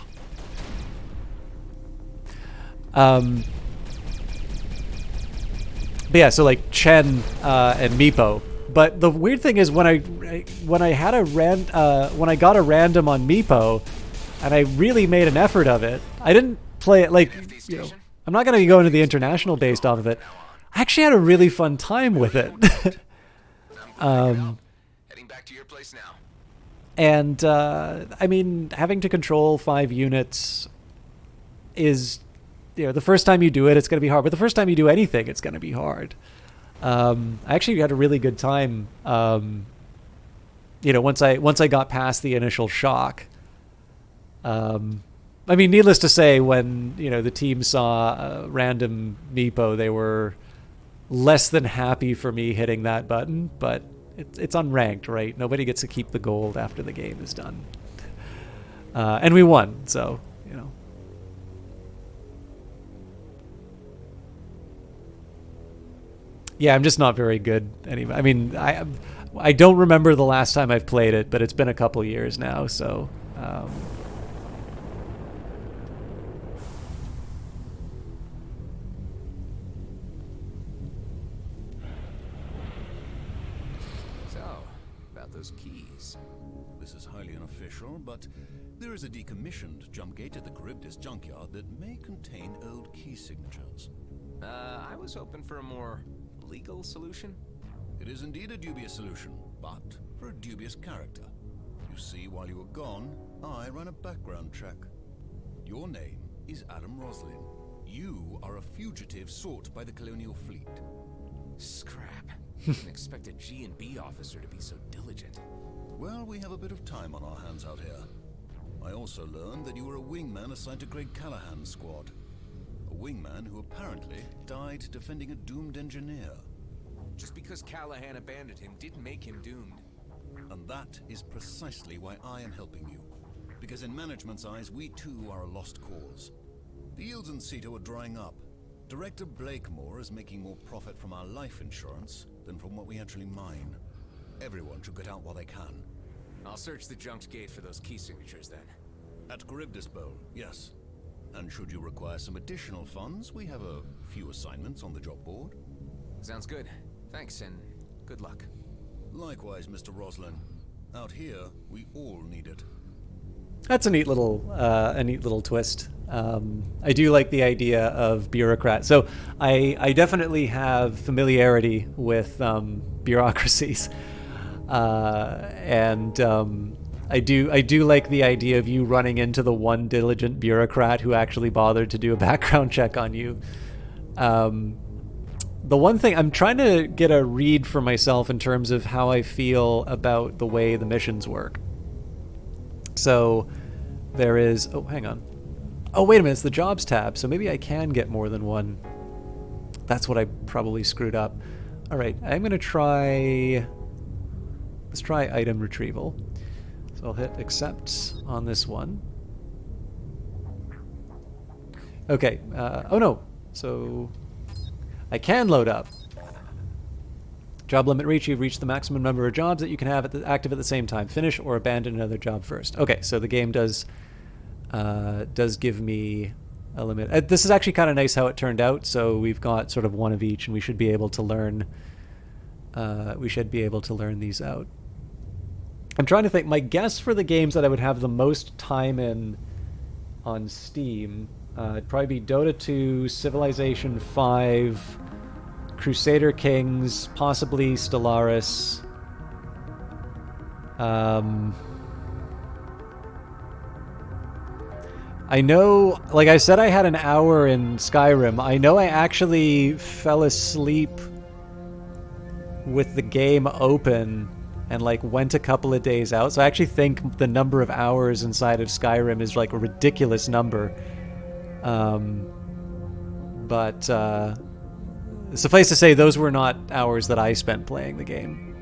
S1: But yeah, so like Chen and Meepo. But the weird thing is when I got a random on Meepo, and I really made an effort of it, I didn't play it like I'm not gonna go into the international based off of it. I actually had a really fun time with it.
S2: Heading back to your place now.
S1: And I mean, having to control 5 units is, the first time you do it, it's going to be hard. But the first time you do anything, it's going to be hard. I actually had a really good time. Once I got past the initial shock. I mean, needless to say, when the team saw random Meepo, they were less than happy for me hitting that button, but it's unranked, right? Nobody gets to keep the gold after the game is done. And we won, so, Yeah, I'm just not very good anyway. I mean, I don't remember the last time I've played it, but it's been a couple years now, so...
S3: those keys?
S2: This is highly unofficial, but there is a decommissioned jump gate at the Charybdis junkyard that may contain old key signatures.
S3: I was hoping for a more legal solution.
S2: It is indeed a dubious solution, but for a dubious character. You see, while you were gone, I ran a background check. Your name is Adam Roslin. You are a fugitive sought by the Colonial Fleet.
S3: Scrap. Didn't expect a G&B officer to be so diligent.
S2: Well, we have a bit of time on our hands out here. I also learned that you were a wingman assigned to Greg Callahan's squad. A wingman who apparently died defending a doomed engineer.
S3: Just because Callahan abandoned him didn't make him doomed.
S2: And that is precisely why I am helping you. Because in management's eyes, we too are a lost cause. The yields in Ceto are drying up. Director Blakemore is making more profit from our life insurance than from what we actually mine. Everyone should get out while they can.
S3: I'll search the junked gate for those key signatures then.
S2: At Charybdis Bowl, yes. And should you require some additional funds, we have a few assignments on the job board.
S3: Sounds good. Thanks, and good luck.
S2: Likewise, Mr. Roslin. Out here, we all need it.
S1: That's a neat little twist. I do like the idea of bureaucrat. So I definitely have familiarity with bureaucracies, and I do like the idea of you running into the one diligent bureaucrat who actually bothered to do a background check on you. The one thing I'm trying to get a read for myself in terms of how I feel about the way the missions work. So there is, oh, hang on. Oh, wait a minute, it's the jobs tab. So maybe I can get more than one. That's what I probably screwed up. All right, I'm going to try, let's try item retrieval. So I'll hit accept on this one. Okay, oh no, so I can load up. Job limit reach, you've reached the maximum number of jobs that you can have active at the same time. Finish or abandon another job first. Okay, so the game does give me a limit. This is actually kind of nice how it turned out. So we've got sort of one of each, and we should be able to learn. These out. I'm trying to think. My guess for the games that I would have the most time in on Steam, it'd probably be Dota 2, Civilization 5. Crusader Kings, possibly Stellaris. I know, like I said, I had an hour in Skyrim. I know I actually fell asleep with the game open and like went a couple of days out. So I actually think the number of hours inside of Skyrim is like a ridiculous number. But suffice to say, those were not hours that I spent playing the game.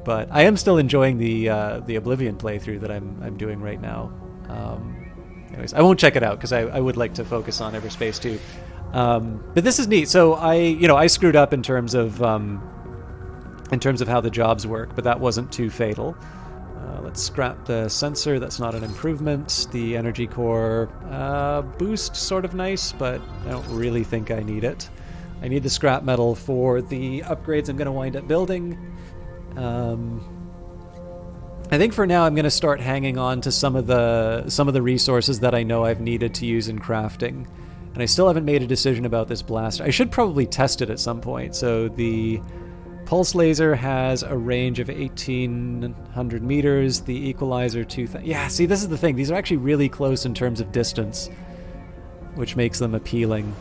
S1: But I am still enjoying the Oblivion playthrough that I'm doing right now. Anyways, I won't check it out because I would like to focus on Everspace too. But this is neat. So I screwed up in terms of how the jobs work, but that wasn't too fatal. Let's scrap the sensor. That's not an improvement. The energy core boost, sort of nice, but I don't really think I need it. I need the scrap metal for the upgrades I'm going to wind up building. I think for now I'm going to start hanging on to some of the resources that I know I've needed to use in crafting. And I still haven't made a decision about this blaster. I should probably test it at some point. So the pulse laser has a range of 1,800 meters. The equalizer, 2,000. Yeah, see, this is the thing. These are actually really close in terms of distance, which makes them appealing.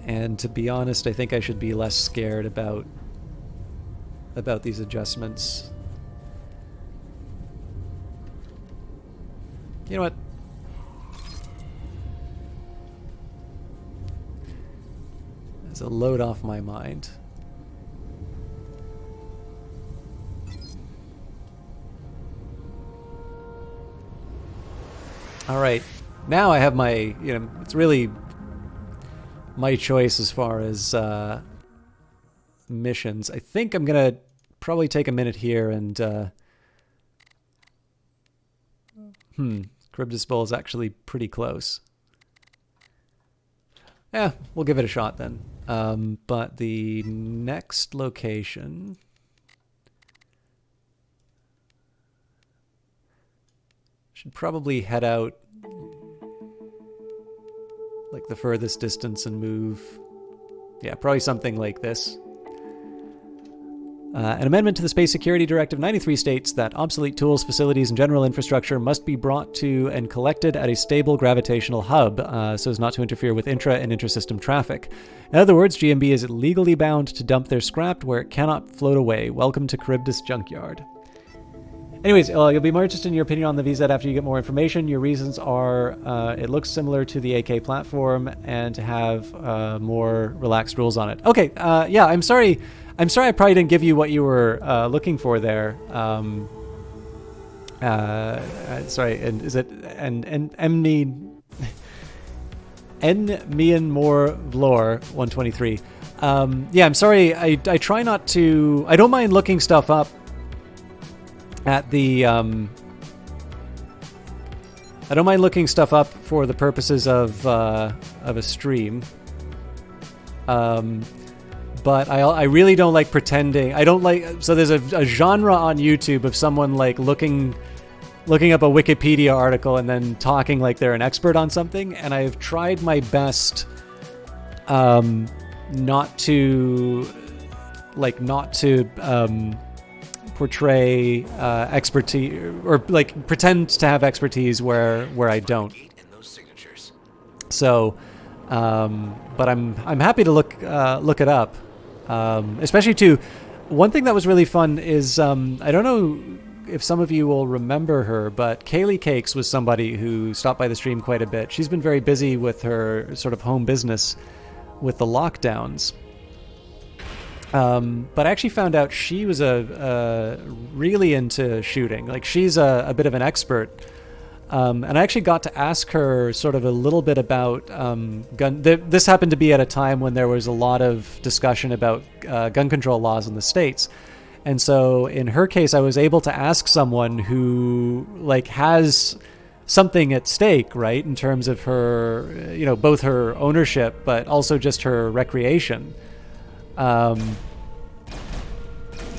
S1: And to be honest, I think I should be less scared about these adjustments. You know what? There's a load off my mind. All right. Now I have my, it's really my choice as far as missions. I think I'm going to probably take a minute here and Charybdis Bowl is actually pretty close. Yeah, we'll give it a shot then. But the next location should probably head out like the furthest distance and move. Yeah, probably something like this. An amendment to the Space Security Directive 93 states that obsolete tools, facilities, and general infrastructure must be brought to and collected at a stable gravitational hub so as not to interfere with intra and intersystem traffic. In other words, GMB is legally bound to dump their scrap where it cannot float away. Welcome to Charybdis Junkyard. Anyways, you'll be more interested in your opinion on the VZ after you get more information. Your reasons are it looks similar to the AK platform and to have more relaxed rules on it. Okay, yeah, I'm sorry I probably didn't give you what you were looking for there. Sorry, and is it Myanmar Vlor 123? Yeah, I'm sorry. I try not to. I don't mind looking stuff up at the. I don't mind looking stuff up for the purposes of a stream. But I really don't like pretending. I don't like. So there's a genre on YouTube of someone like looking up a Wikipedia article and then talking like they're an expert on something. And I've tried my best not to portray expertise or like pretend to have expertise where I don't. So, but I'm happy to look it up. Especially too, one thing that was really fun is I don't know if some of you will remember her, but Kaylee Cakes was somebody who stopped by the stream quite a bit. She's been very busy with her sort of home business with the lockdowns. But I actually found out she was really into shooting. Like she's a bit of an expert. And I actually got to ask her sort of a little bit about gun. This happened to be at a time when there was a lot of discussion about gun control laws in the States. And so in her case, I was able to ask someone who like has something at stake, right? In terms of her, both her ownership, but also just her recreation.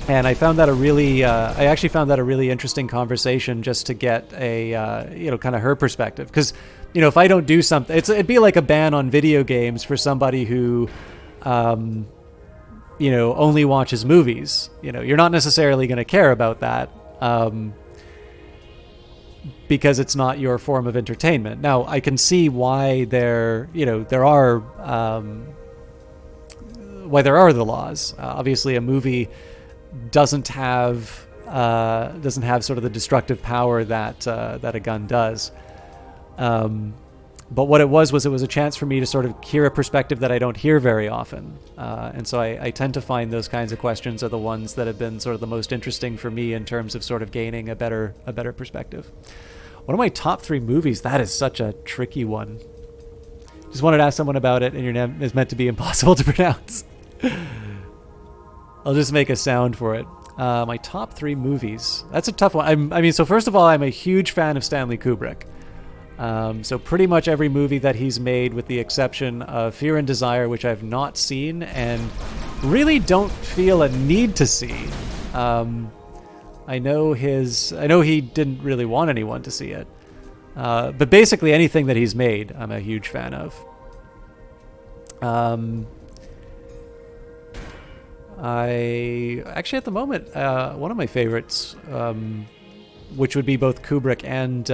S1: And I found that I actually found that a really interesting conversation just to get a, kind of her perspective. Because, if I don't do something, it'd be like a ban on video games for somebody who, only watches movies. You're not necessarily going to care about that because it's not your form of entertainment. Now, I can see why there are the laws. Obviously, a movie doesn't have sort of the destructive power that a gun does. But what it was a chance for me to sort of hear a perspective that I don't hear very often. And so I tend to find those kinds of questions are the ones that have been sort of the most interesting for me in terms of sort of gaining a better perspective. One of my top 3 movies, that is such a tricky one. Just wanted to ask someone about it, and your name is meant to be impossible to pronounce. I'll just make a sound for it. My top 3 movies. That's a tough one. So first of all, I'm a huge fan of Stanley Kubrick. So pretty much every movie that he's made, with the exception of Fear and Desire, which I've not seen and really don't feel a need to see. I know he didn't really want anyone to see it. But basically anything that he's made, I'm a huge fan of. I actually at the moment one of my favorites, which would be both Kubrick and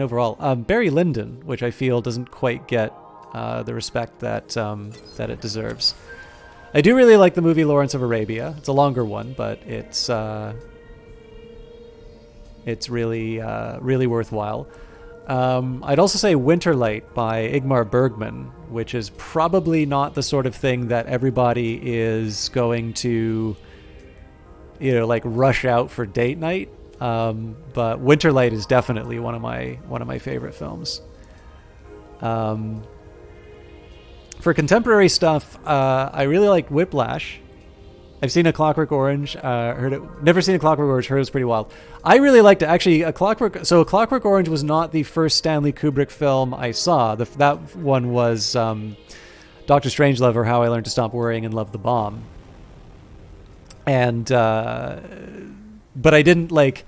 S1: overall Barry Lyndon, which I feel doesn't quite get the respect that it deserves. I do really like the movie Lawrence of Arabia. It's a longer one, but it's really really worthwhile. I'd also say Winterlight by Ingmar Bergman, which is probably not the sort of thing that everybody is going to, like rush out for date night. But Winterlight is definitely one of my favorite films. For contemporary stuff, I really like Whiplash. I've seen A Clockwork Orange. Never seen A Clockwork Orange. Heard it was pretty wild. I really liked it. Actually, A Clockwork Orange was not the first Stanley Kubrick film I saw. That one was Doctor Strangelove or How I Learned to Stop Worrying and Love the Bomb. And but I didn't like,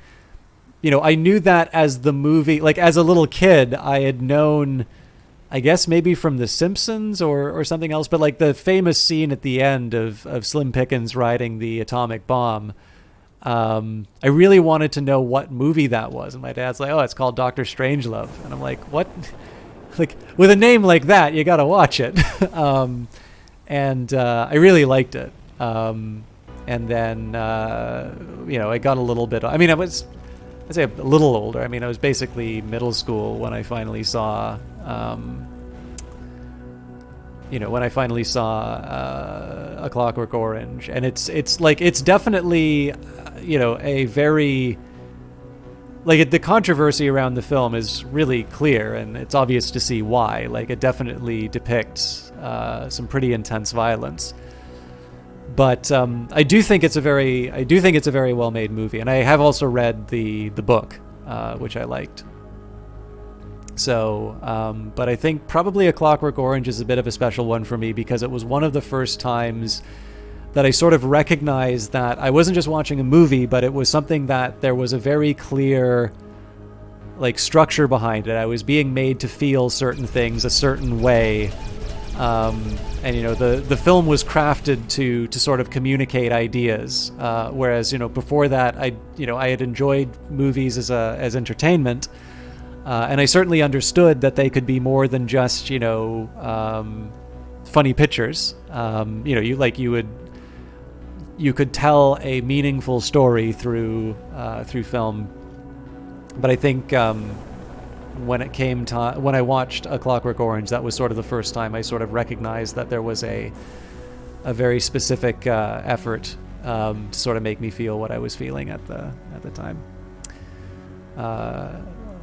S1: I knew that as the movie, like as a little kid, I had known, I guess maybe from The Simpsons or something else, but like the famous scene at the end of Slim Pickens riding the atomic bomb. I really wanted to know what movie that was, and my dad's like, "Oh, it's called Doctor Strangelove," and I'm like, "What?" Like with a name like that, you gotta watch it. And I really liked it. And then I got a little bit. I mean, I'd say a little older. I mean, I was basically middle school when I finally saw. A Clockwork Orange, and it's definitely, a very, like, the controversy around the film is really clear, and it's obvious to see why. Like, it definitely depicts some pretty intense violence. But I do think it's a very well made movie, and I have also read the book, which I liked. So, but I think probably A Clockwork Orange is a bit of a special one for me because it was one of the first times that I sort of recognized that I wasn't just watching a movie, but it was something that there was a very clear, like, structure behind it. I was being made to feel certain things a certain way. And the film was crafted to sort of communicate ideas, whereas before that I had enjoyed movies as entertainment, and I certainly understood that they could be more than just funny pictures. You could tell a meaningful story through film, but I think when I watched A Clockwork Orange, that was sort of the first time I sort of recognized that there was a very specific effort to sort of make me feel what I was feeling at the time.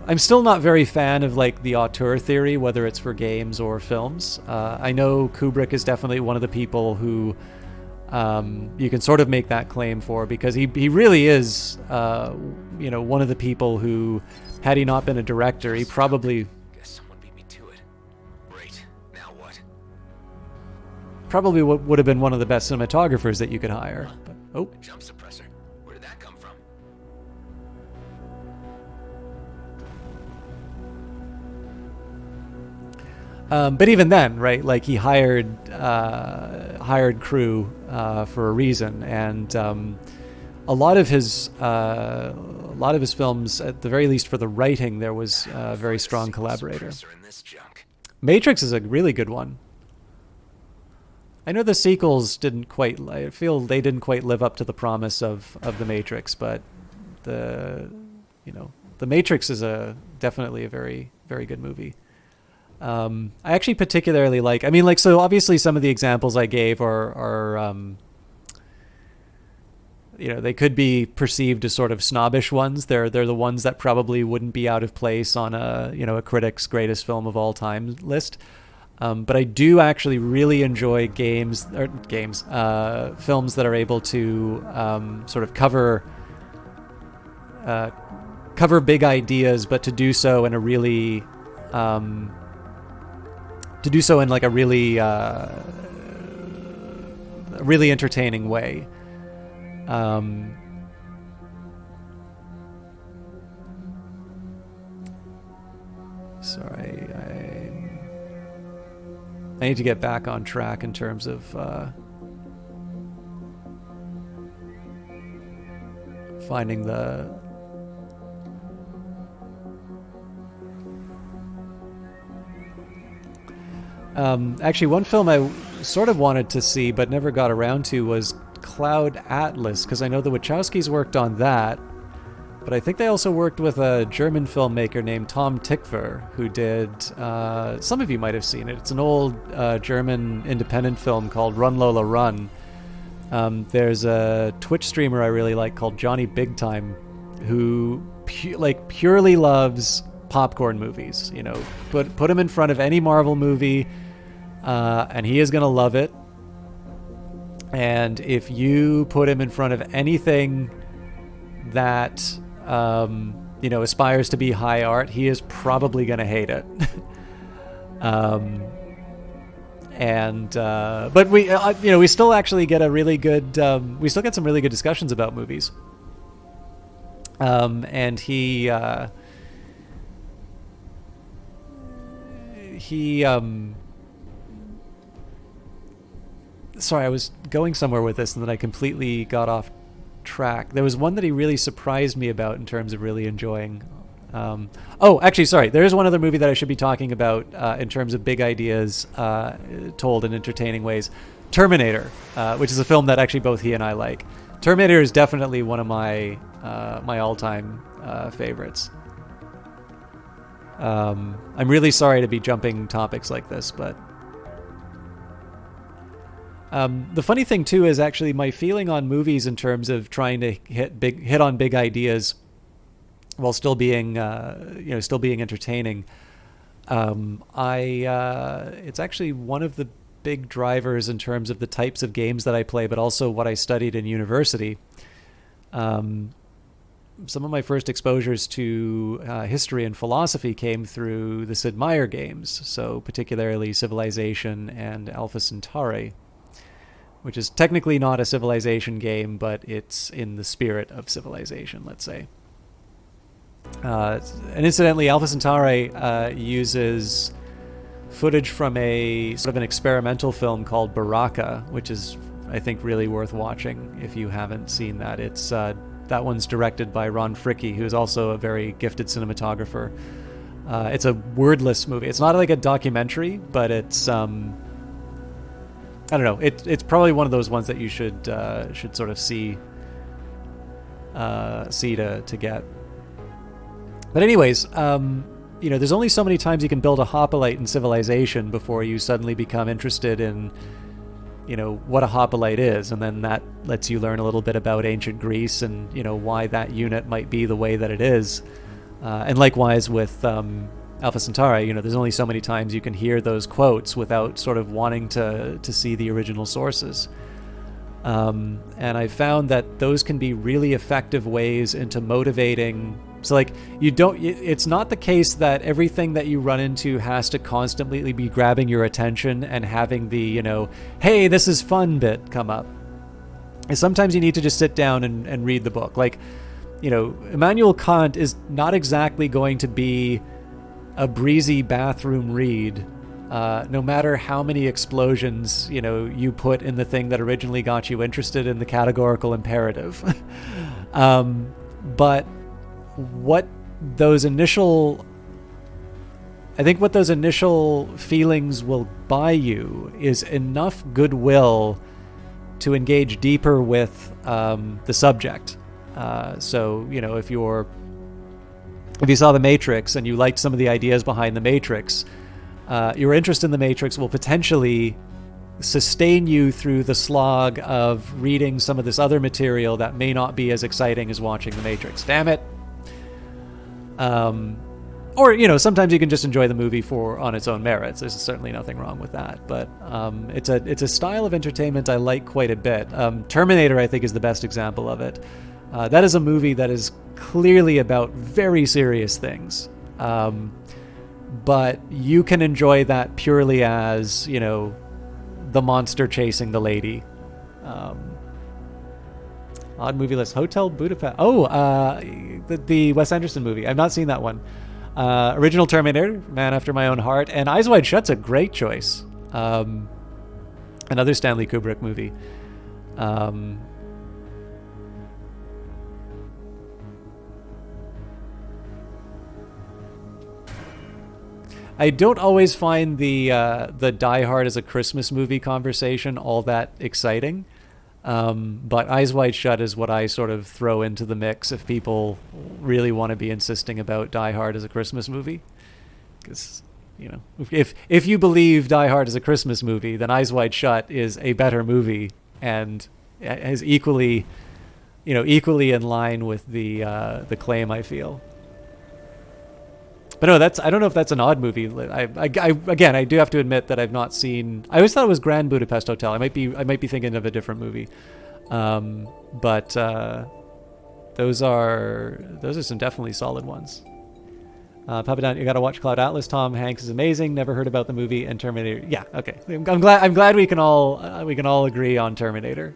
S1: I'm still not very fan of like the auteur theory, whether it's for games or films. I know Kubrick is definitely one of the people who you can sort of make that claim for, because he really is one of the people who, had he not been a director, he probably
S2: Someone beat me to it. Great. Now what?
S1: probably would have been one of the best cinematographers that you could hire. But,
S2: A jump suppressor. Where did that come from?
S1: but even then, right? Like he hired crew for a reason, and a lot of his films, at the very least for the writing, there was a very strong collaborator.
S2: In this junk.
S1: Matrix is a really good one. I know the sequels I feel they didn't quite live up to the promise of the Matrix, but the Matrix is definitely a very, very good movie. I actually particularly so obviously some of the examples I gave are they could be perceived as sort of snobbish ones. They're the ones that probably wouldn't be out of place on a critic's greatest film of all time list. But I do actually really enjoy films that are able to sort of cover big ideas, but to do so in a really like a really really entertaining way. Sorry, I need to get back on track in terms of finding the actually one film I sort of wanted to see but never got around to was Cloud Atlas, because I know the Wachowskis worked on that, but I think they also worked with a German filmmaker named Tom Tykwer, who did, some of you might have seen it. It's an old German independent film called Run Lola Run. There's a Twitch streamer I really like called Johnny Big Time, who purely loves popcorn movies. Put him in front of any Marvel movie, and he is gonna love it. And if you put him in front of anything that aspires to be high art, he is probably going to hate it. And but we we still actually get a really good we still get some really good discussions about movies. And he sorry, I was going somewhere with this and then I completely got off track. There was one that he really surprised me about in terms of really enjoying. Oh, actually, sorry. There is one other movie that I should be talking about in terms of big ideas told in entertaining ways. Terminator, which is a film that actually both he and I like. Terminator is definitely one of my my all-time favorites. I'm really sorry to be jumping topics like this, but the funny thing too is actually my feeling on movies in terms of trying to hit on big ideas while still being still being entertaining. It's actually one of the big drivers in terms of the types of games that I play, but also what I studied in university. Some of my first exposures to history and philosophy came through the Sid Meier games, so particularly Civilization and Alpha Centauri, which is technically not a Civilization game, but it's in the spirit of Civilization, let's say. And incidentally, Alpha Centauri uses footage from a sort of an experimental film called Baraka, which is, I think, really worth watching if you haven't seen that. It's that one's directed by Ron Fricke, who's also a very gifted cinematographer. It's a wordless movie. It's not like a documentary, but it's I don't know. It's probably one of those ones that you should sort of see to get. But anyways, there's only so many times you can build a hoplite in Civilization before you suddenly become interested in, what a hoplite is, and then that lets you learn a little bit about ancient Greece and, why that unit might be the way that it is. And likewise with Alpha Centauri, there's only so many times you can hear those quotes without sort of wanting to see the original sources. And I found that those can be really effective ways into motivating. So like it's not the case that everything that you run into has to constantly be grabbing your attention and having the, hey, this is fun bit come up. And sometimes you need to just sit down and read the book. Like, Immanuel Kant is not exactly going to be a breezy bathroom read, no matter how many explosions, you put in the thing that originally got you interested in the categorical imperative. But what those initial feelings will buy you is enough goodwill to engage deeper with the subject. So, if you saw The Matrix and you liked some of the ideas behind The Matrix, your interest in The Matrix will potentially sustain you through the slog of reading some of this other material that may not be as exciting as watching The Matrix. Damn it. Or sometimes you can just enjoy the movie on its own merits. There's certainly nothing wrong with that, but it's a style of entertainment I like quite a bit. Terminator, I think, is the best example of it. That is a movie that is clearly about very serious things, but you can enjoy that purely as the monster chasing the lady. Odd movie list. Hotel Budapest. Oh, the Wes Anderson movie. I've not seen that one. Original Terminator, Man After My Own Heart, and Eyes Wide Shut's a great choice. Another Stanley Kubrick movie. I don't always find the Die Hard as a Christmas movie conversation all that exciting. But Eyes Wide Shut is what I sort of throw into the mix if people really want to be insisting about Die Hard as a Christmas movie. Because, if you believe Die Hard is a Christmas movie, then Eyes Wide Shut is a better movie and is equally in line with the claim, I feel. But no, I don't know if that's an odd movie. I do have to admit that I've not seen. I always thought it was Grand Budapest Hotel. I might be thinking of a different movie. But those are some definitely solid ones. Papa Down, you gotta watch Cloud Atlas. Tom Hanks is amazing. Never heard about the movie. And Terminator. Yeah, okay. I'm glad. I'm glad we can all agree on Terminator.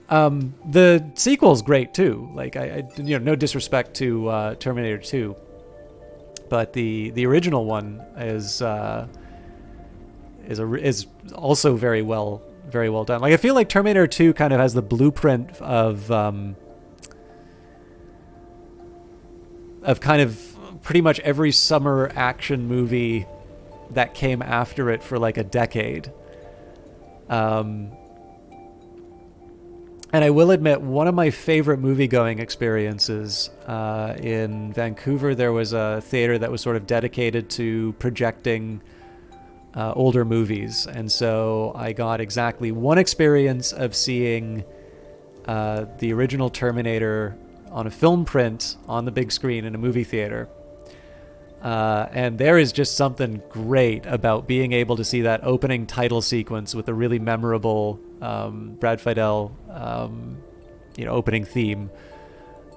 S1: The sequel's great too. Like no disrespect to Terminator 2, but the original one is also very well done. Like I feel like Terminator 2 kind of has the blueprint of kind of pretty much every summer action movie that came after it for like a decade. And I will admit, one of my favorite movie-going experiences in Vancouver, there was a theater that was sort of dedicated to projecting older movies. And so I got exactly one experience of seeing the original Terminator on a film print on the big screen in a movie theater. And there is just something great about being able to see that opening title sequence with a really memorable Brad Fiedel, opening theme.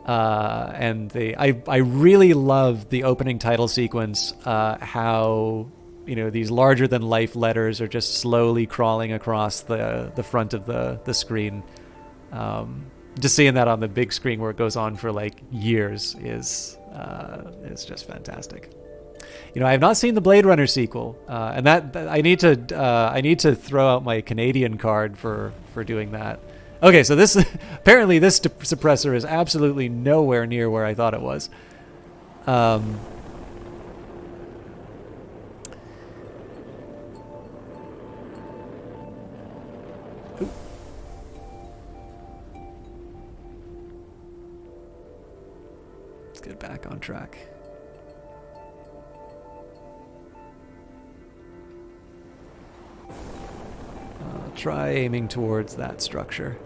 S1: And I really love the opening title sequence, how these larger than life letters are just slowly crawling across the front of the screen. Just seeing that on the big screen where it goes on for like years is just fantastic. I have not seen the Blade Runner sequel, and that I need to throw out my Canadian card for doing that. Okay, so this apparently this suppressor is absolutely nowhere near where I thought it was. Let's get back on track. Try aiming towards that structure.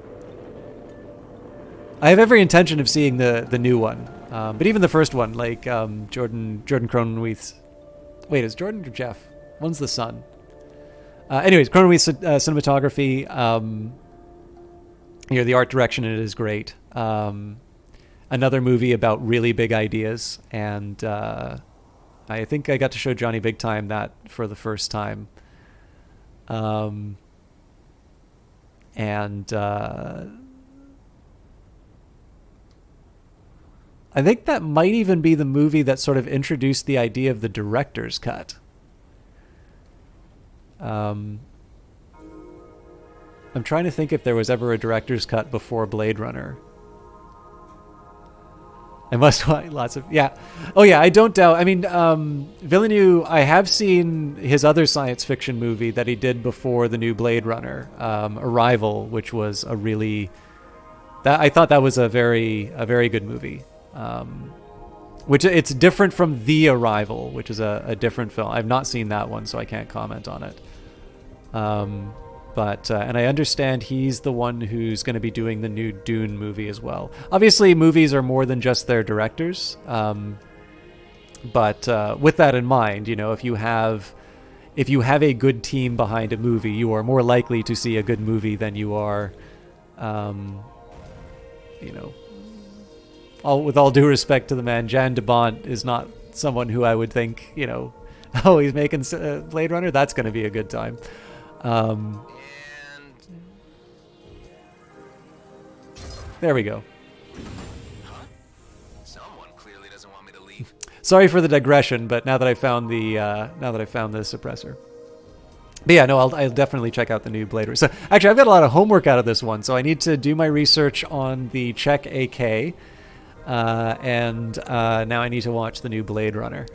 S1: I have every intention of seeing the new one, but even the first one, like Jordan Cronenweth's. Wait, is Jordan or Jeff? One's the son. Anyways, Cronenweth's cinematography. The art direction in it is great. Another movie about really big ideas, and I think I got to show Johnny Big Time that for the first time. And I think that might even be the movie that sort of introduced the idea of the director's cut. I'm trying to think if there was ever a director's cut before Blade Runner. I must watch lots of... Yeah. Oh, yeah, I don't doubt... I mean, Villeneuve, I have seen his other science fiction movie that he did before the new Blade Runner, Arrival, which was a really... I thought that was a very good movie. Which it's different from The Arrival, which is a different film. I've not seen that one, so I can't comment on it. But and I understand he's the one who's going to be doing the new Dune movie as well. Obviously, movies are more than just their directors. But with that in mind, if you have a good team behind a movie, you are more likely to see a good movie than you are, with all due respect to the man, Jan de Bont is not someone who I would think, oh, he's making Blade Runner, that's going to be a good time. There we go.
S2: Huh? Someone clearly doesn't want me to leave.
S1: Sorry for the digression, but now that I found the suppressor. But yeah, no, I'll definitely check out the new Blade Runner. So actually, I've got a lot of homework out of this one, so I need to do my research on the Czech AK, and now I need to watch the new Blade Runner.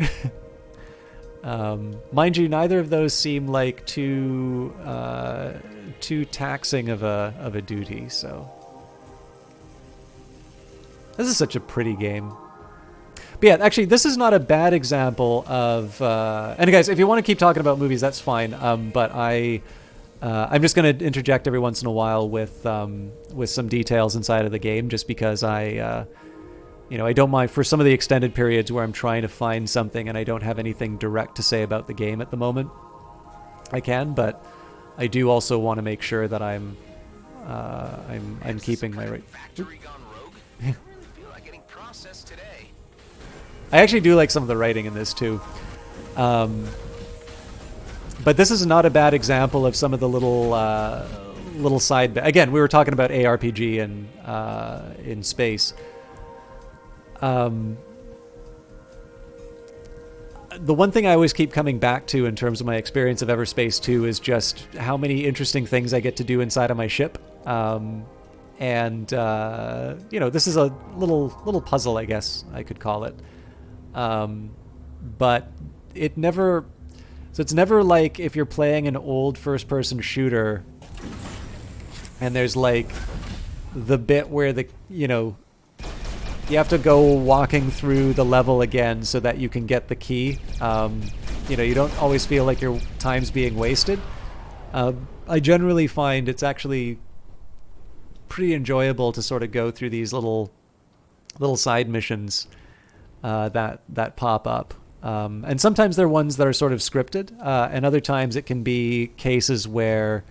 S1: Mind you, neither of those seem like too taxing of a duty. So this is such a pretty game. But yeah, actually, this is not a bad example of. And guys, if you want to keep talking about movies, that's fine. But I'm just going to interject every once in a while with some details inside of the game, just because I don't mind for some of the extended periods where I'm trying to find something and I don't have anything direct to say about the game at the moment. I can, but I do also want to make sure that I'm keeping my right.
S2: Factory gone rogue? I feel like getting processed today.
S1: I actually do like some of the writing in this too. But this is not a bad example of some of the little side. Again, we were talking about ARPG and in space. The one thing I always keep coming back to in terms of my experience of Everspace 2 is just how many interesting things I get to do inside of my ship. And this is a little puzzle, I guess I could call it. But it never... So it's never like if you're playing an old first-person shooter and there's like the bit where you have to go walking through the level again so that you can get the key. You don't always feel like your time's being wasted. I generally find it's actually pretty enjoyable to sort of go through these little side missions that pop up. And sometimes they're ones that are sort of scripted, and other times it can be cases where,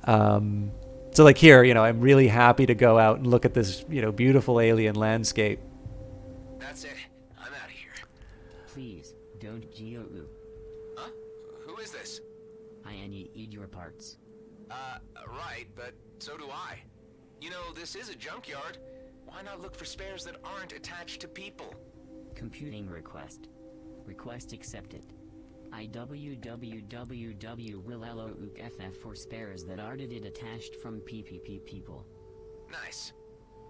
S1: so like here, I'm really happy to go out and look at this, beautiful alien landscape.
S2: That's it. I'm out of here.
S4: Please, don't Geo-oo.
S2: Huh? Who is this?
S4: I need your parts.
S2: Right, but so do I. This is a junkyard. Why not look for spares that aren't attached to people?
S4: Computing request. Request accepted. IWWWW will LOOKFF for spares that are attached from PPP people.
S2: Nice.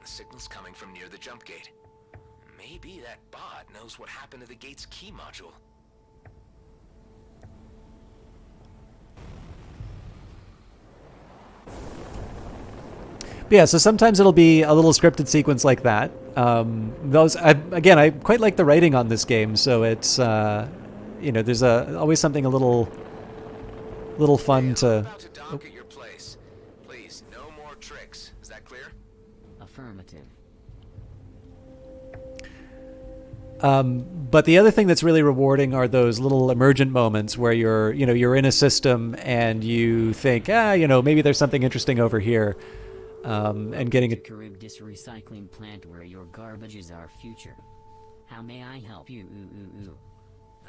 S2: The signal's coming from near the jump gate. Maybe that bot knows what happened to the gate's key module.
S1: But yeah, so sometimes it'll be a little scripted sequence like that. I quite like the writing on this game, so it's there's always something a little fun
S2: I'm
S1: to.
S2: about to dock at your place. Please, no more tricks. Is that clear?
S4: Affirmative.
S1: But the other thing that's really rewarding are those little emergent moments where you're in a system and you think, maybe there's something interesting over here, and getting it.
S4: Charybdis recycling plant where your garbage is our future. How may I help you?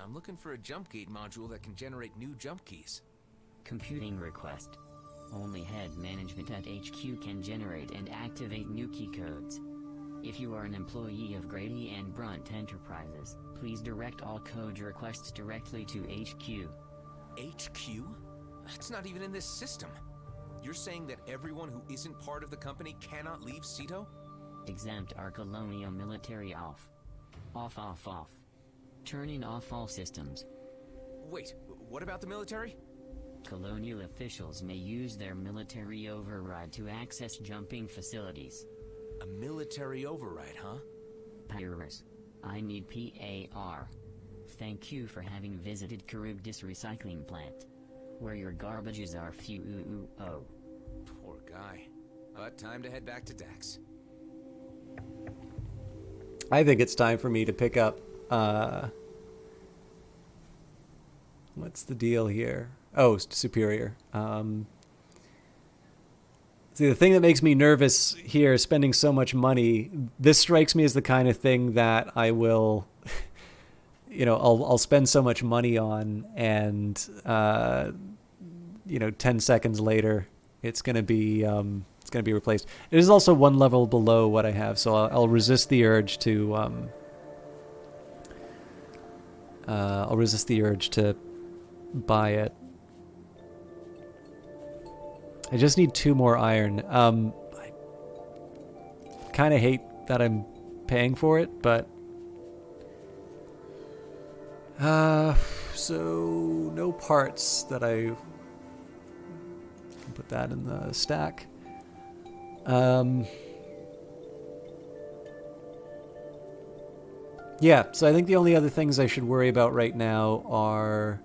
S3: I'm looking for a jump gate module that can generate new jump keys.
S4: Computing request. Only head management at HQ can generate and activate new key codes. If you are an employee of Grady and Brunt Enterprises, please direct all code requests directly to HQ.
S3: HQ? That's not even in this system. You're saying that everyone who isn't part of the company cannot leave Ceto?
S4: Exempt our colonial military off. Off. Turning off all systems.
S3: Wait, what about the military?
S4: Colonial officials may use their military override to access jumping facilities.
S3: A military override, huh?
S4: Pyrrhus. I need PAR. Thank you for having visited Charybdis Recycling Plant, where your garbages are few.
S3: Poor guy. But time to head back to Dax.
S1: I think it's time for me to pick up. What's the deal here? Oh, Superior. See, the thing that makes me nervous here, spending so much money, this strikes me as the kind of thing that I will, I'll spend so much money on, and 10 seconds later, it's gonna be replaced. It is also one level below what I have, so I'll resist the urge to buy it. I just need 2 more iron. I kind of hate that I'm paying for it, but so no parts that I can put that in the stack. Yeah, so I think the only other things I should worry about right now are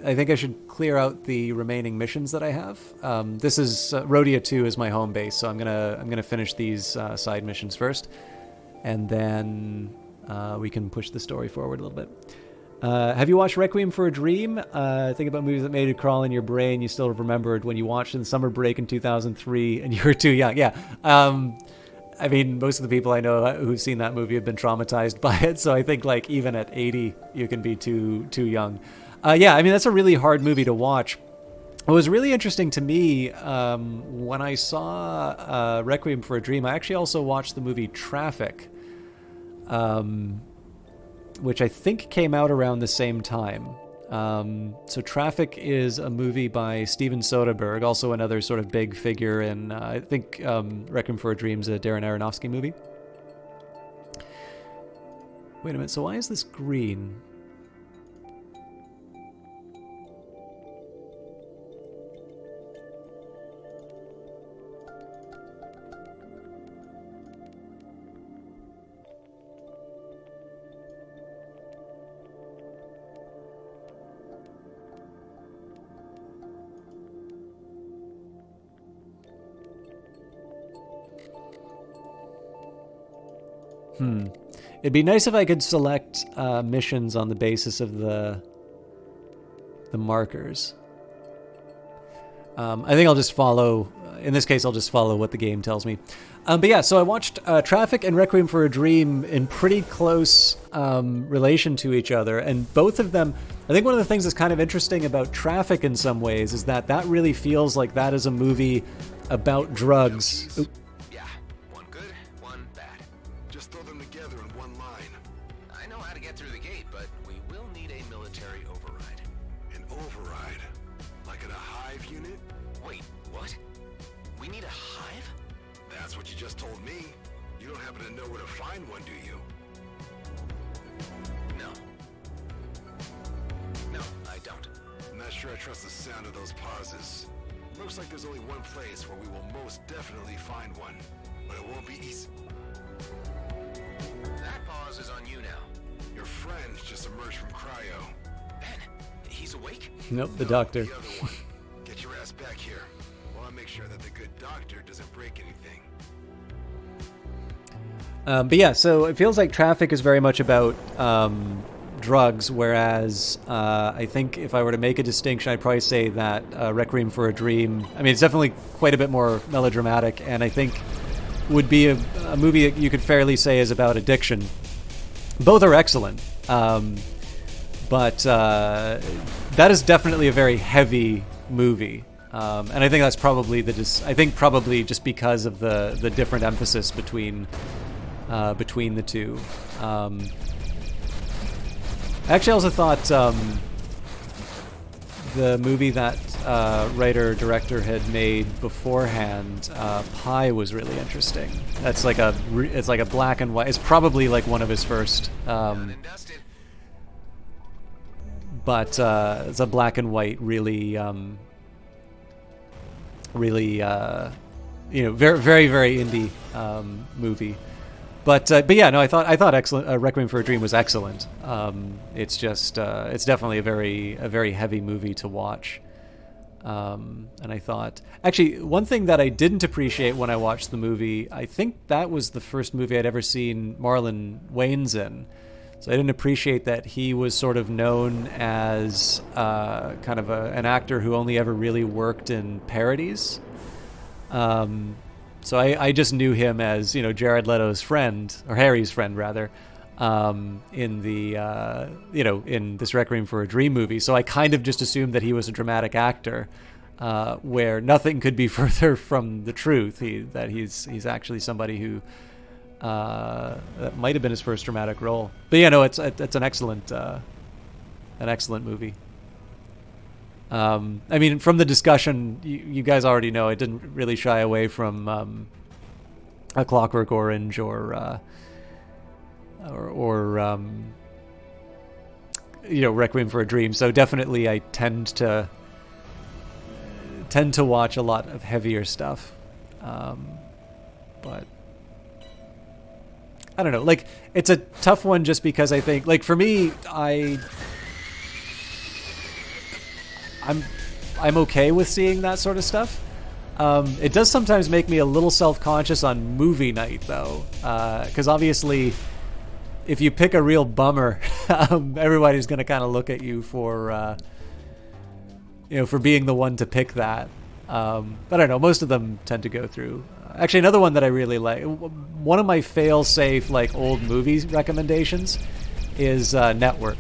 S1: I think I should clear out the remaining missions that I have. This is Rhodia 2 is my home base, so I'm gonna finish these side missions first, and then we can push the story forward a little bit. Have you watched Requiem for a Dream? Think about movies that made you crawl in your brain. You still remembered when you watched in the summer break in 2003 and you were too young. Yeah. I mean, most of the people I know who've seen that movie have been traumatized by it. So I think like even at 80, you can be too young. Yeah, I mean, that's a really hard movie to watch. It was really interesting to me when I saw Requiem for a Dream. I actually also watched the movie Traffic, which I think came out around the same time. So Traffic is a movie by Steven Soderbergh, also another sort of big figure in, I think Requiem for a Dream's a Darren Aronofsky movie. Wait a minute, so why is this green? It'd be nice if I could select missions on the basis of the markers. I think I'll just follow, in this case, I'll just follow what the game tells me. But yeah, so I watched Traffic and Requiem for a Dream in pretty close relation to each other. And both of them, I think one of the things that's kind of interesting about Traffic in some ways is that that really feels like that is a movie about drugs. Oop.
S2: Yeah, one good, one bad. Just throw them together in one line. I know how to get through the gate, but we will need a military override. An override? Like in a hive unit? Wait, what? We need a hive? That's what you just told me. You don't happen to know where to find one, do you? No. No, I don't. I'm not sure I trust the sound of those pauses. Looks like there's only one place where we will most definitely find one, but it won't be easy. That pause is on you now. Your friend just emerged from cryo. Ben, he's awake?
S1: Nope, the doctor.
S2: The other one. Get your ass back here. While I make sure that the good doctor doesn't break anything.
S1: But yeah, so it feels like Traffic is very much about drugs, whereas I think if I were to make a distinction, I'd probably say that Requiem for a Dream, I mean, it's definitely quite a bit more melodramatic, and I think would be a movie that you could fairly say is about addiction. Both are excellent, but that is definitely a very heavy movie. And I think that's probably probably just because of the different emphasis between the two. Actually, I also thought the movie that writer-director had made beforehand, Pi, was really interesting. That's like it's like a black and white. It's probably like one of his first, but it's a black and white, really, very, very, very indie movie. But yeah, no, I thought excellent. Requiem for a Dream was excellent. It's just it's definitely a very heavy movie to watch. And I thought, actually, one thing that I didn't appreciate when I watched the movie, I think that was the first movie I'd ever seen Marlon Wayans in. So I didn't appreciate that he was sort of known as kind of an actor who only ever really worked in parodies. So I just knew him as, Jared Leto's friend, or Harry's friend rather, in the in this Requiem for a Dream movie. So I kind of just assumed that he was a dramatic actor, where nothing could be further from the truth. That he's actually somebody who that might have been his first dramatic role. But yeah, no, it's an excellent movie. I mean, from the discussion, you guys already know I didn't really shy away from A Clockwork Orange or Requiem for a Dream. So definitely, I tend to watch a lot of heavier stuff, but I don't know. Like, it's a tough one just because I think, like, for me, I'm okay with seeing that sort of stuff. It does sometimes make me a little self-conscious on movie night, though, because obviously if you pick a real bummer, everybody's going to kind of look at you for for being the one to pick that. But I don't know. Most of them tend to go through. Actually, another one that I really like, one of my fail-safe like old movies recommendations, is Network.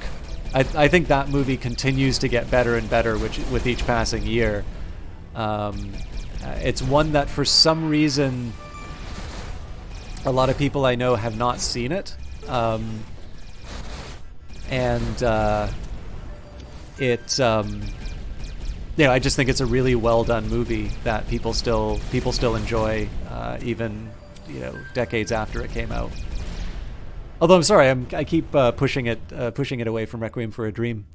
S1: I think that movie continues to get better and better with each passing year. It's one that for some reason a lot of people I know have not seen it, and I just think it's a really well done movie that people still enjoy, even decades after it came out. Although I'm sorry, I keep pushing it away from Requiem for a Dream.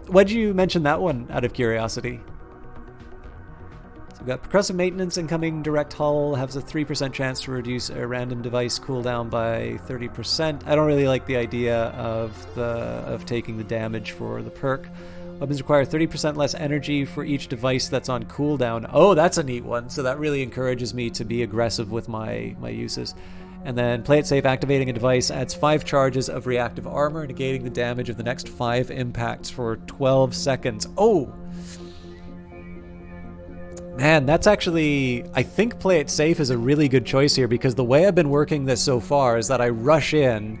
S1: Why'd you mention that one out of curiosity? So we've got progressive maintenance incoming direct hull has a 3% chance to reduce a random device cooldown by 30%. I don't really like the idea of taking the damage for the perk. Weapons require 30% less energy for each device that's on cooldown. Oh, that's a neat one. So that really encourages me to be aggressive with my uses. And then play it safe, activating a device adds 5 charges of reactive armor, negating the damage of the next 5 impacts for 12 seconds. Oh! Man, that's actually... I think play it safe is a really good choice here, because the way I've been working this so far is that I rush in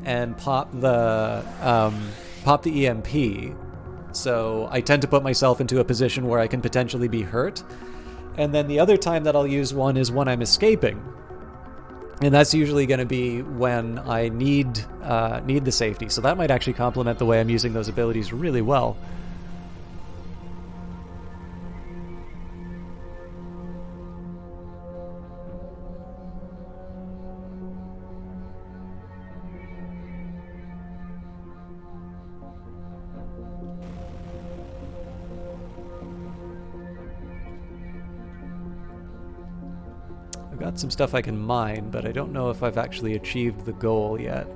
S1: and pop the EMP. So I tend to put myself into a position where I can potentially be hurt. And then the other time that I'll use one is when I'm escaping. And that's usually going to be when I need the safety. So that might actually complement the way I'm using those abilities really well. Got some stuff I can mine, but I don't know if I've actually achieved the goal yet.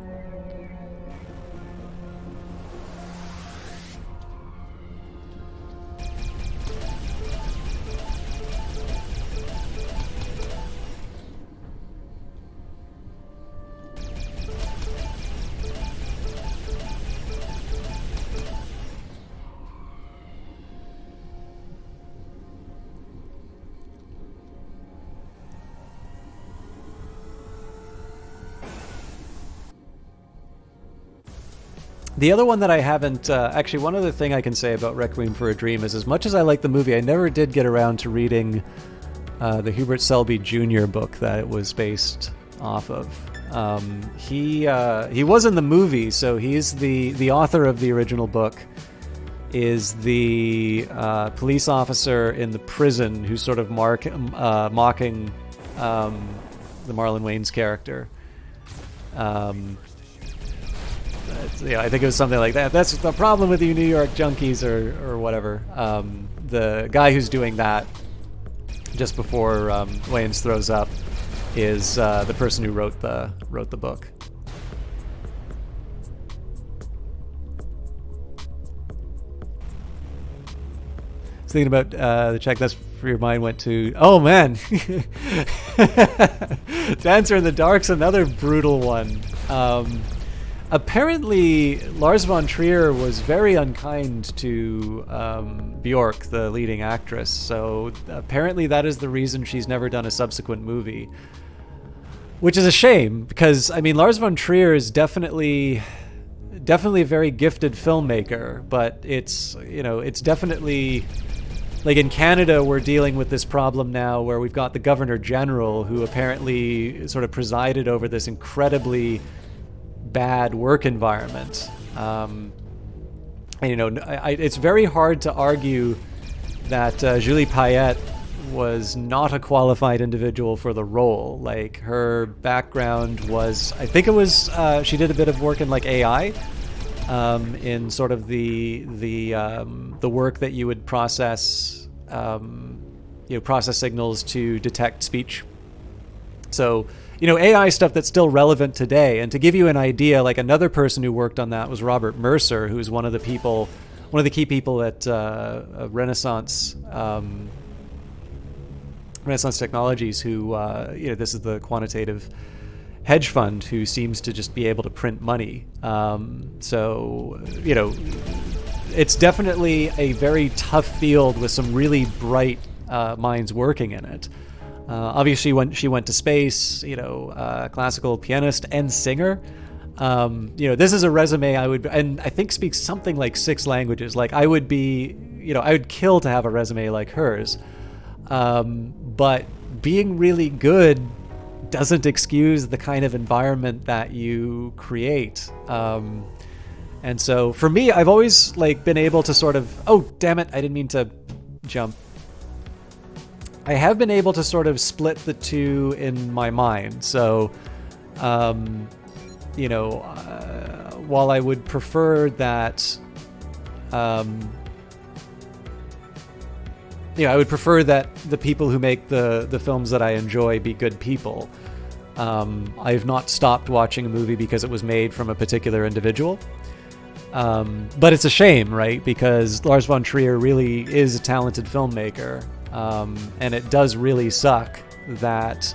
S1: The other one that I haven't... actually, one other thing I can say about Requiem for a Dream is, as much as I like the movie, I never did get around to reading the Hubert Selby Jr. book that it was based off of. He was in the movie, so he's the author of the original book, is the police officer in the prison who's sort of mocking the Marlon Wayans character. I think it was something like that. That's the problem with you New York junkies, or whatever. The guy who's doing that just before Wayans throws up is the person who wrote the book. Thinking about the check that's for your mind went to... Oh, man! Dancer in the Dark's another brutal one. Apparently, Lars von Trier was very unkind to Bjork, the leading actress, so apparently that is the reason she's never done a subsequent movie. Which is a shame, because, I mean, Lars von Trier is definitely a very gifted filmmaker, but it's definitely... Like in Canada, we're dealing with this problem now where we've got the Governor General who apparently sort of presided over this incredibly bad work environment. It's very hard to argue that Julie Payette was not a qualified individual for the role. Like, her background was, I think it was, she did a bit of work in like AI, in sort of the work that you would process, process signals to detect speech. So, AI stuff that's still relevant today. And to give you an idea, like another person who worked on that was Robert Mercer, who's one of the key people at Renaissance Renaissance Technologies, who this is the quantitative hedge fund who seems to just be able to print money. So it's definitely a very tough field with some really bright minds working in it. Obviously, when she went to space, classical pianist and singer. This is a resume I would, and I think speaks something like 6 languages. Like I would be, I would kill to have a resume like hers. But being really good doesn't excuse the kind of environment that you create. And so for me, I've always been able to sort of, oh, damn it, I didn't mean to jump. I have been able to sort of split the two in my mind. So, while I would prefer that, I would prefer that the people who make the films that I enjoy be good people. I've not stopped watching a movie because it was made from a particular individual. But it's a shame, right? Because Lars von Trier really is a talented filmmaker. And it does really suck that,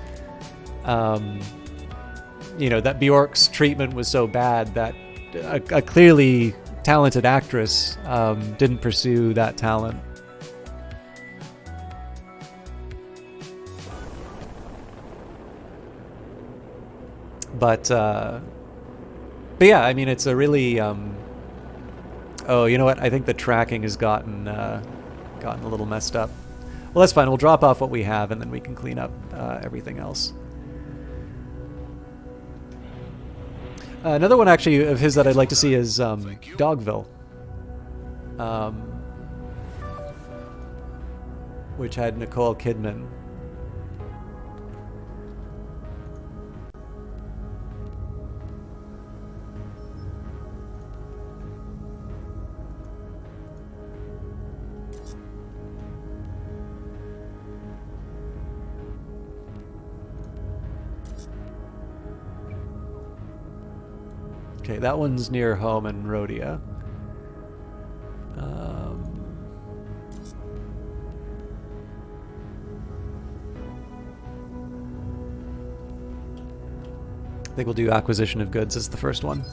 S1: that Bjork's treatment was so bad that a clearly talented actress didn't pursue that talent. But yeah, I mean, it's a really. Oh, you know what? I think the tracking has gotten a little messed up. Well, that's fine. We'll drop off what we have, and then we can clean up everything else. Another one, actually, of his that I'd like to see is Dogville, which had Nicole Kidman. Okay, that one's near home in Rhodia. I think we'll do acquisition of goods as the first one.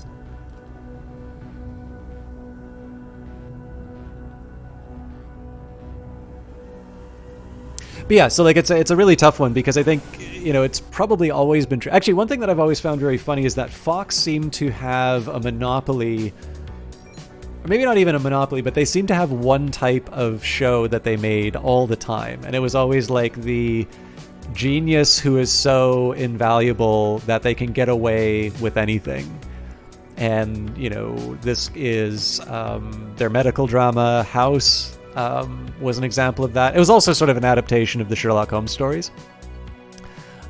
S1: But yeah, so it's a really tough one because I think it's probably always been true. Actually, one thing that I've always found very funny is that Fox seemed to have a monopoly, or maybe not even a monopoly, but they seem to have one type of show that they made all the time, and it was always like the genius who is so invaluable that they can get away with anything. And this is their medical drama House. Was an example of that. It was also sort of an adaptation of the Sherlock Holmes stories.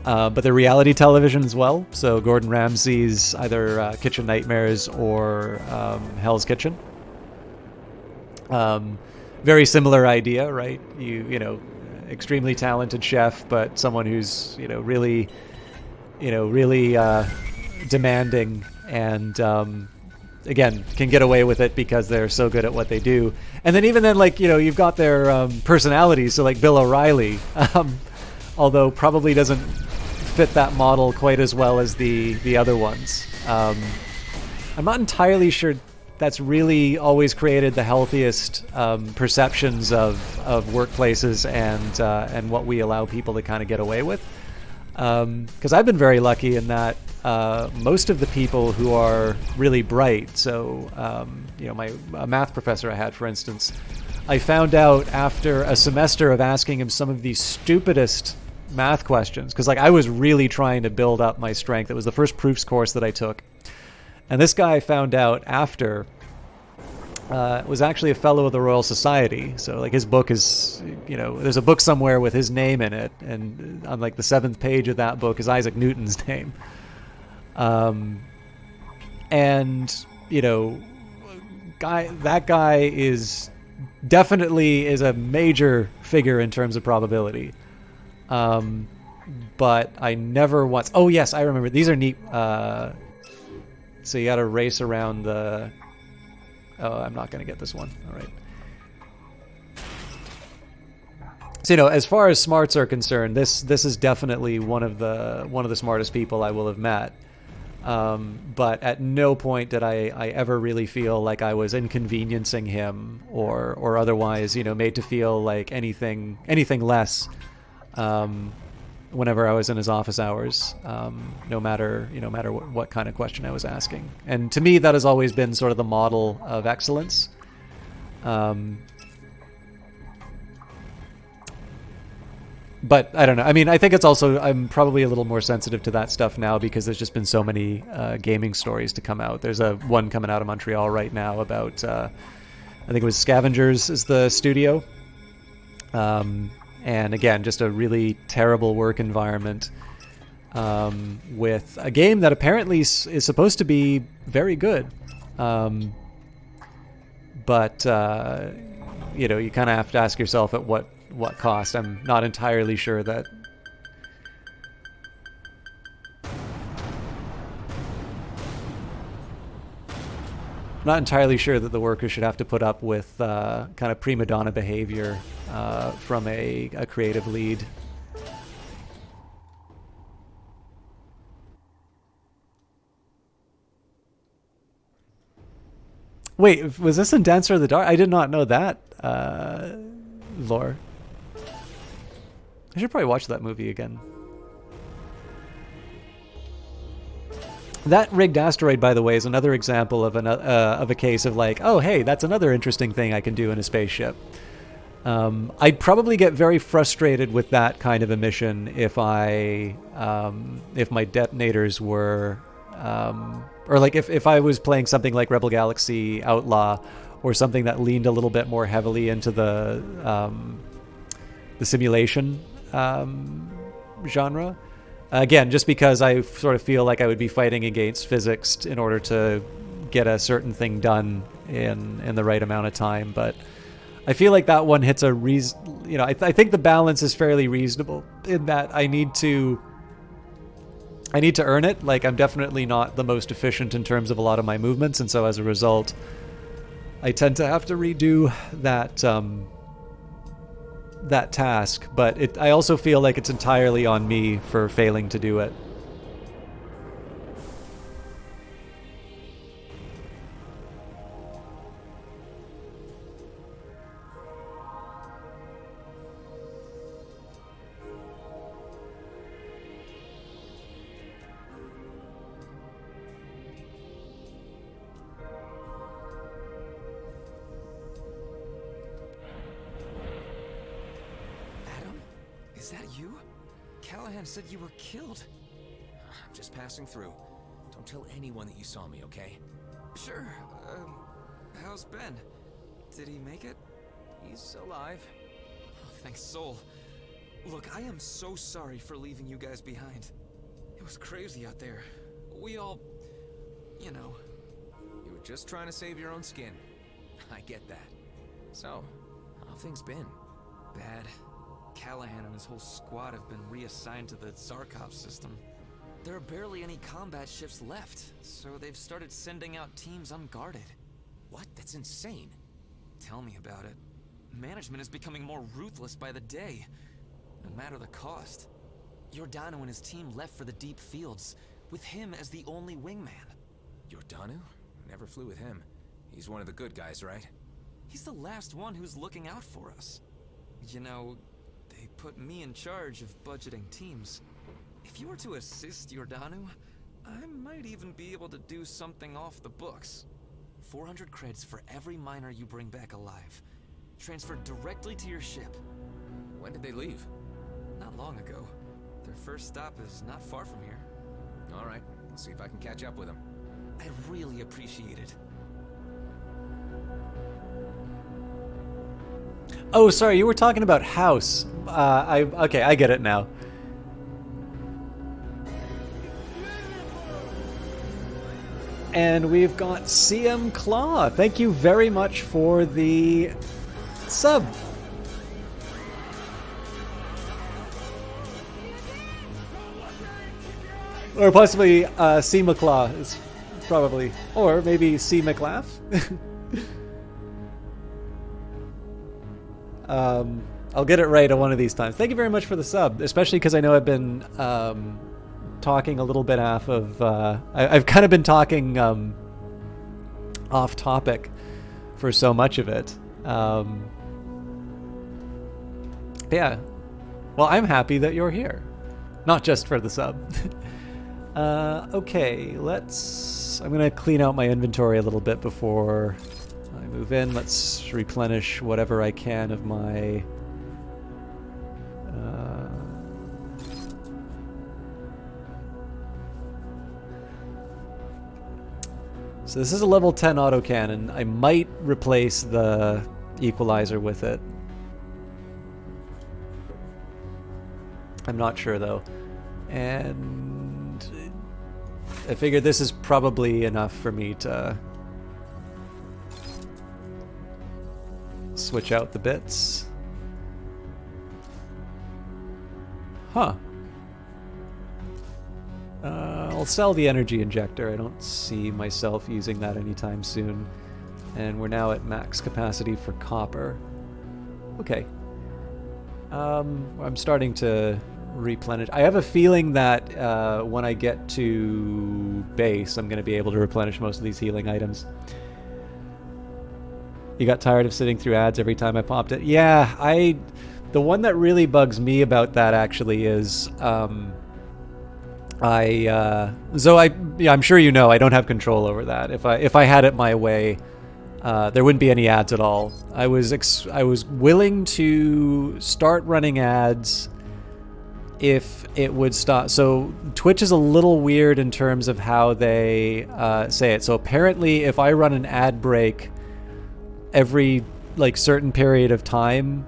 S1: But the reality television as well. So Gordon Ramsay's either Kitchen Nightmares or Hell's Kitchen. Very similar idea, right? Extremely talented chef, but someone who's really demanding and again, can get away with it because they're so good at what they do. And then even then, you've got their personalities. So Bill O'Reilly, although probably doesn't fit that model quite as well as the other ones. I'm not entirely sure that's really always created the healthiest perceptions of workplaces and what we allow people to kind of get away with. Because I've been very lucky in that most of the people who are really bright, so a math professor I had, for instance, I found out after a semester of asking him some of the stupidest math questions, because I was really trying to build up my strength. It was the first proofs course that I took, and this guy found out after was actually a fellow of the Royal Society. So his book is, there's a book somewhere with his name in it, and on the 7th page of that book is Isaac Newton's name. And that guy is definitely a major figure in terms of probability. But I never once. Oh yes, I remember. These are neat. So you got to race around the. Oh, I'm not going to get this one. All right. So as far as smarts are concerned, this is definitely one of the smartest people I will have met. But at no point did I ever really feel like I was inconveniencing him or otherwise, made to feel like anything less. Whenever I was in his office hours, no matter what kind of question I was asking, and to me that has always been sort of the model of excellence. But I don't know. I mean, I think it's also, I'm probably a little more sensitive to that stuff now because there's just been so many gaming stories to come out. There's one coming out of Montreal right now about, I think it was Scavengers is the studio. And again, just a really terrible work environment with a game that apparently is supposed to be very good. But, you kind of have to ask yourself at what cost. I'm not entirely sure that the workers should have to put up with kind of prima donna behavior from a creative lead. Wait, was this in Dancer of the Dark? I did not know that lore. I should probably watch that movie again. That rigged asteroid, by the way, is another example of a case of like, oh, hey, that's another interesting thing I can do in a spaceship. I'd probably get very frustrated with that kind of a mission if my detonators were, or like if I was playing something like Rebel Galaxy Outlaw, or something that leaned a little bit more heavily into the simulation genre. Again, just because I sort of feel like I would be fighting against physics in order to get a certain thing done in the right amount of time. But I feel like that one hits a I think the balance is fairly reasonable in that I need to earn it. Like, I'm definitely not the most efficient in terms of a lot of my movements, and so as a result, I tend to have to redo that task, but I also feel like it's entirely on me for failing to do it.
S3: Is that you? Callahan said you were killed. I'm just passing through. Don't tell anyone that you saw me, okay?
S5: Sure. How's Ben? Did he make it?
S3: He's alive.
S5: Oh, thanks, Soul. Look, I am so sorry for leaving you guys behind. It was crazy out there. We all...
S3: You were just trying to save your own skin. I get that. So, how have things been?
S5: Bad. Callahan and his whole squad have been reassigned to the Zarkov system. There are barely any combat ships left, so they've started sending out teams unguarded.
S3: What? That's insane.
S5: Tell me about it. Management is becoming more ruthless by the day, no matter the cost. Giordano and his team left for the deep fields, with him as the only wingman.
S3: Giordano? Never flew with him. He's one of the good guys, right?
S5: He's the last one who's looking out for us. They put me in charge of budgeting teams. If you were to assist Giordano, I might even be able to do something off the books. 400 creds for every miner you bring back alive. Transferred directly to your ship.
S3: When did they leave?
S5: Not long ago. Their first stop is not far from here.
S3: All right, I'll see if I can catch up with them.
S5: I'd really appreciate it.
S1: Oh, sorry, you were talking about House. Okay, I get it now. And we've got CM Claw. Thank you very much for the sub. Or possibly C. McClaw is probably. Or maybe C. McLaugh. I'll get it right on one of these times. Thank you very much for the sub, especially because I know I've been talking a little bit off of... I've kind of been talking off topic for so much of it. Yeah. Well, I'm happy that you're here. Not just for the sub. Okay, I'm going to clean out my inventory a little bit before I move in. Let's replenish whatever I can of my... So this is a level 10 autocannon. I might replace the equalizer with it. I'm not sure though. And I figured this is probably enough for me to switch out the bits. Huh. I'll sell the energy injector. I don't see myself using that anytime soon. And we're now at max capacity for copper. Okay. I'm starting to replenish. I have a feeling that when I get to base, I'm going to be able to replenish most of these healing items. You got tired of sitting through ads every time I popped it? Yeah, the one that really bugs me about that actually is I'm sure you know I don't have control over that. If I had it my way, there wouldn't be any ads at all. I was willing to start running ads if it would stop. So Twitch is a little weird in terms of how they say it. So apparently, if I run an ad break every certain period of time,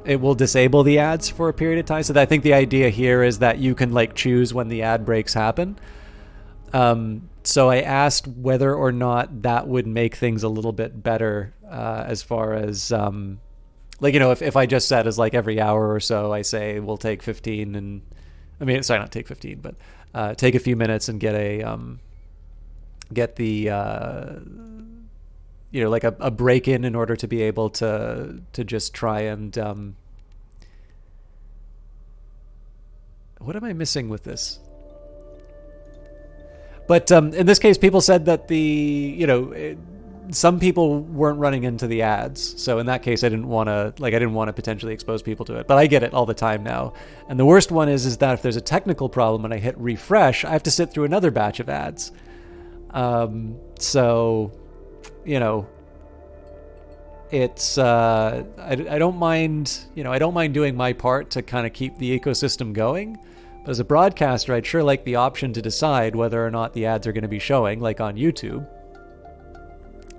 S1: it will disable the ads for a period of time. So I think the idea here is that you can choose when the ad breaks happen. So I asked whether or not that would make things a little bit better as far as if I just said as every hour or so I say we'll take 15 and sorry, not take 15, but take a few minutes and get the a break in order to be able to just try and what am I missing with this? But in this case, people said that some people weren't running into the ads. So in that case, I didn't want to potentially expose people to it. But I get it all the time now. And the worst one is that if there's a technical problem and I hit refresh, I have to sit through another batch of ads. So, it's I don't mind doing my part to kind of keep the ecosystem going. But as a broadcaster, I'd sure like the option to decide whether or not the ads are going to be showing, like on YouTube.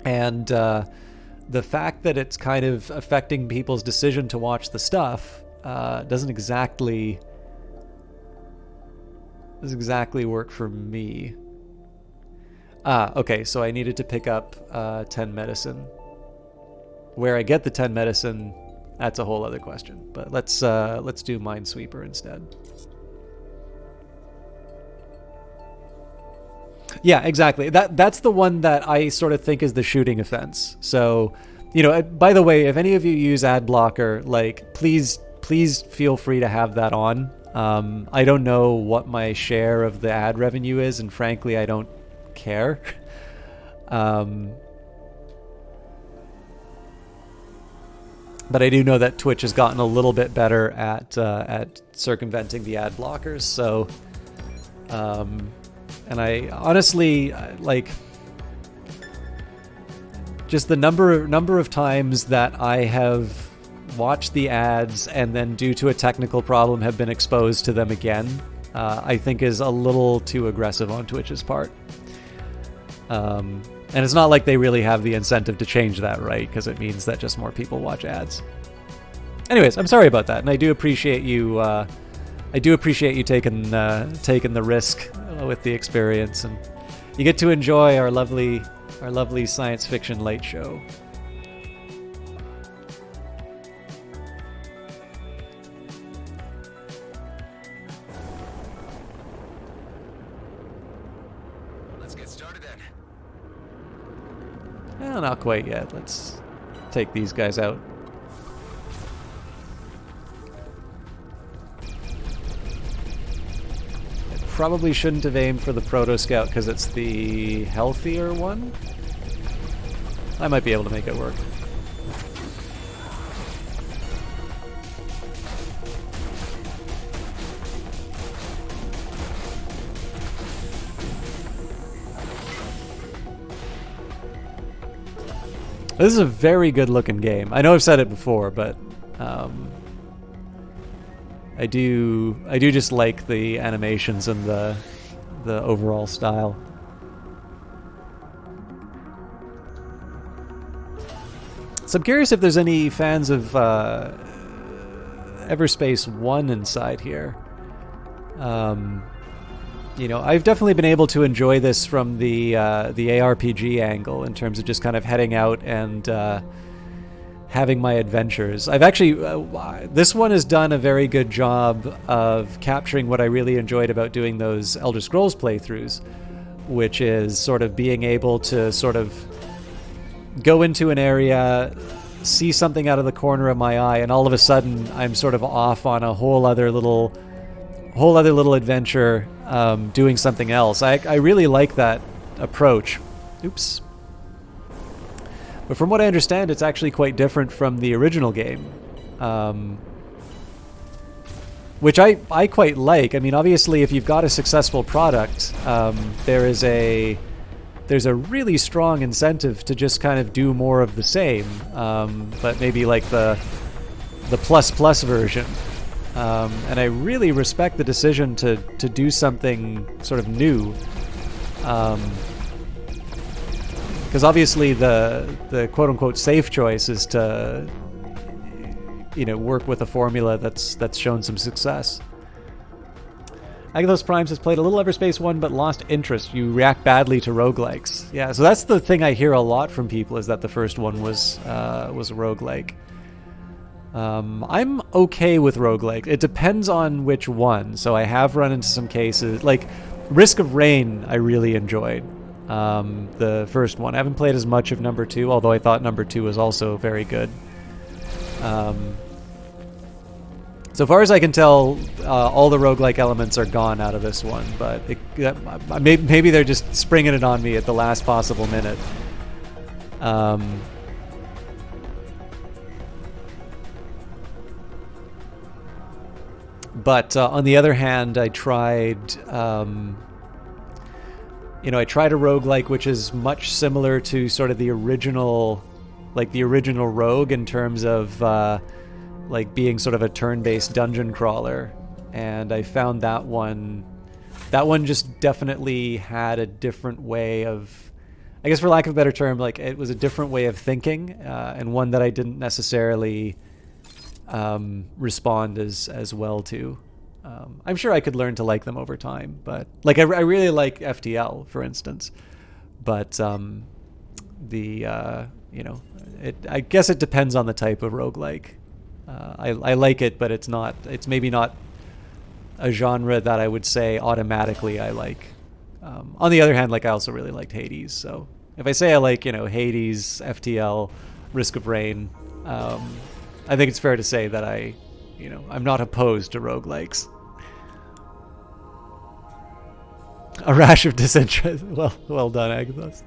S1: And the fact that it's kind of affecting people's decision to watch the stuff doesn't exactly work for me. Okay, so I needed to pick up 10 medicine. Where I get the 10 medicine, that's a whole other question. But let's do Minesweeper instead. Yeah, exactly. That's the one that I sort of think is the shooting offense. So, by the way, if any of you use ad blocker, please feel free to have that on. I don't know what my share of the ad revenue is, and frankly, I don't care. But I do know that Twitch has gotten a little bit better at circumventing the ad blockers. So, and I honestly just the number of times that I have watched the ads and then due to a technical problem have been exposed to them again, I think is a little too aggressive on Twitch's part. And it's not like they really have the incentive to change that, right? Because it means that just more people watch ads. Anyways, I'm sorry about that, and I do appreciate you. Taking the risk with the experience, and you get to enjoy our lovely science fiction late show.
S2: Let's get started then.
S1: Well, not quite yet. Let's take these guys out. probably shouldn't have aimed for the Proto Scout because it's the healthier one. I might be able to make it work. This is a very good looking game. I know I've said it before, but I do just like the animations and the overall style. So I'm curious if there's any fans of Everspace 1 inside here. You know, I've definitely been able to enjoy this from the ARPG angle in terms of just kind of heading out and having my adventures. I've actually this one has done a very good job of capturing what I really enjoyed about doing those Elder Scrolls playthroughs, which is sort of being able to sort of go into an area, see something out of the corner of my eye, and all of a sudden I'm sort of off on a whole other little adventure, doing something else. I really like that approach. Oops. But from what I understand, it's actually quite different from the original game, which I quite like. I mean, obviously, if you've got a successful product, there's a really strong incentive to just kind of do more of the same, but maybe like the plus version. And I really respect the decision to do something sort of new, because obviously the quote unquote safe choice is to, you know, work with a formula that's shown some success. Agathos Primes has played a little Everspace 1 but lost interest. You react badly to roguelikes. Yeah, so that's the thing I hear a lot from people, is that the first one was a roguelike. I'm okay with roguelike. It depends on which one. So I have run into some cases, like Risk of Rain I really enjoyed. The first one. I haven't played as much of number 2, although I thought number 2 was also very good. So far as I can tell, all the roguelike elements are gone out of this one, but maybe they're just springing it on me at the last possible minute. But on the other hand, I tried, I tried a roguelike which is much similar to sort of the original Rogue in terms of like being sort of a turn-based dungeon crawler, and I found that one just definitely had a different way of, I guess for lack of a better term, like it was a different way of thinking, and one that I didn't necessarily respond as well to. I'm sure I could learn to like them over time, but like I really like FTL, for instance, but I guess it depends on the type of roguelike. I like it, but it's maybe not a genre that I would say automatically I like. On the other hand, like I also really liked Hades, so if I say I like, Hades, FTL, Risk of Rain, I think it's fair to say that I'm not opposed to roguelikes. A rash of disinterest. Well done, Agathos.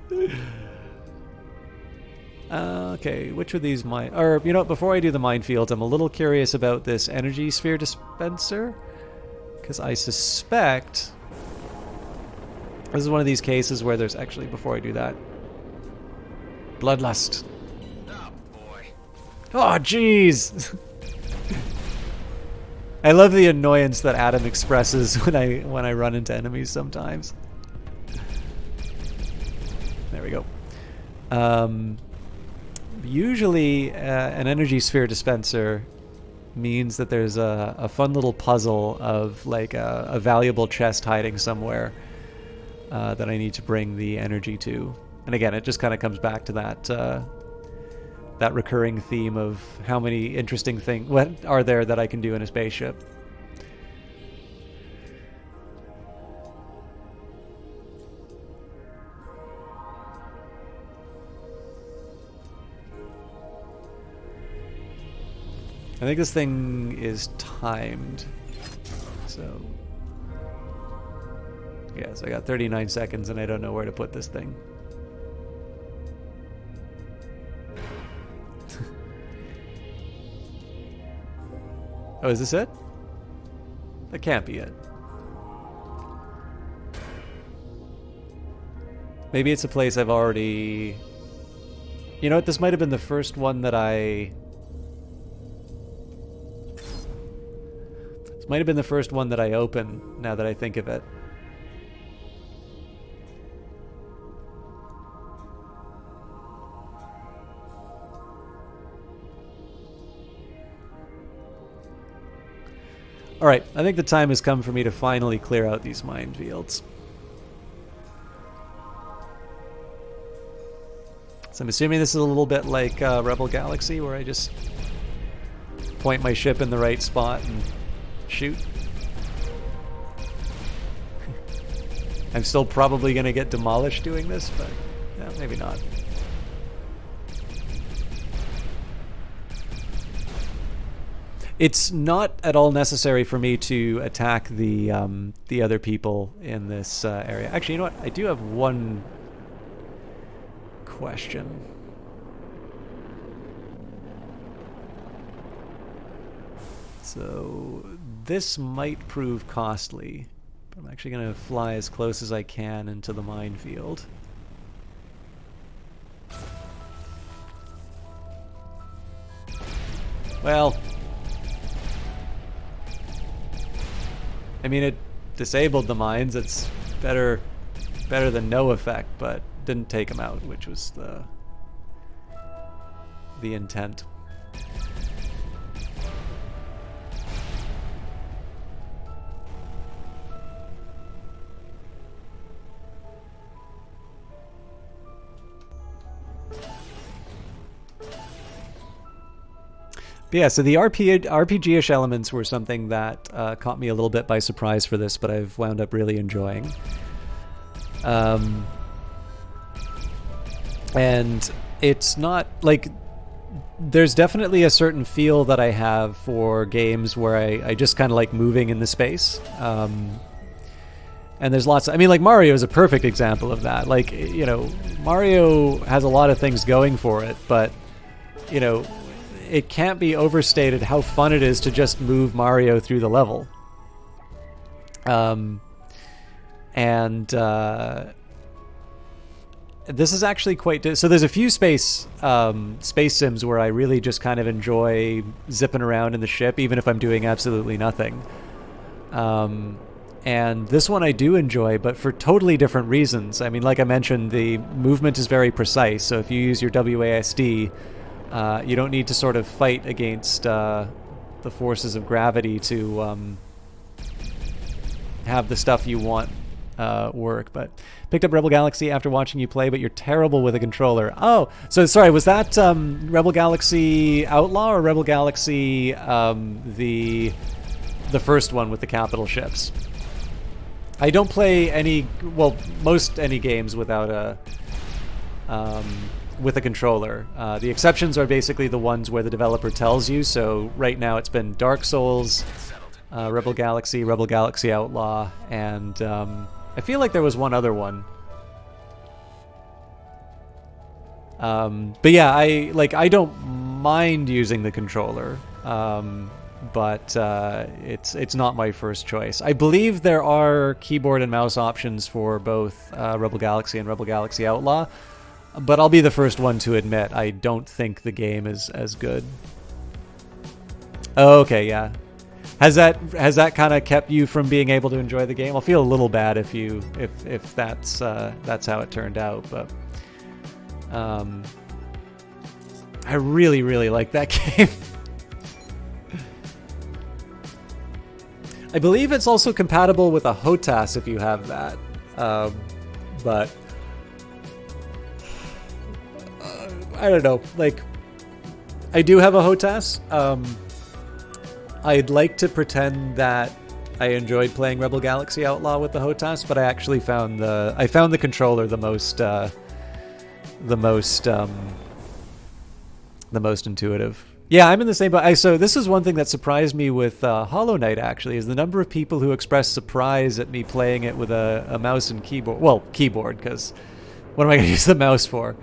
S1: Okay, which of these before I do the minefields, I'm a little curious about this energy sphere dispenser, because I suspect this is one of these cases where there's actually, before I do that, bloodlust.
S2: Oh, boy.
S1: Oh, jeez! I love the annoyance that Adam expresses when I run into enemies sometimes. There we go. Usually, an energy sphere dispenser means that there's a fun little puzzle of like a valuable chest hiding somewhere that I need to bring the energy to. And again, it just kind of comes back to that recurring theme of how many interesting things what are there that I can do in a spaceship. I think this thing is timed, so Yeah, so I got 39 seconds and I don't know where to put this thing. Oh, is this it? That can't be it. Maybe it's a place I've already... You know what? This might have been the first one that I... This might have been the first one that I opened, now that I think of it. Alright, I think the time has come for me to finally clear out these minefields. So I'm assuming this is a little bit like Rebel Galaxy, where I just point my ship in the right spot and shoot. I'm still probably going to get demolished doing this, but yeah, maybe not. It's not at all necessary for me to attack the other people in this area. Actually, you know what? I do have one question. So this might prove costly, but I'm actually going to fly as close as I can into the minefield. Well, I mean, it disabled the mines. It's better than no effect, but didn't take them out, which was the intent. But yeah, so the RPG-ish elements were something that caught me a little bit by surprise for this, but I've wound up really enjoying. And it's not like... There's definitely a certain feel that I have for games where I just kind of like moving in the space. And there's lots of... I mean, like, Mario is a perfect example of that. Like, you know, Mario has a lot of things going for it, but, you know... It can't be overstated how fun it is to just move Mario through the level. This is actually quite... So there's a few space sims where I really just kind of enjoy zipping around in the ship, even if I'm doing absolutely nothing. And this one I do enjoy, but for totally different reasons. I mean, like I mentioned, the movement is very precise, so if you use your WASD... you don't need to sort of fight against the forces of gravity to have the stuff you want work. But picked up Rebel Galaxy after watching you play, but you're terrible with a controller. Oh, so sorry, was that Rebel Galaxy Outlaw or Rebel Galaxy the first one with the capital ships? I don't play most any games without a... with a controller. The exceptions are basically the ones where the developer tells you. So right now it's been Dark Souls, Rebel Galaxy Outlaw, and I feel like there was one other one. But yeah, I don't mind using the controller, but it's not my first choice. I believe there are keyboard and mouse options for both Rebel Galaxy and Rebel Galaxy Outlaw. But I'll be the first one to admit I don't think the game is as good. Oh, okay, yeah. Has that kind of kept you from being able to enjoy the game? I'll feel a little bad if that's how it turned out, but I really, really like that game. I believe it's also compatible with a HOTAS if you have that, but. I don't know, like, I do have a HOTAS. I'd like to pretend that I enjoyed playing Rebel Galaxy Outlaw with the HOTAS, but I actually found the controller the most the most intuitive. Yeah, I'm in the same boat. So this is one thing that surprised me with Hollow Knight, actually, is the number of people who expressed surprise at me playing it with a mouse and keyboard. Well, keyboard, because what am I going to use the mouse for?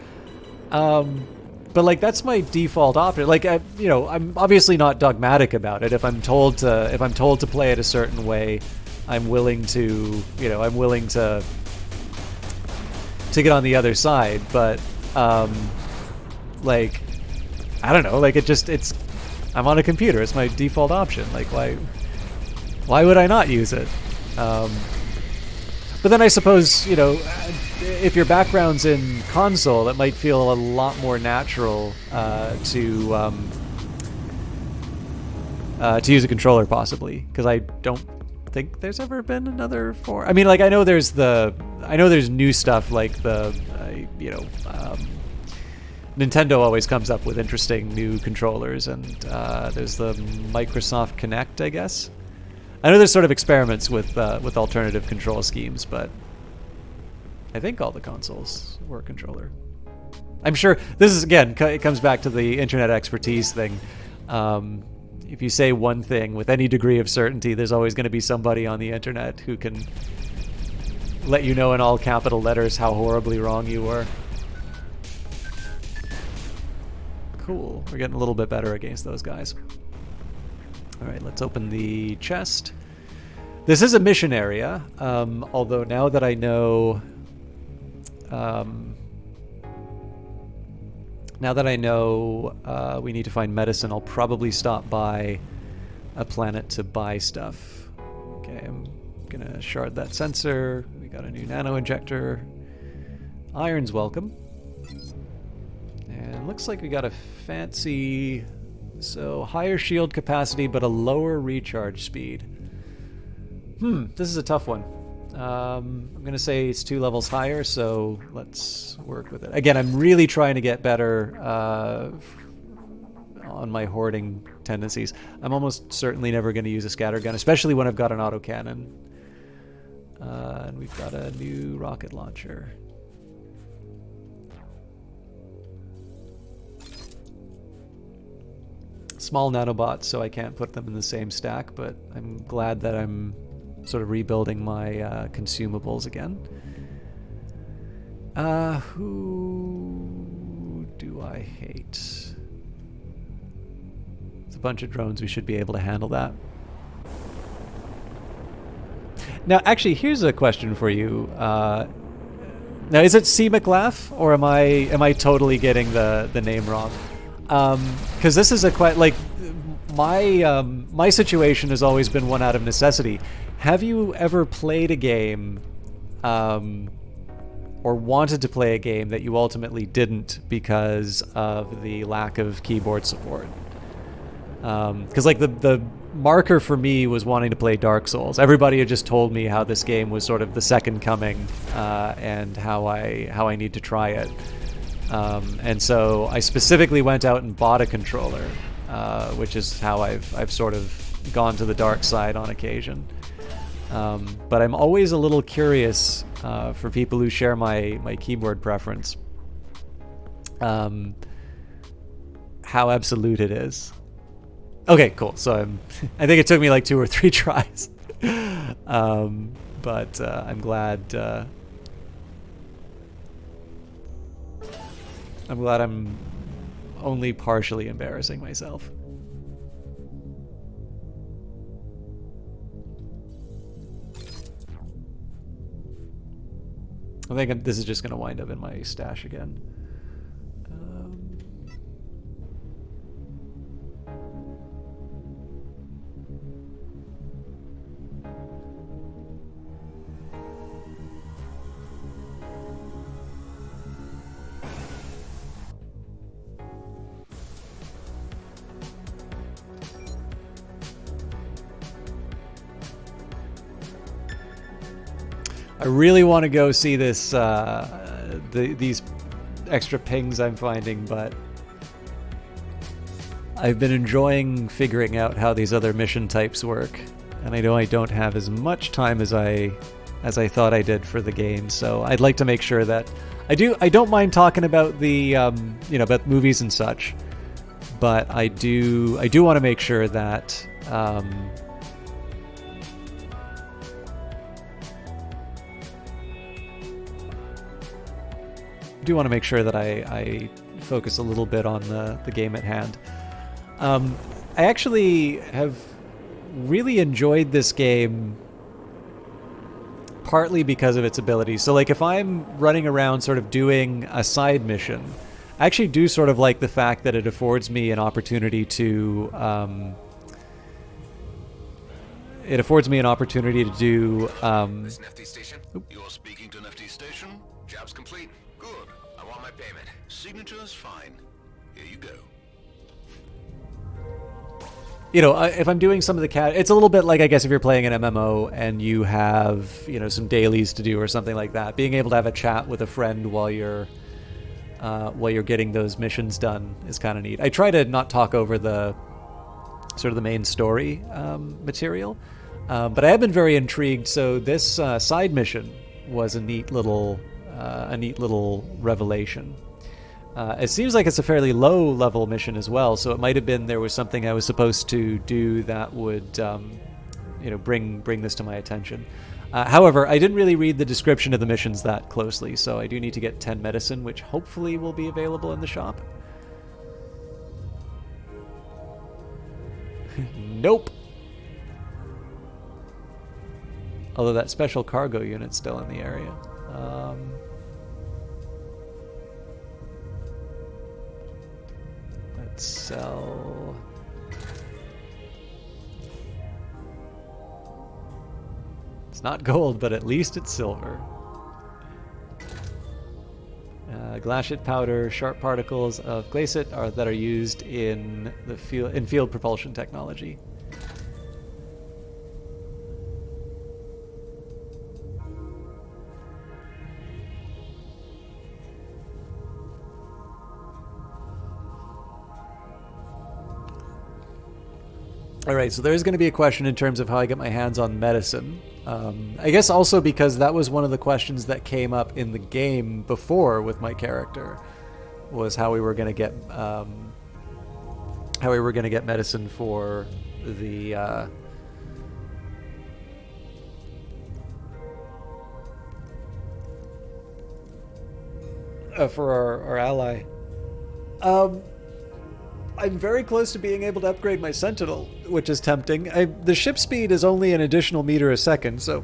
S1: But like that's my default option. Like I'm obviously not dogmatic about it. If I'm told to play it a certain way, I'm willing to get on the other side. But like I don't know. Like it's I'm on a computer. It's my default option. Like why would I not use it? But then I suppose if your background's in console, it might feel a lot more natural to use a controller, possibly, because I don't think there's ever been another form. I mean, like I know there's new stuff like Nintendo always comes up with interesting new controllers, and there's the Microsoft Kinect, I guess. I know there's sort of experiments with alternative control schemes, but I think all the consoles were a controller. I'm sure this is, again, it comes back to the internet expertise thing. If you say one thing with any degree of certainty, there's always going to be somebody on the internet who can let you know in all capital letters how horribly wrong you were. Cool. We're getting a little bit better against those guys. All right, let's open the chest. This is a mission area, although now that I know... we need to find medicine, I'll probably stop by a planet to buy stuff. Okay, I'm gonna shard that sensor. We got a new nano injector. Iron's welcome. And looks like we got a fancy... So, higher shield capacity, but a lower recharge speed. This is a tough one. I'm going to say it's 2 levels higher, so let's work with it. Again, I'm really trying to get better on my hoarding tendencies. I'm almost certainly never going to use a scattergun, especially when I've got an autocannon. And we've got a new rocket launcher. Small nanobots, so I can't put them in the same stack, but I'm glad that I'm sort of rebuilding my consumables again. Who do I hate? It's a bunch of drones. We should be able to handle that. Now, actually, here's a question for you. Now, is it C. McLaugh, or am I totally getting the name wrong? Because this is my situation has always been one out of necessity. Have you ever played a game, or wanted to play a game that you ultimately didn't because of the lack of keyboard support? Because like the marker for me was wanting to play Dark Souls. Everybody had just told me how this game was sort of the second coming, and how I need to try it. And so I specifically went out and bought a controller, which is how I've sort of gone to the dark side on occasion. But I'm always a little curious for people who share my keyboard preference, how absolute it is. Okay, cool. So I think it took me like 2 or 3 tries, but I'm glad. I'm glad I'm only partially embarrassing myself. I think this is just going to wind up in my stash again. I really want to go see this, these extra pings I'm finding, but I've been enjoying figuring out how these other mission types work, and I know I don't have as much time as I thought I did for the game, so I'd like to make sure that I don't mind talking about the about movies and such, but I do want to make sure that I focus a little bit on the game at hand. I actually have really enjoyed this game partly because of its abilities. So like if I'm running around sort of doing a side mission, I actually do sort of like the fact that it affords me an opportunity to do
S2: This Nifty Station? You're speaking to Nifty Station? Job's complete. Good. I want my payment. Signature's fine. Here you go.
S1: you know, if I'm doing some of the it's a little bit like, I guess, if you're playing an MMO and you have, you know, some dailies to do or something like that, being able to have a chat with a friend while you're getting those missions done is kind of neat. I try to not talk over the sort of the main story material, but I have been very intrigued. So this side mission was a neat little revelation. It seems like it's a fairly low level mission as well, so it might have been there was something I was supposed to do that would you know, bring this to my attention. However, I didn't really read the description of the missions that closely, so I do need to get 10 medicine, which hopefully will be available in the shop. Nope. Although that special cargo unit's still in the area. Let's sell. It's not gold, but at least it's silver. Glaciate powder, sharp particles of glaciate that are used in the field propulsion technology. All right, so there's going to be a question in terms of how I get my hands on medicine. I guess also because that was one of the questions that came up in the game before with my character, was how we were going to get medicine for the for our ally. I'm very close to being able to upgrade my Sentinel, which is tempting. The ship speed is only an additional meter a second, so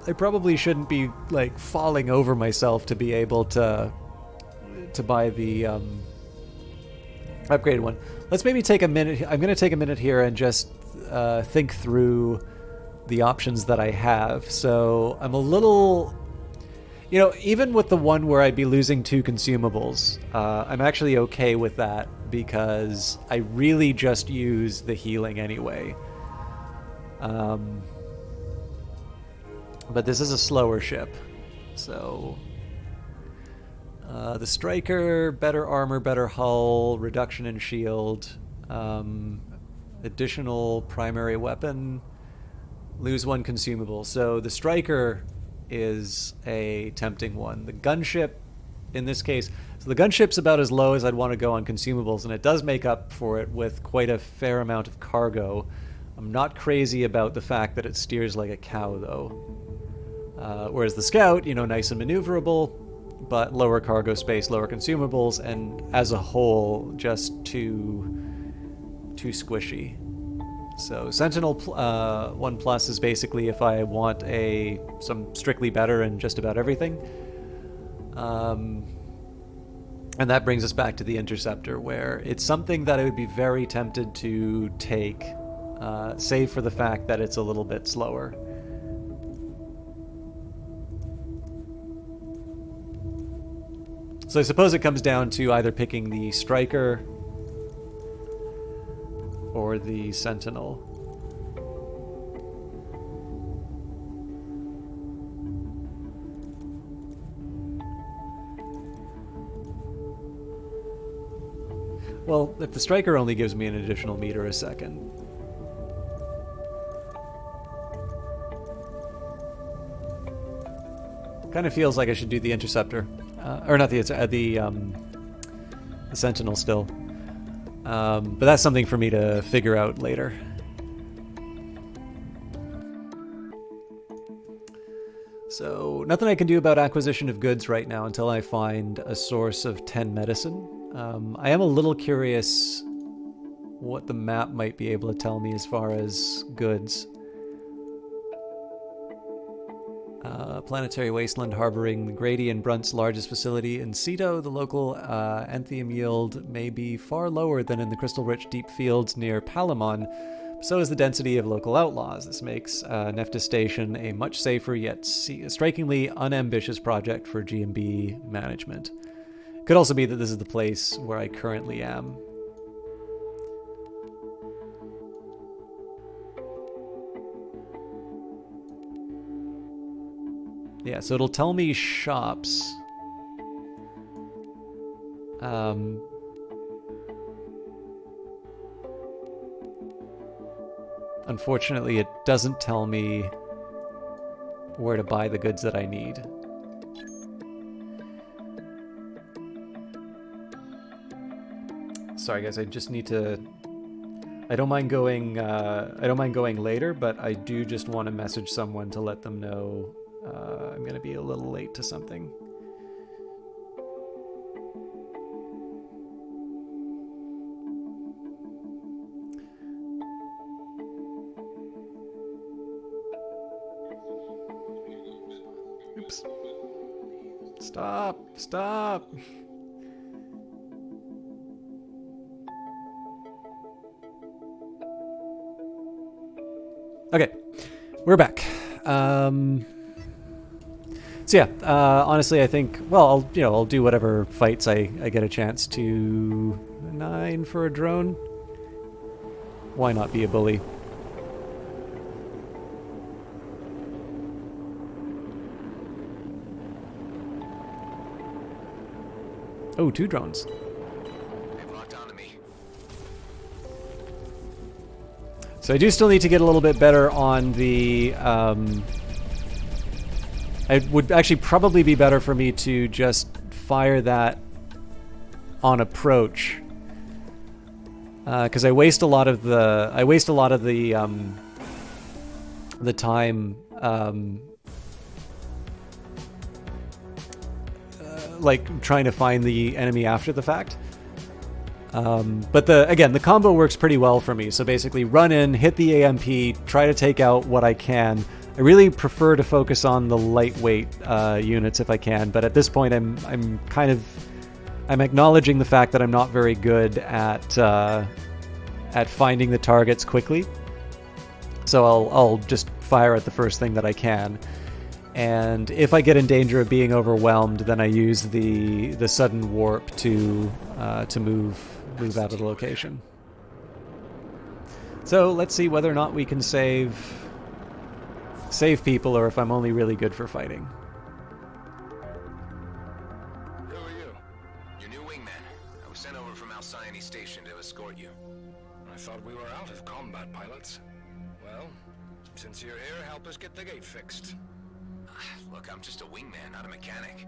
S1: I probably shouldn't be like falling over myself to be able to buy the upgraded one. Let's maybe take a minute. I'm going to take a minute here and just think through the options that I have. So I'm a little, you know, even with the one where I'd be losing 2 consumables, I'm actually okay with that because I really just use the healing anyway. But this is a slower ship, so the Striker, better armor, better hull, reduction in shield, additional primary weapon, lose 1 consumable. So the Striker is a tempting one. The gunship, in this case, so the gunship's about as low as I'd want to go on consumables, and it does make up for it with quite a fair amount of cargo. I'm not crazy about the fact that it steers like a cow, though. Whereas the Scout, you know, nice and maneuverable, but lower cargo space, lower consumables, and as a whole, just too squishy. So Sentinel 1 Plus is basically if I want some strictly better in just about everything. And that brings us back to the Interceptor, where it's something that I would be very tempted to take, save for the fact that it's a little bit slower. So I suppose it comes down to either picking the Striker or the Sentinel. Well, if the Striker only gives me an additional meter a second. Kind of feels like I should do the Interceptor. Or not the Sentinel still. But that's something for me to figure out later. So nothing I can do about acquisition of goods right now until I find a source of 10 medicine. I am a little curious what the map might be able to tell me as far as goods. Planetary Wasteland harboring Grady and Brunt's largest facility. In Ceto, the local anthium yield may be far lower than in the crystal-rich deep fields near Palamon. So is the density of local outlaws. This makes Nephthys Station a much safer yet strikingly unambitious project for G&B management. Could also be that this is the place where I currently am. Yeah, so it'll tell me shops. Unfortunately, it doesn't tell me where to buy the goods that I need. Sorry, guys. I just need to. I don't mind going. I don't mind going later, but I do just want to message someone to let them know I'm going to be a little late to something. Oops. Stop! Stop! Okay, we're back. So yeah, honestly, I think, well, I'll do whatever fights I get a chance to. 9 for a drone. Why not be a bully? Oh, 2 drones.
S2: They've locked onto me.
S1: So I do still need to get a little bit better on the. It would actually probably be better for me to just fire that on approach, because I waste a lot of the time like trying to find the enemy after the fact. But the combo works pretty well for me. So basically, run in, hit the AMP, try to take out what I can. I really prefer to focus on the lightweight units if I can, but at this point I'm acknowledging the fact that I'm not very good at finding the targets quickly. So I'll just fire at the first thing that I can. And if I get in danger of being overwhelmed, then I use the sudden warp to move out of the location. So let's see whether or not we can save people, or if I'm only really good for fighting.
S2: Who are you? Your new wingman. I was sent over from Alcyone Station to escort you. I thought we were out of combat pilots. Well, since you're here, help us get the gate fixed. Look, I'm just a wingman, not a mechanic.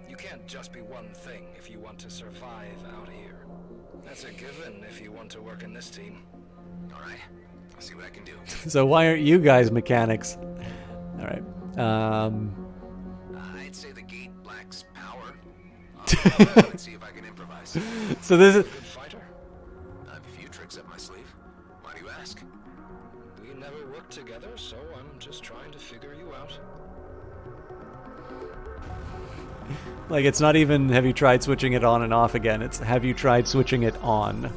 S2: You can't just be one thing if you want to survive out here. That's a given if you want to work in this team. All right, I'll see what I can do.
S1: So why aren't you guys mechanics? All right.
S2: I'd say the gate lacks power. Let's see if I can improvise.
S1: So this is.
S2: Good fighter. I have a few tricks up my sleeve. Why do you ask? We never worked together, so I'm just trying to figure you out.
S1: Like, it's not even have you tried switching it on and off again, it's have you tried switching it on.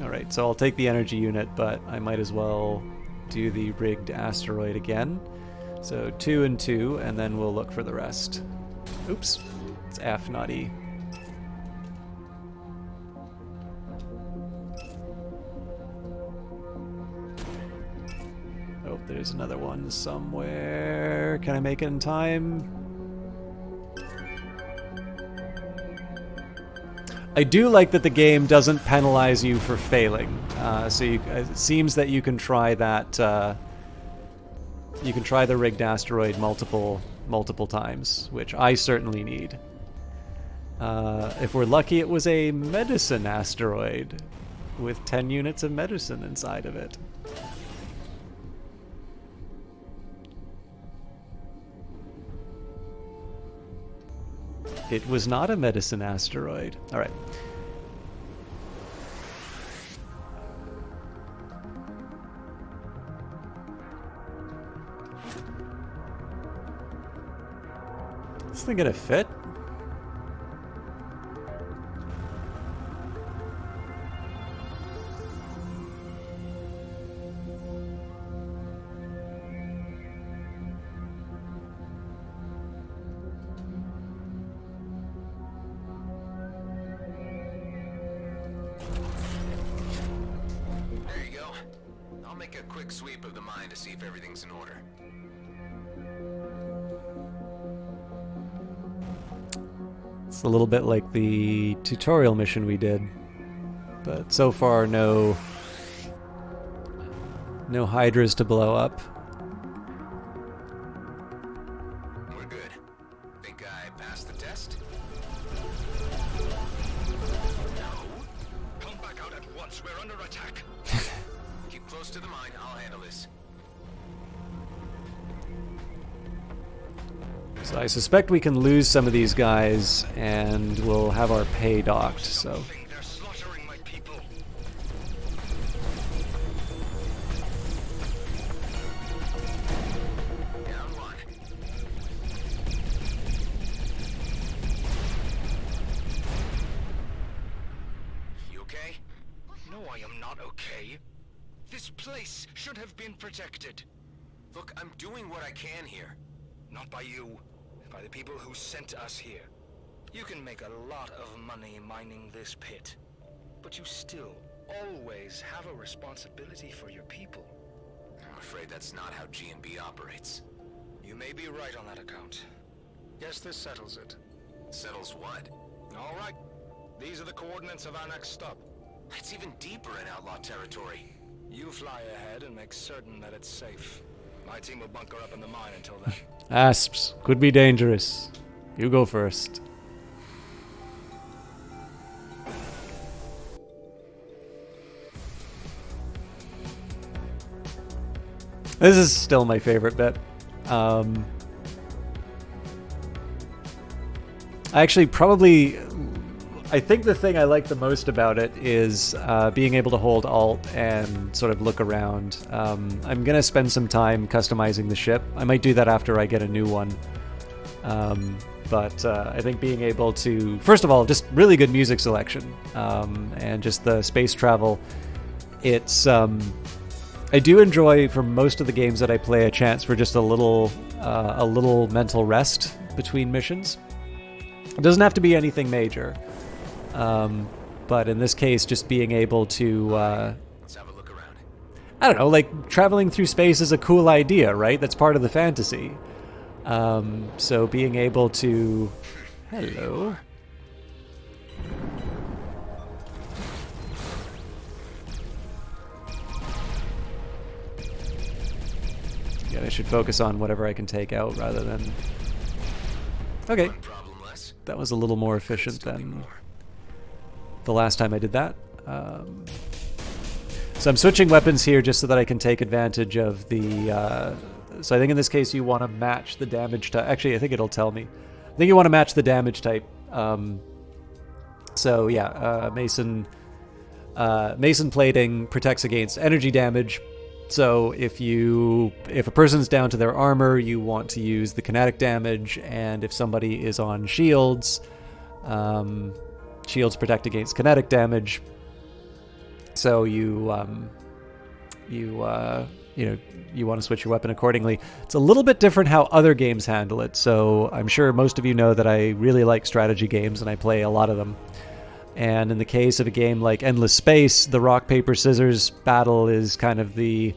S1: Alright, so I'll take the energy unit, but I might as well do the rigged asteroid again. So 2 and 2, and then we'll look for the rest. Oops, it's F, not E. Oh, there's another one somewhere. Can I make it in time? I do like that the game doesn't penalize you for failing. So it seems that you can try that. You can try the rigged asteroid multiple times, which I certainly need. If we're lucky, it was a medicine asteroid with 10 units of medicine inside of it. It was not a medicine asteroid. All right. Is this thing gonna fit?
S2: There you go. I'll make a quick sweep of the mine to see if everything's in order.
S1: It's a little bit like the tutorial mission we did, but so far no hydras to blow up.
S2: We're good. Think I passed the test? No. Come back out at once. We're under attack. Keep close to the mine. I'll handle this.
S1: So I suspect we can lose some of these guys and we'll have our pay docked, so...
S2: They're slaughtering my people. Down one. You okay? No, I am not okay. This place should have been protected. Look, I'm doing what I can here. Not by you. By the people who sent us here. You can make a lot of money mining this pit. But you still always have a responsibility for your people. I'm afraid that's not how G&B operates. You may be right on that account. Guess this settles it. Settles what? All right. These are the coordinates of our next stop. It's even deeper in outlaw territory. You fly ahead and make certain that it's safe. My team will bunker up in the mine until then.
S1: Asps. Could be dangerous. You go first. This is still my favorite bit. I actually probably... I think the thing I like the most about it is being able to hold Alt and sort of look around. I'm going to spend some time customizing the ship. I might do that after I get a new one. But I think being able to... First of all, just really good music selection. And just the space travel. It's... I do enjoy, for most of the games that I play, a chance for just a little mental rest between missions. It doesn't have to be anything major. But in this case, just being able to,
S2: Let's have a look around.
S1: I don't know, like traveling through space is a cool idea, right? That's part of the fantasy. So being able to, hello. Yeah, I should focus on whatever I can take out rather than, okay.
S2: One problem less.
S1: That was a little more efficient
S2: Still be
S1: than
S2: more.
S1: the last time I did that. So I'm switching weapons here just so that I can take advantage of the... so I think in this case you want to match the damage type. Actually, I think it'll tell me. I think you want to match the damage type. So yeah, Mason plating protects against energy damage. So if a person's down to their armor, you want to use the kinetic damage, and if somebody is on shields, shields protect against kinetic damage. So you want to switch your weapon accordingly. It's a little bit different how other games handle it. So I'm sure most of you know that I really like strategy games, and I play a lot of them. And in the case of a game like Endless Space, the rock, paper, scissors battle is kind of the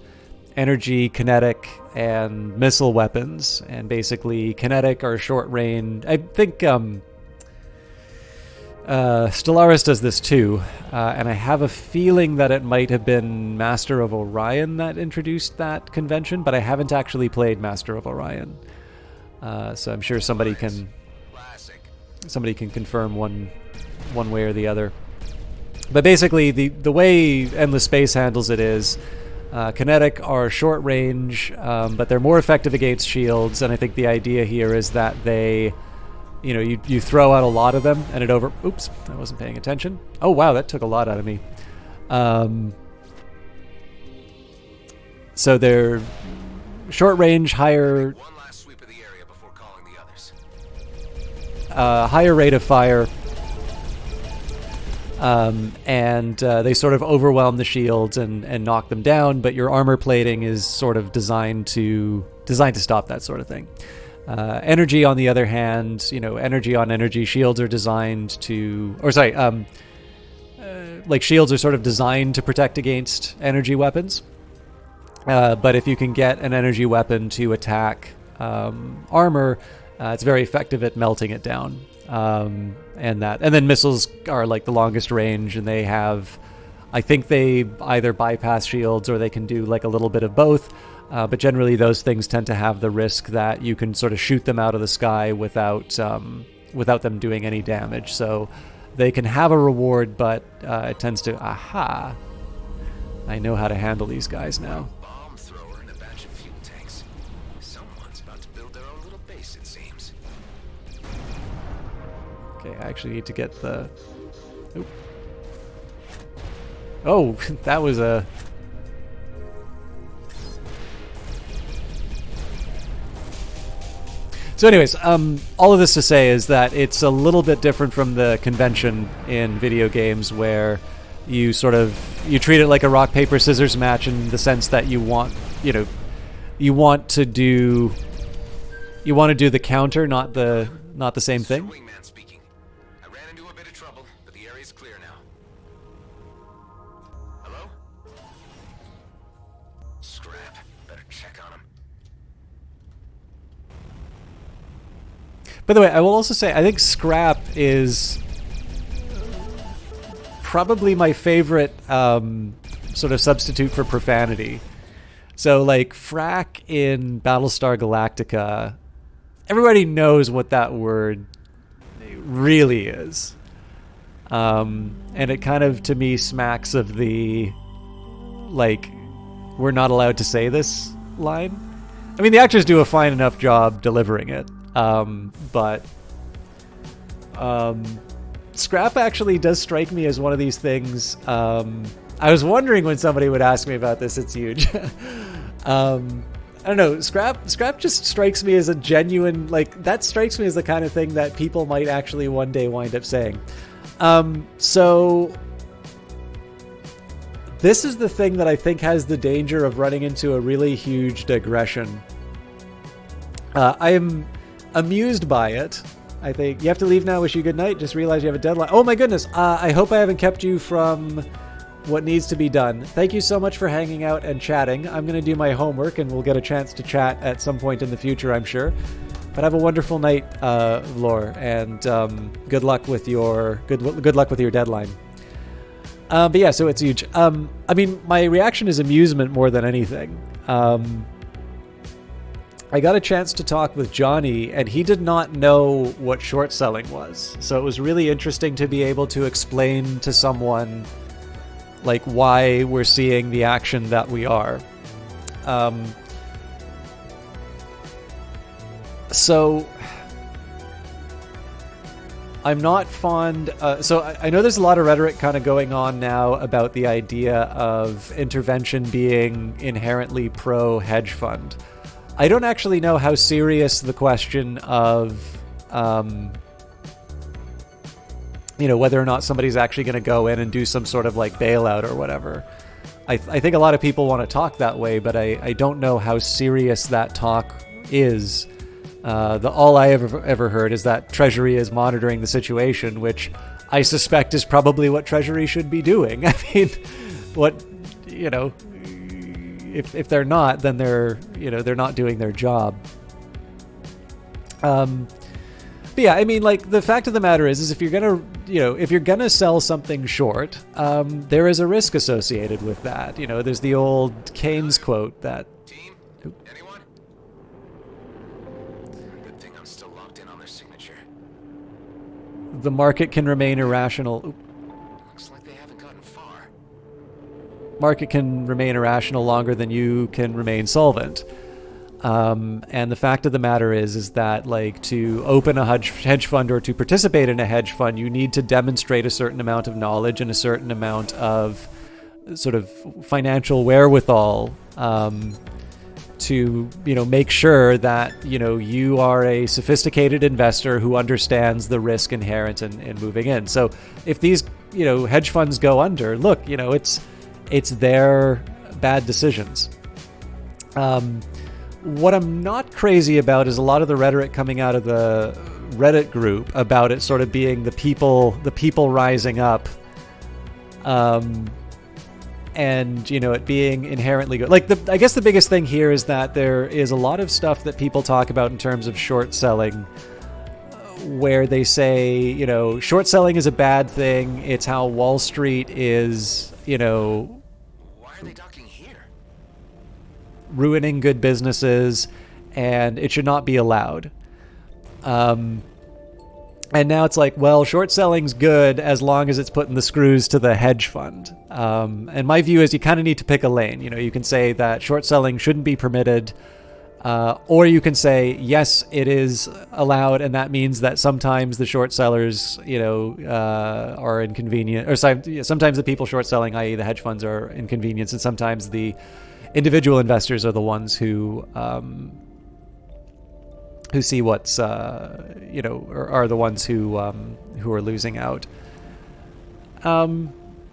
S1: energy, kinetic, and missile weapons. And basically, kinetic are short range. I think Stellaris does this too. And I have a feeling that it might have been Master of Orion that introduced that convention, but I haven't actually played Master of Orion. So I'm sure somebody can...
S2: Classic.
S1: somebody can confirm one way or the other. But basically, the way Endless Space handles it is kinetic are short range, but they're more effective against shields. And I think the idea here is that they, you throw out a lot of them, and it over. Oops, I wasn't paying attention. Oh wow, that took a lot out of me. So they're short range, higher.
S2: One last sweep of the area before calling the others.
S1: Higher rate of fire. And they sort of overwhelm the shields and knock them down, but your armor plating is sort of designed to stop that sort of thing. Energy, on the other hand, energy on energy shields are designed to, like shields are sort of designed to protect against energy weapons. But if you can get an energy weapon to attack armor, it's very effective at melting it down. And then missiles are like the longest range, and they have, I think they either bypass shields or they can do like a little bit of both. But generally those things tend to have the risk that you can sort of shoot them out of the sky without them doing any damage. So they can have a reward, but it tends to, aha, I know how to handle these guys now.
S2: Bomb thrower and a batch of fuel tanks. Someone's about to build their own little base, it seems.
S1: Okay, I actually need to get the... Oop. Oh, that was a... So anyways, all of this to say is that it's a little bit different from the convention in video games where you treat it like a rock, paper, scissors match in the sense that you want to do the counter, not the same thing.
S2: Wingman speaking. I ran into a bit of trouble, but the area's clear now. Hello? Scrap. Better check on him.
S1: By the way, I will also say I think scrap is probably my favorite sort of substitute for profanity. So like frack in Battlestar Galactica, everybody knows what that word really is. And it kind of, to me, smacks of the, like, we're not allowed to say this line. I mean, the actors do a fine enough job delivering it. But scrap actually does strike me as one of these things. I was wondering when somebody would ask me about this. It's huge. I don't know. Scrap just strikes me as a genuine, like, that strikes me as the kind of thing that people might actually one day wind up saying. So this is the thing that I think has the danger of running into a really huge digression. I am amused by it. I think you have to leave now. Wish you good night. Just realized you have a deadline. Oh my goodness. I hope I haven't kept you from what needs to be done. Thank you so much for hanging out and chatting. I'm going to do my homework and we'll get a chance to chat at some point in the future, I'm sure. But have a wonderful night, Lore, and good luck with your deadline. But yeah, so it's huge. I mean, my reaction is amusement more than anything. I got a chance to talk with Johnny, and he did not know what short selling was. So it was really interesting to be able to explain to someone like why we're seeing the action that we are. So I'm not fond. So I know there's a lot of rhetoric kind of going on now about the idea of intervention being inherently pro hedge fund. I don't actually know how serious the question of, whether or not somebody's actually going to go in and do some sort of like bailout or whatever. I think a lot of people want to talk that way, but I don't know how serious that talk is. All I ever heard is that Treasury is monitoring the situation, which I suspect is probably what Treasury should be doing. I mean, if they're not, then they're not doing their job. But yeah, I mean, like, the fact of the matter is if you're gonna sell something short, there is a risk associated with that. There's the old Keynes quote that.
S2: Team? Anyone? Good thing I'm still locked in on their signature.
S1: the market can remain irrational.
S2: Looks like they haven't gotten far.
S1: Market can remain irrational longer than you can remain solvent. And the fact of the matter is that, like, to open a hedge fund or to participate in a hedge fund, you need to demonstrate a certain amount of knowledge and a certain amount of sort of financial wherewithal, to, make sure that, you are a sophisticated investor who understands the risk inherent in moving in. So if these, hedge funds go under, look, it's their bad decisions. What I'm not crazy about is a lot of the rhetoric coming out of the Reddit group about it sort of being the people rising up, and it being inherently good. Like, I guess the biggest thing here is that there is a lot of stuff that people talk about in terms of short selling, where they say, short selling is a bad thing. It's how Wall Street is,
S2: Why are they docking here?
S1: ruining good businesses, and it should not be allowed. And now it's like, well, short selling's good as long as it's putting the screws to the hedge fund. And my view is you kind of need to pick a lane. You can say that short selling shouldn't be permitted, or you can say, yes, it is allowed, and that means that sometimes the short sellers, are inconvenient, or sometimes the people short selling, i.e. the hedge funds, are inconvenienced, and sometimes the individual investors are the ones who see what's, are the ones who are losing out.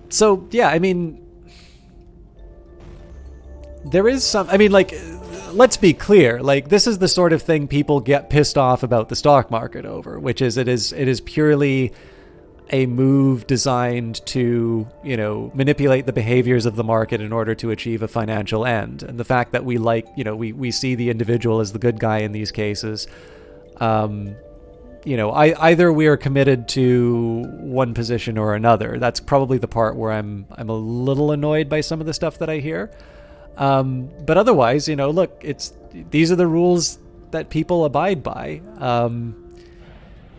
S1: So yeah, I mean, there is some. I mean, like, let's be clear. Like, this is the sort of thing people get pissed off about the stock market over, which is it is purely a move designed to, manipulate the behaviors of the market in order to achieve a financial end. And the fact that we we see the individual as the good guy in these cases, either we are committed to one position or another. That's probably the part where I'm a little annoyed by some of the stuff that I hear. But otherwise, look, these are the rules that people abide by.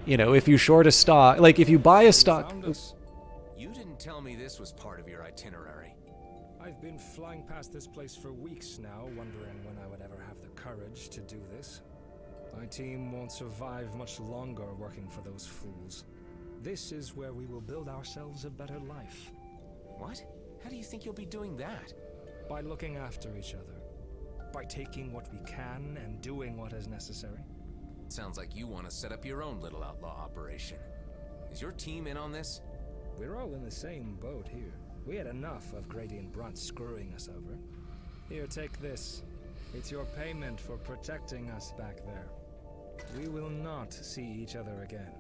S1: If you short a stock, like if you buy a stock.
S3: You didn't tell me this was part of your itinerary.
S6: I've been flying past this place for weeks now, wondering when I would ever have the courage to do this. My team won't survive much longer working for those fools. This is where we will build ourselves a better life.
S3: What? How do you think you'll be doing that?
S6: By looking after each other. By taking what we can and doing what is necessary.
S3: Sounds like you want to set up your own little outlaw operation. Is your team in on this?
S6: We're all in the same boat here. We had enough of Grady and Brunt screwing us over. Here, take this. It's your payment for protecting us back there. We will not see each other again.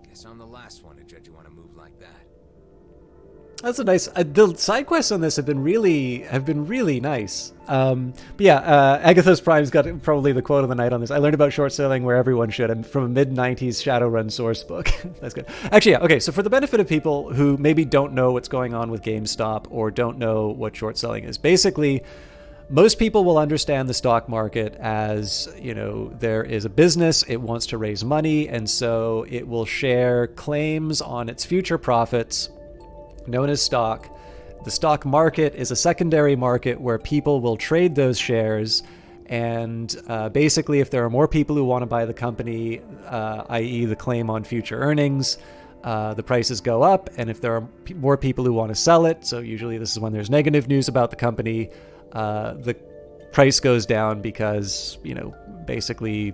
S3: Guess I'm the last one to judge you want to move like that.
S1: That's a nice. The side quests on this have been really nice. But yeah, Agathos Prime's got probably the quote of the night on this. I learned about short selling where everyone should. I'm from a mid-90s Shadowrun source book. That's good. Actually, yeah. Okay, so for the benefit of people who maybe don't know what's going on with GameStop or don't know what short selling is, basically, most people will understand the stock market as, there is a business, it wants to raise money, and so it will share claims on its future profits, known as stock. The stock market is a secondary market where people will trade those shares, and basically if there are more people who want to buy the company, i.e. the claim on future earnings, the prices go up, and if there are more people who want to sell it, so usually this is when there's negative news about the company, the price goes down because, basically,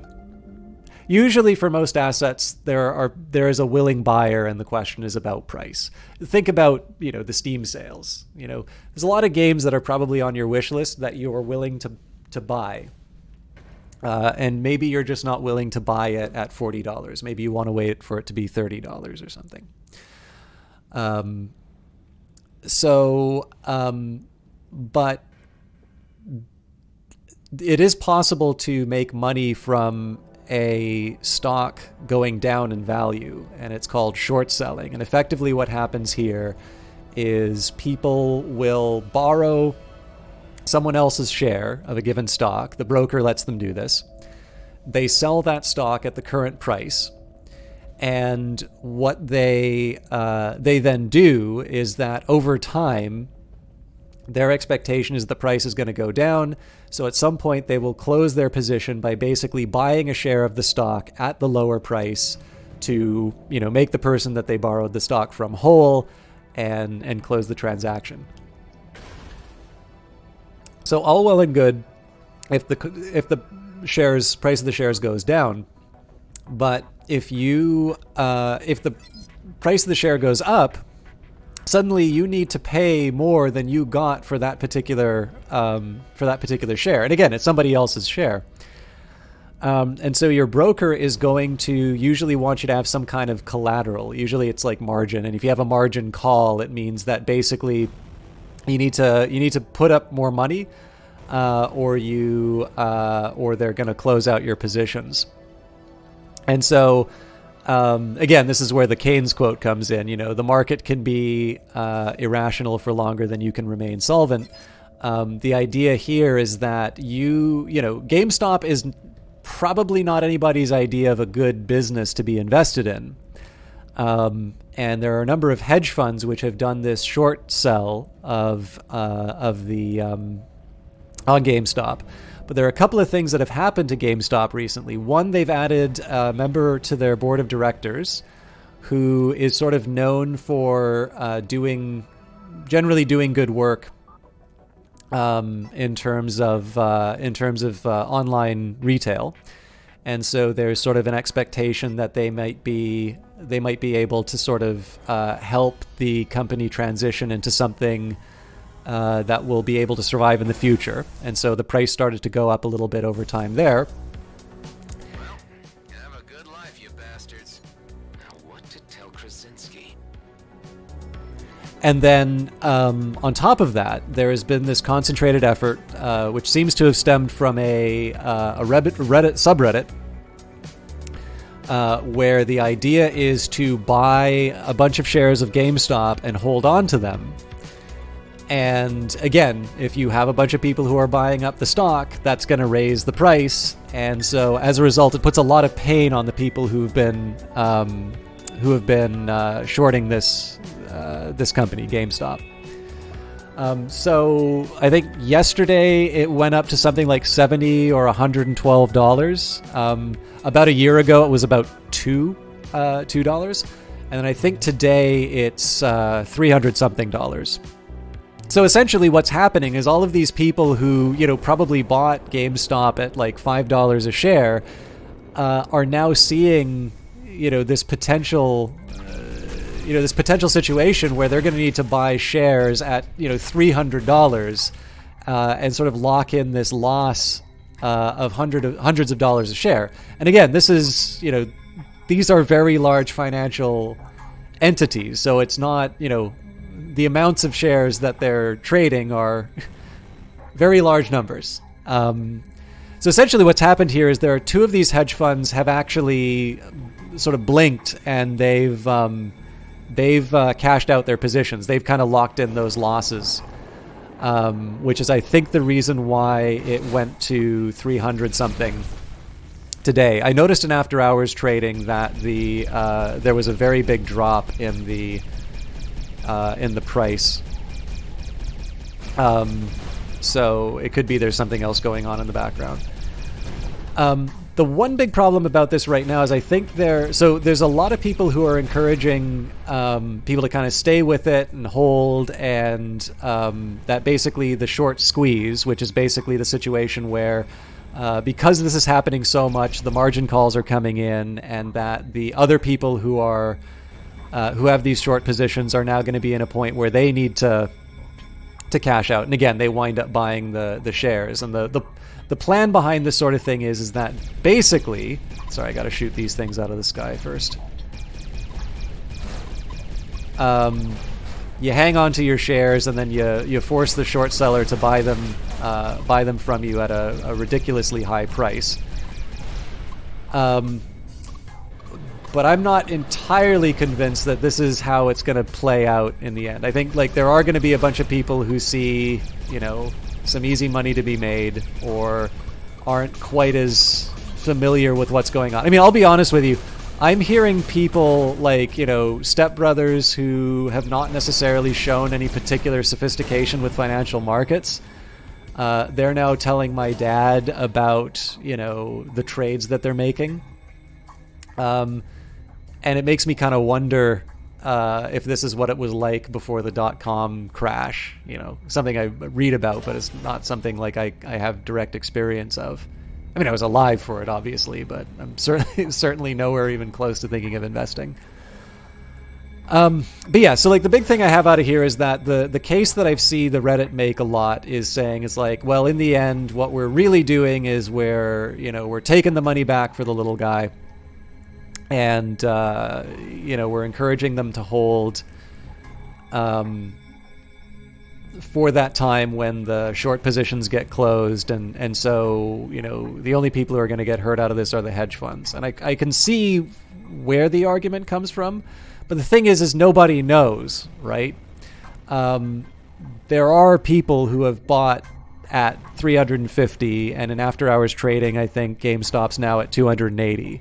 S1: usually for most assets, there is a willing buyer, and the question is about price. Think about, the Steam sales. There's a lot of games that are probably on your wish list that you are willing to buy. And maybe you're just not willing to buy it at $40. Maybe you want to wait for it to be $30 or something. But it is possible to make money from a stock going down in value, and it's called short selling. And effectively what happens here is people will borrow someone else's share of a given stock. The broker lets them do this. They sell that stock at the current price, And what they then do is that over time, their expectation is the price is going to go down. So at some point, they will close their position by basically buying a share of the stock at the lower price to, make the person that they borrowed the stock from whole and close the transaction. So all well and good if the price of the shares goes down, but if the price of the share goes up, suddenly you need to pay more than you got for that particular share. And again, it's somebody else's share. And so your broker is going to usually want you to have some kind of collateral. Usually it's like margin. And if you have a margin call, it means that basically you need to put up more money, or they're going to close out your positions. And so, again, this is where the Keynes quote comes in. The market can be irrational for longer than you can remain solvent. The idea here is that GameStop is probably not anybody's idea of a good business to be invested in. And there are a number of hedge funds which have done this short sell on GameStop. But there are a couple of things that have happened to GameStop recently. One, they've added a member to their board of directors who is sort of known for generally doing good work in terms of online retail. And so there's sort of an expectation that they might be able to sort of help the company transition into something that will be able to survive in the future. And so the price started to go up a little bit over time there.
S2: Well, have a good life, you bastards. Now what to tell Krasinski?
S1: And then on top of that, there has been this concentrated effort, which seems to have stemmed from a Reddit subreddit, where the idea is to buy a bunch of shares of GameStop and hold on to them. And again, if you have a bunch of people who are buying up the stock, that's going to raise the price. And so as a result, it puts a lot of pain on the people who have been shorting this company, GameStop. So I think yesterday it went up to something like $70 or $112. About a year ago, it was about $2. And then I think today it's $300 something. So essentially what's happening is all of these people who, probably bought GameStop at like $5 a share are now seeing, this potential situation where they're going to need to buy shares at, $300 and sort of lock in this loss of hundreds of dollars a share. And again, this is, these are very large financial entities. So it's not, the amounts of shares that they're trading are very large numbers. So essentially what's happened here is there are two of these hedge funds have actually sort of blinked, and they've cashed out their positions. They've kind of locked in those losses, which is, I think, the reason why it went to 300 something today. I noticed in after hours trading that there was a very big drop in the price. So it could be there's something else going on in the background. The one big problem about this right now is I think there's a lot of people who are encouraging people to kind of stay with it and hold, and that basically the short squeeze, which is basically the situation where because this is happening so much, the margin calls are coming in, and that the other people who have these short positions are now going to be in a point where they need to cash out. And again, they wind up buying the shares. And the plan behind this sort of thing is that basically, sorry, I got to shoot these things out of the sky first. You hang on to your shares, and then you force the short seller to buy them from you at a ridiculously high price. But I'm not entirely convinced that this is how it's going to play out in the end. I think there are going to be a bunch of people who see, some easy money to be made, or aren't quite as familiar with what's going on. I mean, I'll be honest with you. I'm hearing people like, stepbrothers who have not necessarily shown any particular sophistication with financial markets. They're now telling my dad about, the trades that they're making. And it makes me kind of wonder if this is what it was like before the .com crash. Something I read about, but it's not something like I have direct experience of. I mean, I was alive for it, obviously, but I'm certainly nowhere even close to thinking of investing. But yeah, so like the big thing I have out of here is that the case that I see the Reddit make a lot is saying it's like, well, in the end, what we're really doing is we're taking the money back for the little guy, and we're encouraging them to hold for that time when the short positions get closed, and so the only people who are going to get hurt out of this are the hedge funds. And I can see where the argument comes from, but the thing is nobody knows, right? There are people who have bought at 350, and in after hours trading, I think GameStop's now at 280.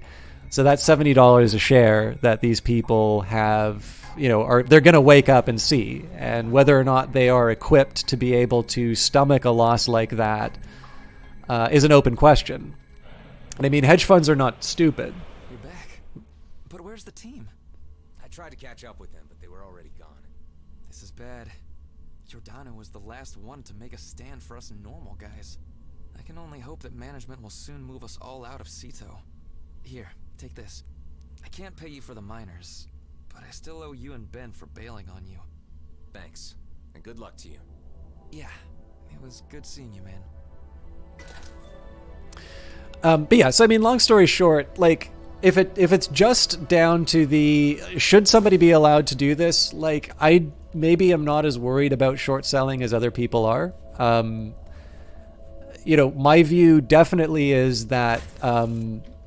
S1: So that's $70 a share that these people have, they're going to wake up and see. And whether or not they are equipped to be able to stomach a loss like that is an open question. And I mean, hedge funds are not stupid.
S5: You're back. But where's the team?
S3: I tried to catch up with them, but they were already gone.
S5: This is bad. Giordano was the last one to make a stand for us normal guys. I can only hope that management will soon move us all out of Cito. Here, take this. I can't pay you for the miners, but I still owe you and Ben for bailing on you.
S3: Thanks, and good luck to you.
S5: Yeah, it was good seeing you, man.
S1: But yeah, so I mean, long story short, like if it's just down to the should somebody be allowed to do this, like I maybe am not as worried about short selling as other people are. My view definitely is that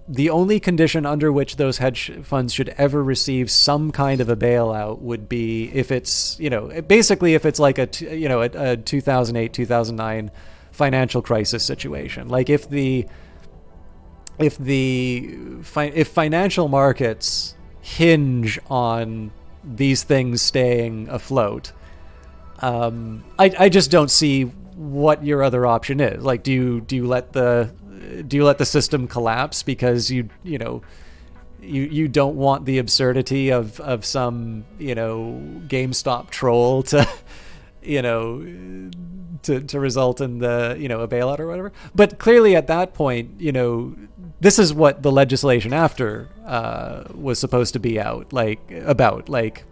S1: the only condition under which those hedge funds should ever receive some kind of a bailout would be if it's, basically if it's like a 2008, 2009 financial crisis situation. Like if financial markets hinge on these things staying afloat, I just don't see what your other option is. Like, do you let the system collapse because you don't want the absurdity of some GameStop troll to to result in the a bailout or whatever? But clearly at that point, this is what the legislation after was supposed to be about. Like,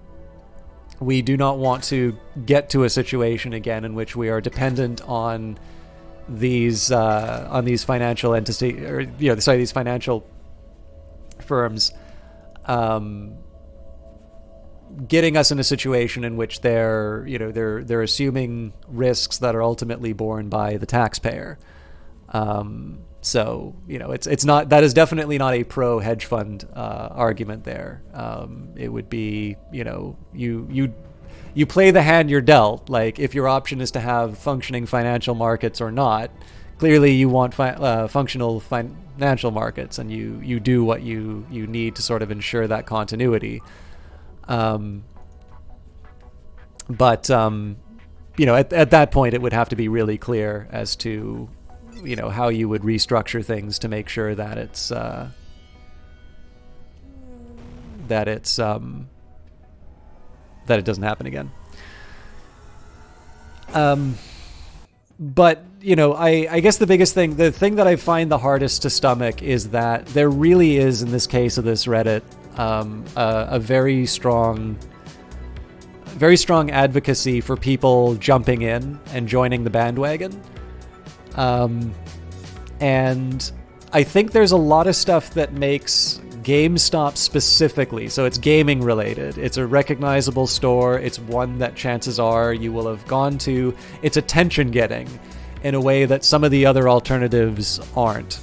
S1: we do not want to get to a situation again in which we are dependent on these financial these financial firms getting us in a situation in which they're assuming risks that are ultimately borne by the taxpayer. So it's not, that is definitely not a pro hedge fund argument there. It would be you play the hand you're dealt. Like, if your option is to have functioning financial markets or not, clearly you want functional financial markets, and you do what you need to sort of ensure that continuity. But at that point, it would have to be really clear as to how you would restructure things to make sure that that it doesn't happen again. But I guess the thing that I find the hardest to stomach is that there really is, in this case of this Reddit, a very strong advocacy for people jumping in and joining the bandwagon. And I think there's a lot of stuff that makes GameStop specifically, so it's gaming related, it's a recognizable store, it's one that chances are you will have gone to, it's attention getting in a way that some of the other alternatives aren't.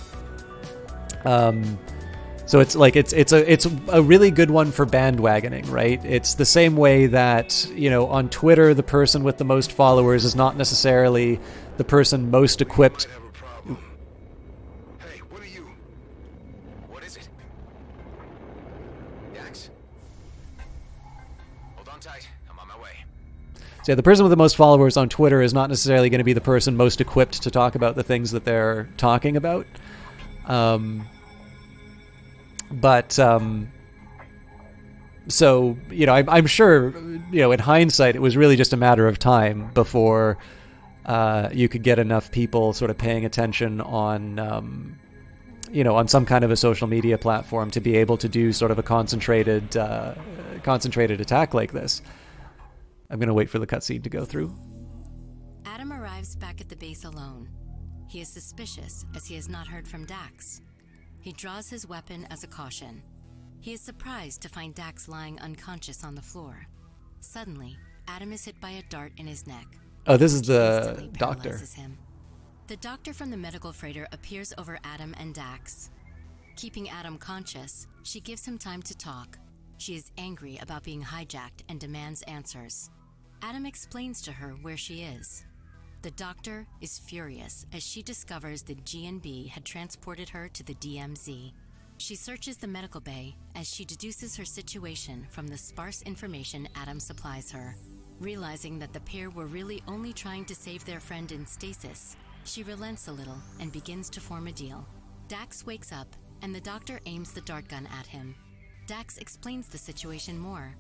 S1: So it's like it's a really good one for bandwagoning, right? It's the same way that on Twitter, the person with the most followers is not necessarily the person most equipped.
S2: Might have a problem. Hey, what are you? What is it?
S1: So yeah, the person with the most followers on Twitter is not necessarily going to be the person most equipped to talk about the things that they're talking about. But so, I'm sure, in hindsight, it was really just a matter of time before you could get enough people sort of paying attention on, on some kind of a social media platform to be able to do sort of a concentrated attack like this. I'm going to wait for the cutscene to go through.
S7: Adam arrives back at the base alone. He is suspicious as he has not heard from Dax. He draws his weapon as a caution. He is surprised to find Dax lying unconscious on the floor. Suddenly, Adam is hit by a dart in his neck.
S1: Oh, this is
S7: which
S1: the
S7: instantly
S1: doctor.
S7: paralyzes him. The doctor from the medical freighter appears over Adam and Dax. Keeping Adam conscious, she gives him time to talk. She is angry about being hijacked and demands answers. Adam explains to her where she is. The doctor is furious as she discovers that GNB had transported her to the DMZ. She searches the medical bay as she deduces her situation from the sparse information Adam supplies her. Realizing that the pair were really only trying to save their friend in stasis, she relents a little and begins to form a deal. Dax wakes up and the doctor aims the dart gun at him. Dax explains the situation more,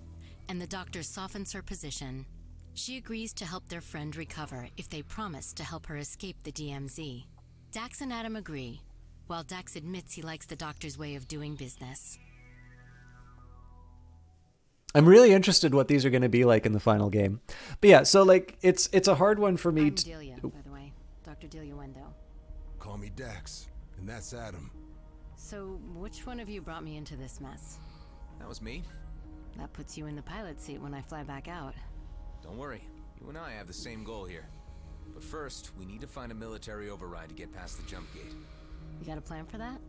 S7: and the doctor softens her position. She agrees to help their friend recover if they promise to help her escape the DMZ. Dax and Adam agree, while Dax admits he likes the doctor's way of doing business.
S1: I'm really interested what these are going to be like in the final game. But yeah, so like it's a hard one for me
S7: I'm Delia, by the way. Dr. Delia Wendo.
S2: Call me Dax, and that's Adam.
S7: So, which one of you brought me into this mess?
S3: That was me.
S7: That puts you in the pilot seat when I fly back out.
S3: Don't worry, you and I have the same goal here. But first, we need to find a military override to get past the jump gate.
S7: You got a plan for that?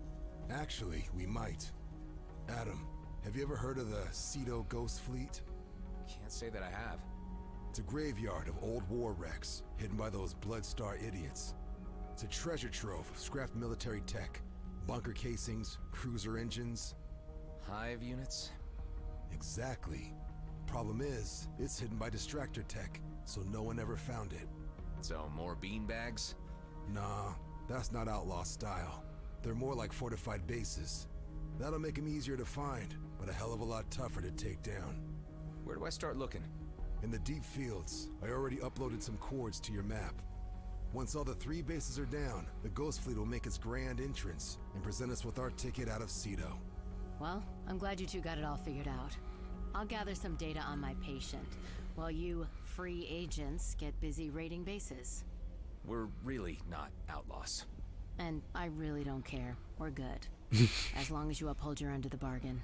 S2: Actually, we might. Adam, have you ever heard of the Cedo Ghost Fleet?
S3: Can't say that I have.
S2: It's a graveyard of old war wrecks, hidden by those Bloodstar idiots. It's a treasure trove of scrapped military tech, bunker casings, cruiser engines.
S3: Hive units?
S2: Exactly. Problem is, it's hidden by distractor tech, so no one ever found it.
S3: So, more beanbags?
S2: Nah, that's not outlaw style. They're more like fortified bases. That'll make them easier to find, but a hell of a lot tougher to take down.
S3: Where do I start looking?
S2: In the deep fields, I already uploaded some coords to your map. Once all the 3 bases are down, the Ghost Fleet will make its grand entrance and present us with our ticket out of Cedo.
S7: Well, I'm glad you two got it all figured out. I'll gather some data on my patient, while you free agents get busy raiding bases.
S3: We're really not outlaws.
S7: And I really don't care. We're good. As long as you uphold your end of the bargain.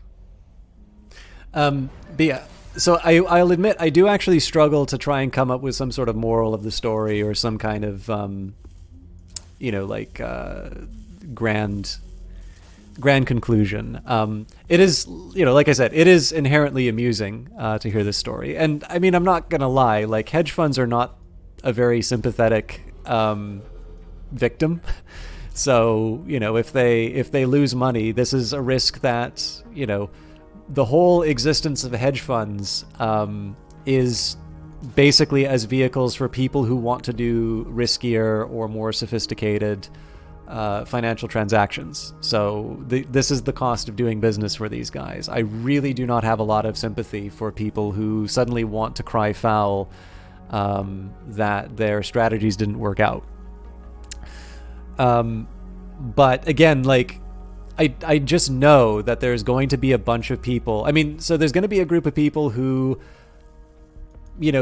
S1: But yeah, so I'll admit I do actually struggle to try and come up with some sort of moral of the story or some kind of, grand conclusion. It is, like I said, it is inherently amusing to hear this story. And I mean, I'm not going to lie, like hedge funds are not a very sympathetic victim. So, if they lose money, this is a risk that, the whole existence of hedge funds is basically as vehicles for people who want to do riskier or more sophisticated financial transactions. So this is the cost of doing business for these guys. I really do not have a lot of sympathy for people who suddenly want to cry foul that their strategies didn't work out. But again, like, I just know that there's going to be a bunch of people. I mean, so there's going to be a group of people who,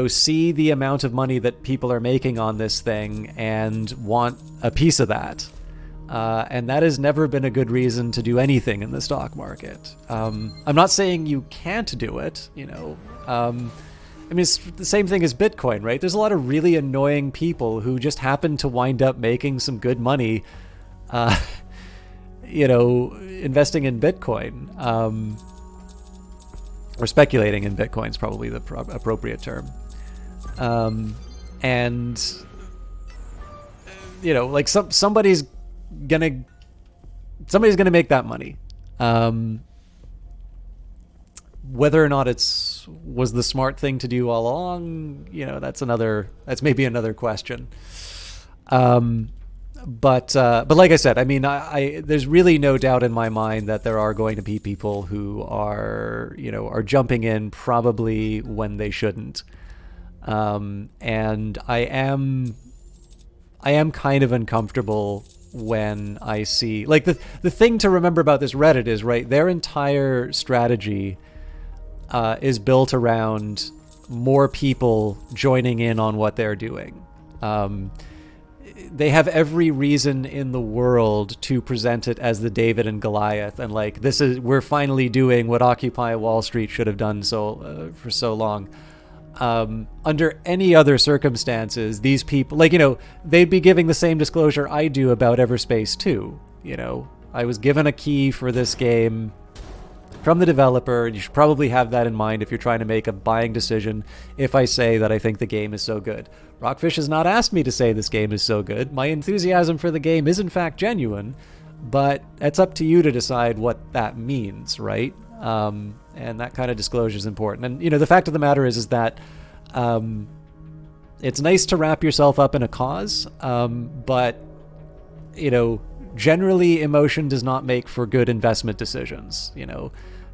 S1: see the amount of money that people are making on this thing and want a piece of that. And that has never been a good reason to do anything in the stock market. I'm not saying you can't do it, I mean, it's the same thing as Bitcoin, right? There's a lot of really annoying people who just happen to wind up making some good money, investing in Bitcoin, or speculating in Bitcoin is probably the appropriate term. And, like somebody's gonna make that money. whether or not was the smart thing to do all along, that's maybe another question. But like I said, I mean, there's really no doubt in my mind that there are going to be people who are jumping in probably when they shouldn't. And I am kind of uncomfortable when I see, like, the thing to remember about this Reddit is, right, their entire strategy is built around more people joining in on what they're doing. They have every reason in the world to present it as the David and Goliath, and like, we're finally doing what Occupy Wall Street should have done for so long. Under any other circumstances, these people, like, they'd be giving the same disclosure I do about Everspace too. I was given a key for this game from the developer. You should probably have that in mind if you're trying to make a buying decision. If I say that I think the game is so good, Rockfish has not asked me to say this game is so good. My enthusiasm for the game is in fact genuine, but it's up to you to decide what that means, right? And that kind of disclosure is important. And the fact of the matter is that it's nice to wrap yourself up in a cause, but generally emotion does not make for good investment decisions.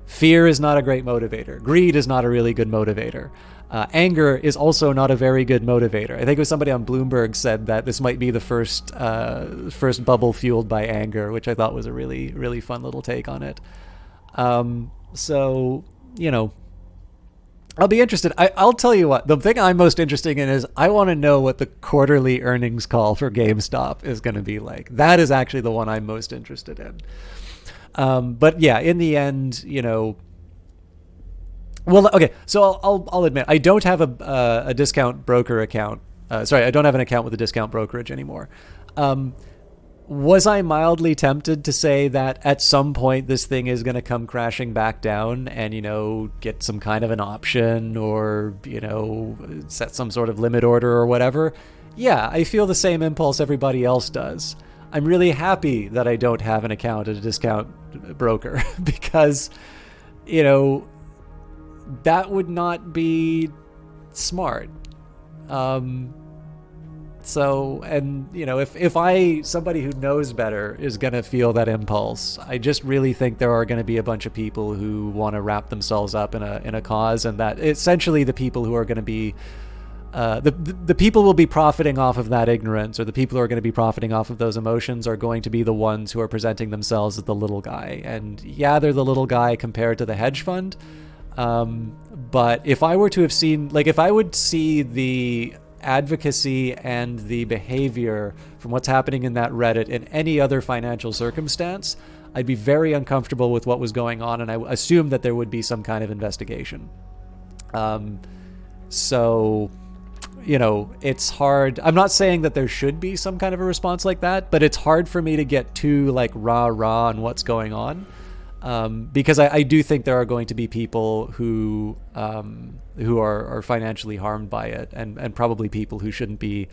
S1: Fear is not a great motivator. Greed is not a really good motivator. Anger is also not a very good motivator. I think it was somebody on Bloomberg said that this might be the first bubble fueled by anger, which I thought was a really, really fun little take on it. So, I'll be interested. I'll tell you what, the thing I'm most interested in is I want to know what the quarterly earnings call for GameStop is going to be like. That is actually the one I'm most interested in. But yeah, in the end, well, okay, so I'll admit, I don't have a discount broker account. I don't have an account with a discount brokerage anymore. Was I mildly tempted to say that at some point this thing is going to come crashing back down and, get some kind of an option or, set some sort of limit order or whatever? Yeah, I feel the same impulse everybody else does. I'm really happy that I don't have an account at a discount broker because, that would not be smart. So, and if somebody who knows better is going to feel that impulse, I just really think there are going to be a bunch of people who want to wrap themselves up in a cause, and that essentially the people who are going to be the people will be profiting off of that ignorance, or the people who are going to be profiting off of those emotions are going to be the ones who are presenting themselves as the little guy. And yeah, they're the little guy compared to the hedge fund. But if I were to have seen, like, if I would see the advocacy and the behavior from what's happening in that Reddit in any other financial circumstance, I'd be very uncomfortable with what was going on, and I assume that there would be some kind of investigation. So, it's hard. I'm not saying that there should be some kind of a response like that, but it's hard for me to get too, like, rah-rah on what's going on. Because I do think there are going to be people who are financially harmed by it, and probably people who shouldn't be,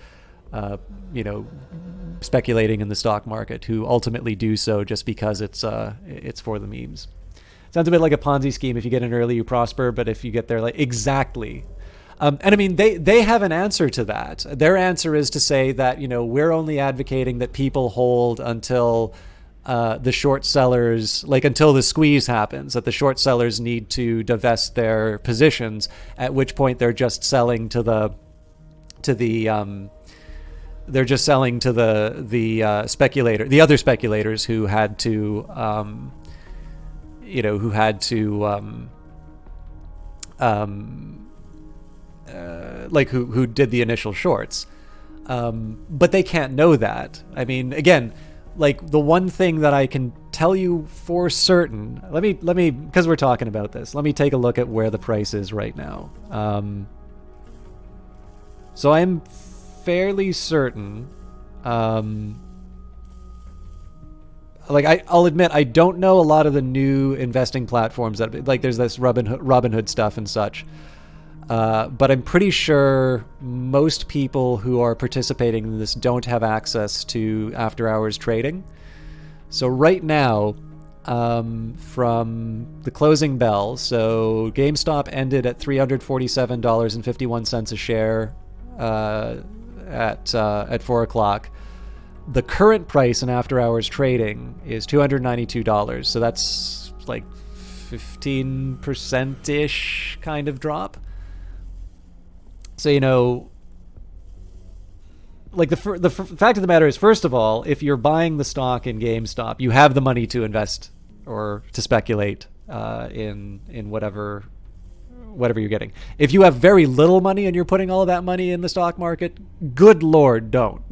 S1: speculating in the stock market, who ultimately do so just because it's for the memes. Sounds a bit like a Ponzi scheme. If you get in early, you prosper, but if you get there, like, exactly. And I mean, they have an answer to that. Their answer is to say that, we're only advocating that people hold until the short sellers, like, until the squeeze happens, that the short sellers need to divest their positions, at which point they're just selling to the speculator, the other speculators who had to, who did the initial shorts. But they can't know that. I mean, again, like, the one thing that I can tell you for certain, let me, because we're talking about this, let me take a look at where the price is right now. So I'm fairly certain, I'll admit, I don't know a lot of the new investing platforms that, like, there's this Robinhood stuff and such. But I'm pretty sure most people who are participating in this don't have access to after-hours trading. So right now, from the closing bell. So GameStop ended at $347.51 a share at 4 o'clock. The current price in after-hours trading is $292. So that's like 15%-ish kind of drop. So, you know, like the fact of the matter is, first of all, if you're buying the stock in GameStop, you have the money to invest or to speculate in whatever you're getting. If you have very little money and you're putting all of that money in the stock market, good Lord, don't.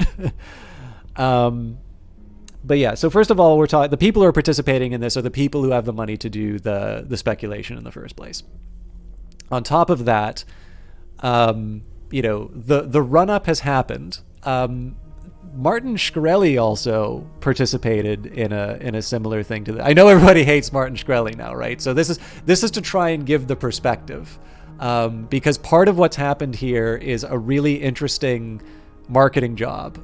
S1: But yeah, so first of all, we're talking, the people who are participating in this are the people who have the money to do the speculation in the first place. On top of that, you know, the run up has happened. Martin Shkreli also participated in a similar thing to that. I know everybody hates Martin Shkreli now, right? So this is to try and give the perspective, because part of what's happened here is a really interesting marketing job,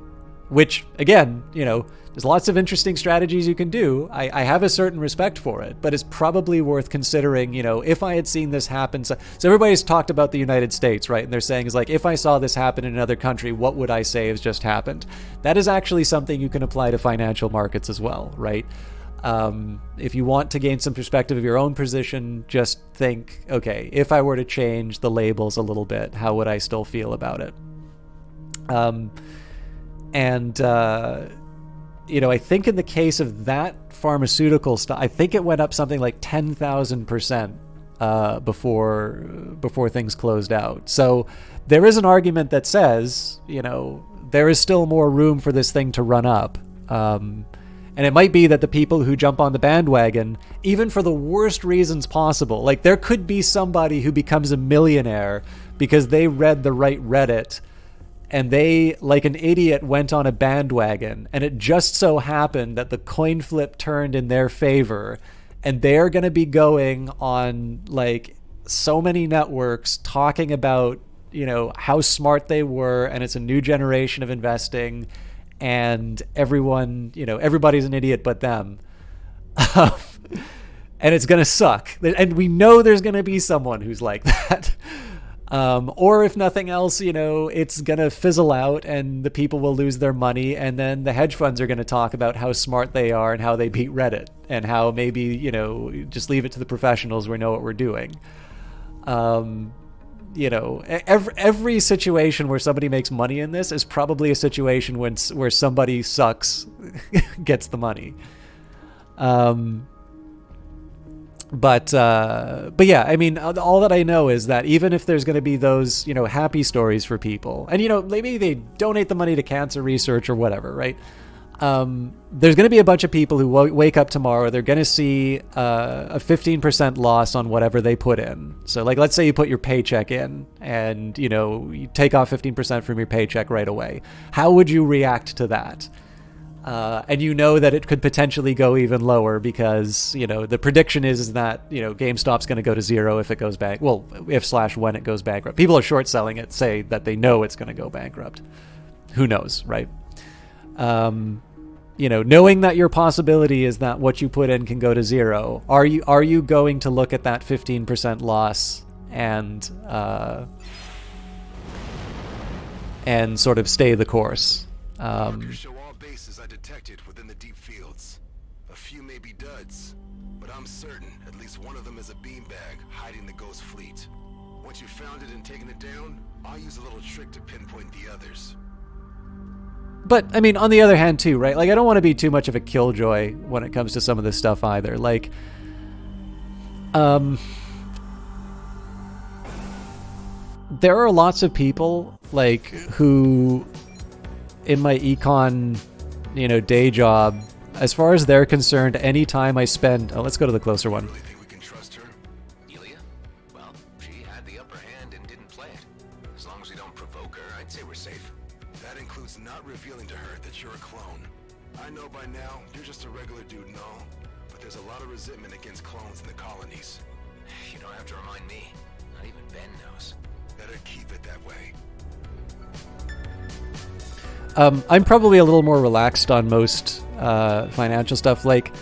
S1: which, again, you know, there's lots of interesting strategies you can do. I have a certain respect for it, but it's probably worth considering, you know, if I had seen this happen. So everybody's talked about the United States, right? And they're saying is like, if I saw this happen in another country, what would I say has just happened? That is actually something you can apply to financial markets as well, right? If you want to gain some perspective of your own position, just think, okay, if I were to change the labels a little bit, how would I still feel about it? You know, I think in the case of that pharmaceutical stock, I think it went up something like 10,000% before things closed out. So there is an argument that says, you know, there is still more room for this thing to run up. And it might be that the people who jump on the bandwagon, even for the worst reasons possible, like there could be somebody who becomes a millionaire because they read the right Reddit and they, like an idiot, went on a bandwagon, and it just so happened that the coin flip turned in their favor, and they're going to be going on like so many networks talking about, you know, how smart they were, and it's a new generation of investing, and everyone, you know, everybody's an idiot but them. And it's going to suck. And we know there's going to be someone who's like that. Or if nothing else, you know, it's going to fizzle out and the people will lose their money. And then the hedge funds are going to talk about how smart they are and how they beat Reddit and how maybe, you know, just leave it to the professionals. We know what we're doing. You know, every situation where somebody makes money in this is probably a situation where somebody sucks gets the money. But yeah, I mean, all that I know is that even if there's going to be those, you know, happy stories for people, and, you know, maybe they donate the money to cancer research or whatever, right? There's going to be a bunch of people who wake up tomorrow. They're going to see a 15% loss on whatever they put in. So, like, let's say you put your paycheck in and, you know, you take off 15% from your paycheck right away. How would you react to that? And you know that it could potentially go even lower because, you know, the prediction is that, you know, GameStop's going to go to zero if it goes back. Well, if/when it goes bankrupt. People are short selling it, say that they know it's going to go bankrupt. Who knows, right? You know, knowing that your possibility is that what you put in can go to zero, are you going to look at that 15% loss and sort of stay the course?
S2: Markers show all bases I detected within the deep fields. A few may be duds, but I'm certain at least one of them is a beanbag hiding the ghost fleet. Once you've found it and taken it down, I'll use a little trick to pinpoint the others.
S1: But, I mean, on the other hand, too, right? Like, I don't want to be too much of a killjoy when it comes to some of this stuff either. Like, there are lots of people, like, who, in my econ, you know, day job, as far as they're concerned, any time I spend... Oh, let's go to the closer one.
S2: Really think we can trust her? Ilya? Well, she had the upper hand and didn't play it. As long as we don't provoke her, I'd say we're safe. That includes not revealing to her that you're a clone. I know by now you're just a regular dude and all, but there's a lot of resentment against clones in the colonies.
S3: You don't have to remind me. Not even Ben knows.
S2: Better keep it that way.
S1: I'm probably a little more relaxed on most financial stuff. Like,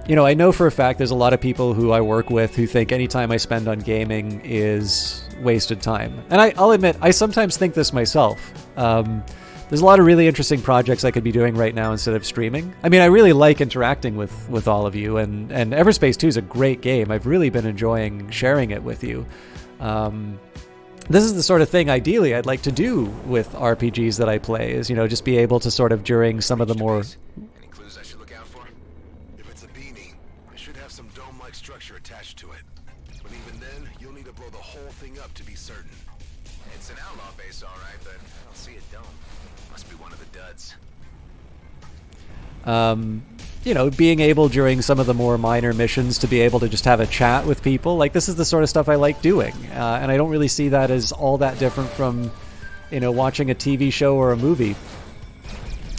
S1: You know, I know for a fact there's a lot of people who I work with who think any time I spend on gaming is wasted time. And I'll admit, I sometimes think this myself. There's a lot of really interesting projects I could be doing right now instead of streaming. I mean, I really like interacting with all of you, and Everspace 2 is a great game. I've really been enjoying sharing it with you. This is the sort of thing, ideally, I'd like to do with RPGs that I play, is, you know, just be able to sort of, during some of the more...
S2: Any clues I should look out for? If it's a beanie, it should have some dome-like structure attached to it. But even then, you'll need to blow the whole thing up to be certain. It's an outlaw base, all right, but I don't see a dome. Must be one of the duds.
S1: You know, being able during some of the more minor missions to be able to just have a chat with people. Like, this is the sort of stuff I like doing. And I don't really see that as all that different from, you know, watching a TV show or a movie.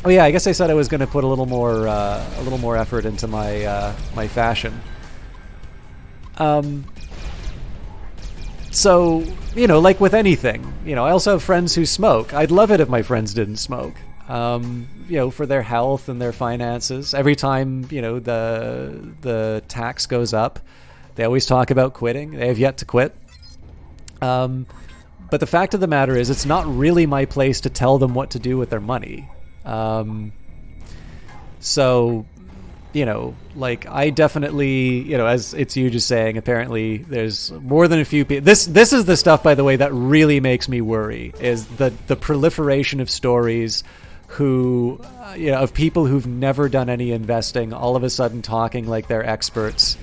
S1: Oh yeah, I guess I said I was going to put a little more effort into my my fashion. So, you know, like with anything, you know, I also have friends who smoke. I'd love it if my friends didn't smoke. You know, for their health and their finances. Every time, you know, the tax goes up, they always talk about quitting. They have yet to quit. But the fact of the matter is, it's not really my place to tell them what to do with their money. So, you know, like, I definitely, you know, as it's you just saying, apparently there's more than a few people. This is the stuff, by the way, that really makes me worry, is the proliferation of stories who, you know, of people who've never done any investing, all of a sudden talking like they're experts.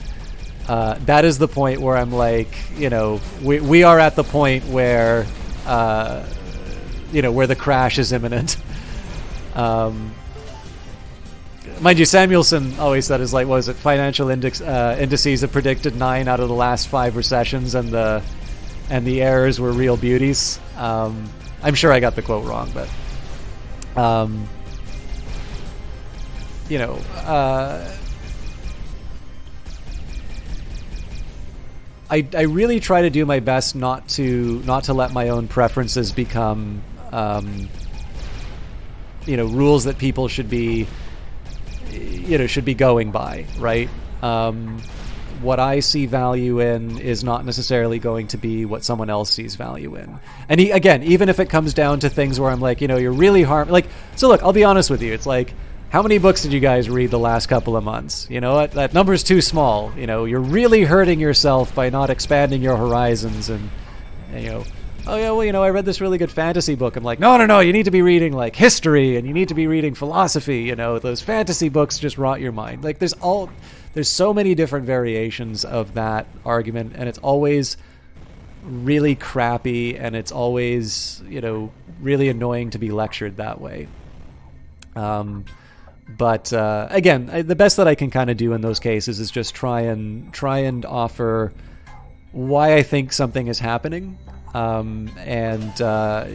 S1: That is the point where I'm like, you know, we are at the point where, you know, where the crash is imminent. Mind you, Samuelson always said, is like, what was it, financial indices have predicted 9 out of the last 5 recessions, and the errors were real beauties. I'm sure I got the quote wrong, but you know, I really try to do my best not to let my own preferences become you know, rules that people should be, you know, should be going by, right? What I see value in is not necessarily going to be what someone else sees value in. And again, even if it comes down to things where I'm like, you know, you're really like, so look, I'll be honest with you. It's like, how many books did you guys read the last couple of months? You know what? That number's too small. You know, you're really hurting yourself by not expanding your horizons. And you know, oh yeah, well, you know, I read this really good fantasy book. I'm like, no, you need to be reading like history, and you need to be reading philosophy. You know, those fantasy books just rot your mind. Like, there's so many different variations of that argument, and it's always really crappy, and it's always, you know, really annoying to be lectured that way. But again, the best that I can kind of do in those cases is just try and offer why I think something is happening. And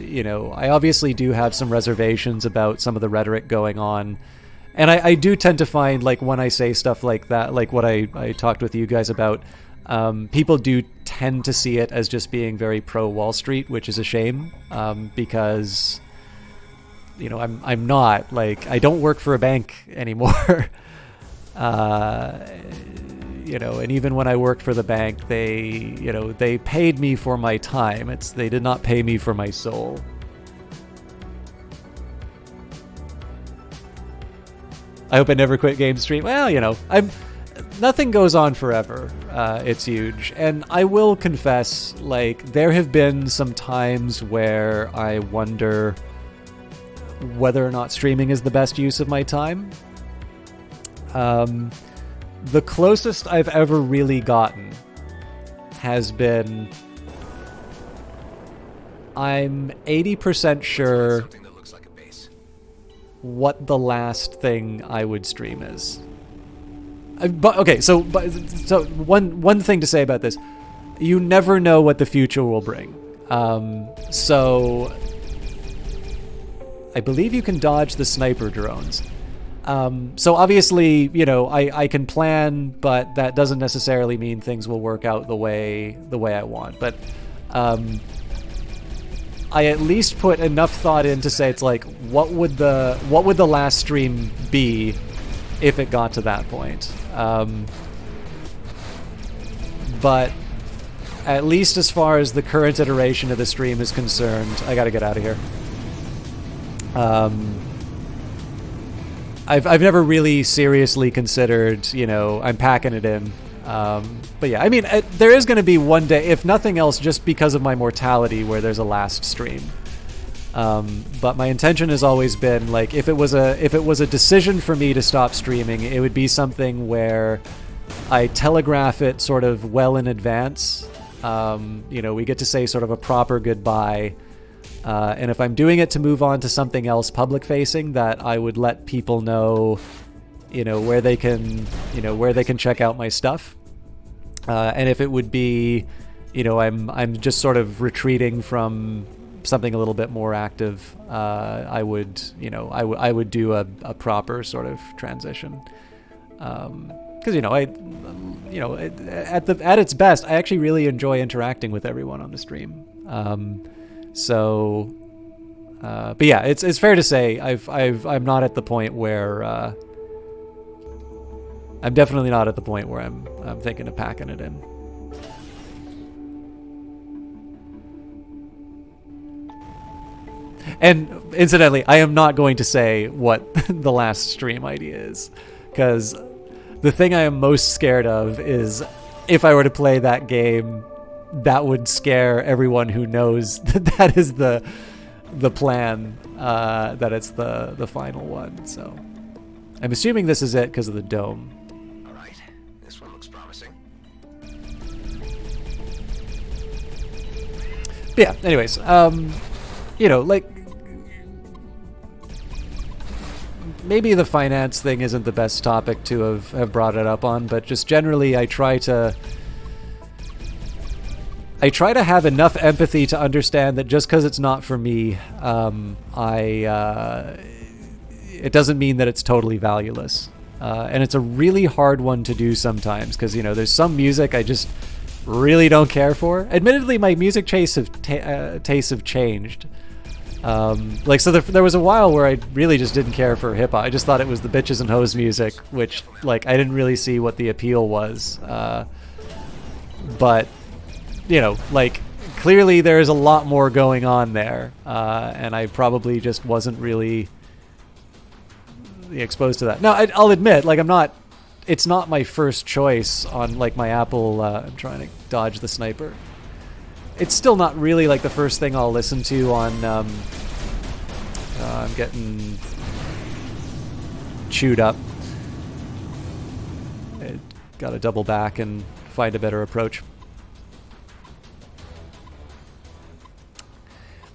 S1: you know, I obviously do have some reservations about some of the rhetoric going on. And I do tend to find, like, when I say stuff like that, like what I talked with you guys about, people do tend to see it as just being very pro-Wall Street, which is a shame, because, you know, I'm not. Like, I don't work for a bank anymore. You know, and even when I worked for the bank, they paid me for my time. They did not pay me for my soul. I hope I never quit game stream. Well, you know, nothing goes on forever. It's huge. And I will confess, like, there have been some times where I wonder whether or not streaming is the best use of my time. The closest I've ever really gotten has been, I'm 80% sure what the last thing I would stream is. So one thing to say about this: you never know what the future will bring. So I believe you can dodge the sniper drones. So obviously, you know, I can plan, but that doesn't necessarily mean things will work out the way I want. But I at least put enough thought in to say, it's like, what would the last stream be if it got to that point. But at least as far as the current iteration of the stream is concerned, I gotta get out of here. I've never really seriously considered, you know, I'm packing it in. But yeah, I mean, there is going to be one day, if nothing else, just because of my mortality, where there's a last stream. But my intention has always been, like, if it was a decision for me to stop streaming, it would be something where I telegraph it sort of well in advance. You know, we get to say sort of a proper goodbye. And if I'm doing it to move on to something else public facing, that I would let people know, you know, where they can check out my stuff. And if it would be, you know, I'm just sort of retreating from something a little bit more active, I would do a proper sort of transition. Because at its best, I actually really enjoy interacting with everyone on the stream. But yeah, it's fair to say I'm not at the point where I'm definitely not at the point where I'm thinking of packing it in. And incidentally, I am not going to say what the last stream idea is, because the thing I am most scared of is if I were to play that game, that would scare everyone who knows that is the plan, that it's the final one. So I'm assuming this is it because of the dome.
S2: All right, this one looks promising.
S1: But yeah, anyways, you know, like, maybe the finance thing isn't the best topic to have brought it up on, but just generally I try to have enough empathy to understand that just because it's not for me, it doesn't mean that it's totally valueless. And it's a really hard one to do sometimes, because, you know, there's some music I just really don't care for. Admittedly, my music tastes have changed. Like, so there was a while where I really just didn't care for hip-hop. I just thought it was the bitches and hoes music, which, like, I didn't really see what the appeal was. But, you know, like, clearly there's a lot more going on there, and I probably just wasn't really exposed to that. Now, I'll admit, like, it's not my first choice on, like, my Apple. I'm trying to dodge the sniper. It's still not really, like, the first thing I'll listen to on, I'm getting chewed up. I gotta double back and find a better approach.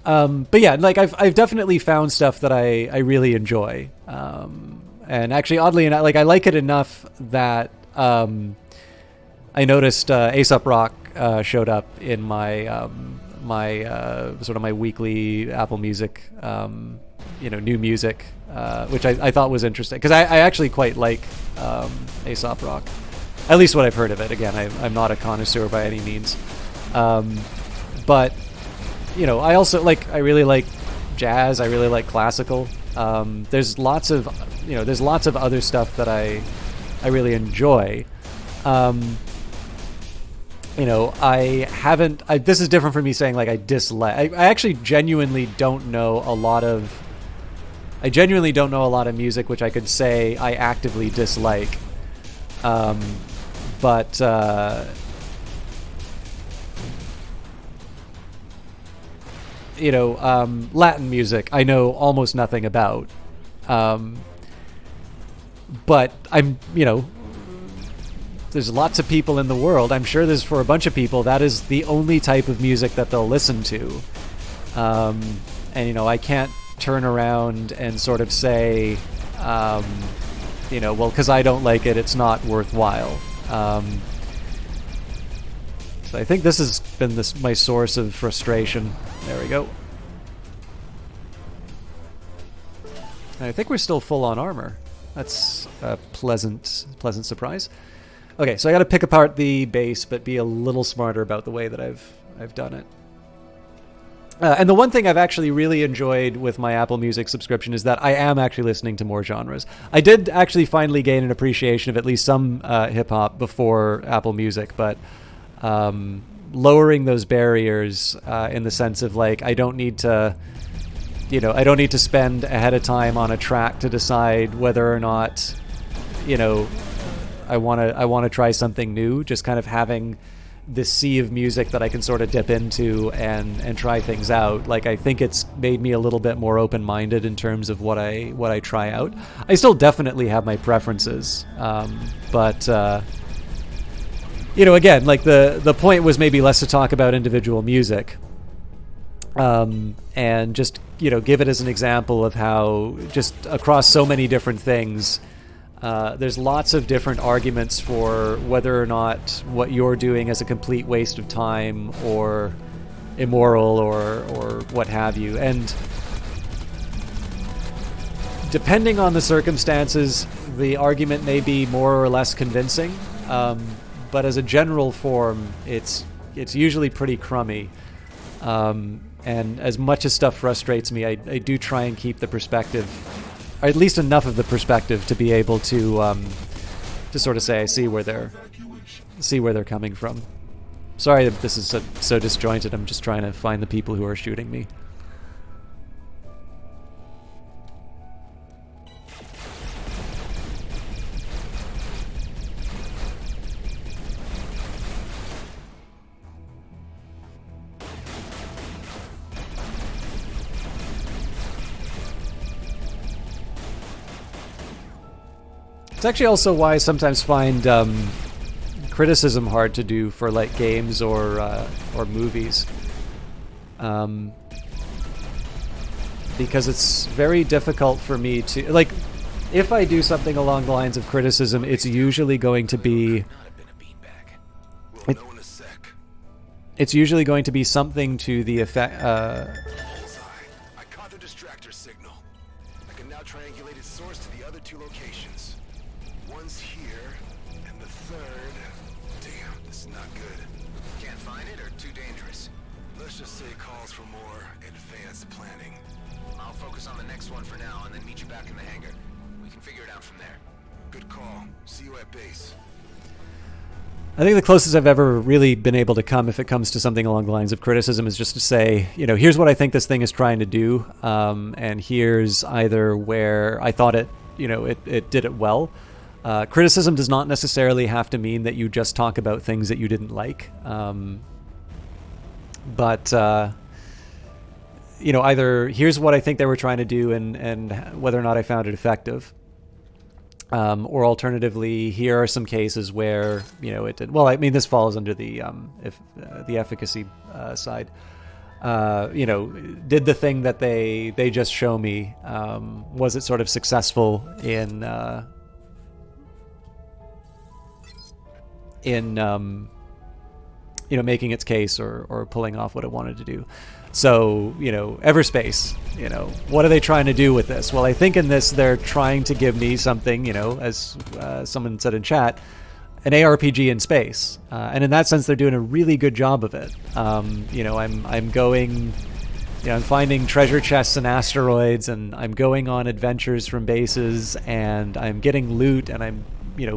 S1: But yeah, like, I've definitely found stuff that I really enjoy. And actually, oddly enough, like, I like it enough that I noticed Aesop Rock showed up in my sort of my weekly Apple Music, new music, which I thought was interesting, because I actually quite like Aesop Rock, at least what I've heard of it. Again, I'm not a connoisseur by any means, but, you know, I also I really like jazz. I really like classical. There's lots of other stuff that I really enjoy. You know, this is different from me saying, like, I dislike. I actually genuinely don't know a lot of music which I could say I actively dislike. But you know, Latin music I know almost nothing about. But there's lots of people in the world. I'm sure there's, for a bunch of people, that is the only type of music that they'll listen to. And, you know, I can't turn around and sort of say, well, because I don't like it, it's not worthwhile. So I think this has been my source of frustration. There we go. I think we're still full on armor. That's a pleasant surprise. Okay, so I got to pick apart the base, but be a little smarter about the way that I've done it. And the one thing I've actually really enjoyed with my Apple Music subscription is that I am actually listening to more genres. I did actually finally gain an appreciation of at least some hip hop before Apple Music, but lowering those barriers in the sense of like I don't need to spend ahead of time on a track to decide whether or not I want to try something new. Just kind of having this sea of music that I can sort of dip into and try things out. Like I think it's made me a little bit more open-minded in terms of what I try out. I still definitely have my preferences, but again, like the point was maybe less to talk about individual music, and just give it as an example of how just across so many different things. There's lots of different arguments for whether or not what you're doing is a complete waste of time or immoral or what have you. And depending on the circumstances, the argument may be more or less convincing. But as a general form, it's usually pretty crummy. And as much as stuff frustrates me, I do try and keep the perspective, or at least enough of the perspective to be able to sort of say I see where they're coming from. Sorry that this is so disjointed. I'm just trying to find the people who are shooting me. It's actually also why I sometimes find criticism hard to do for like games or movies, because it's very difficult for me to like. If I do something along the lines of criticism, it's usually going to be. It's usually going to be something to the effect.
S2: I caught the distractor signal. I can now triangulate its source to the other two locations. One's here, and the third... Damn, this is not good.
S3: Can't find it or too dangerous?
S2: Let's just say it calls for more advanced planning.
S3: I'll focus on the next one for now and then meet you back in the hangar. We can figure it out from there.
S2: Good call. See you at base.
S1: I think the closest I've ever really been able to come, if it comes to something along the lines of criticism, is just to say, here's what I think this thing is trying to do, and here's either where I thought it did it well. Criticism does not necessarily have to mean that you just talk about things that you didn't like, but either here's what I think they were trying to do and whether or not I found it effective. Or alternatively, here are some cases where it did well. I mean, this falls under the efficacy side. Did the thing that they just show me, was it sort of successful in making its case or pulling off what it wanted to do. So, Everspace, what are they trying to do with this? Well, I think in this, they're trying to give me something, as someone said in chat, an ARPG in space. And in that sense, they're doing a really good job of it. I'm going, I'm finding treasure chests and asteroids, and I'm going on adventures from bases, and I'm getting loot, and I'm,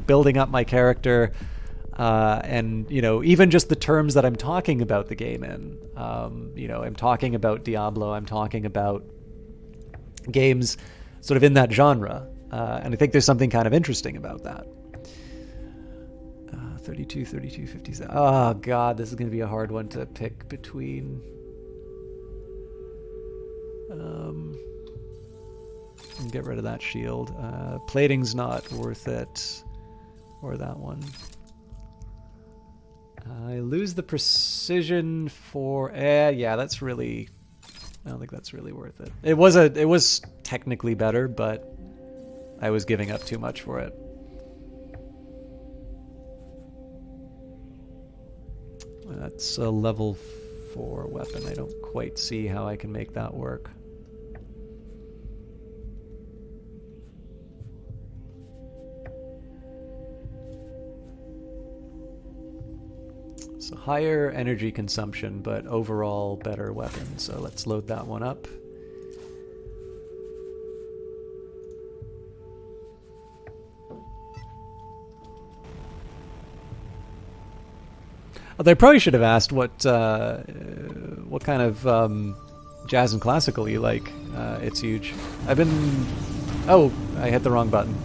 S1: building up my character. And even just the terms that I'm talking about the game in, I'm talking about Diablo, I'm talking about games sort of in that genre, and I think there's something kind of interesting about that. 32, 57. Oh god, this is going to be a hard one to pick between. Get rid of that shield. Plating's not worth it, or that one. I lose the precision for... yeah, that's really... I don't think that's really worth it. It was technically better, but I was giving up too much for it. That's a level 4 weapon. I don't quite see how I can make that work. So higher energy consumption, but overall better weapon. So let's load that one up. Although I probably should have asked what kind of jazz and classical you like. It's huge. I've been... Oh, I hit the wrong button.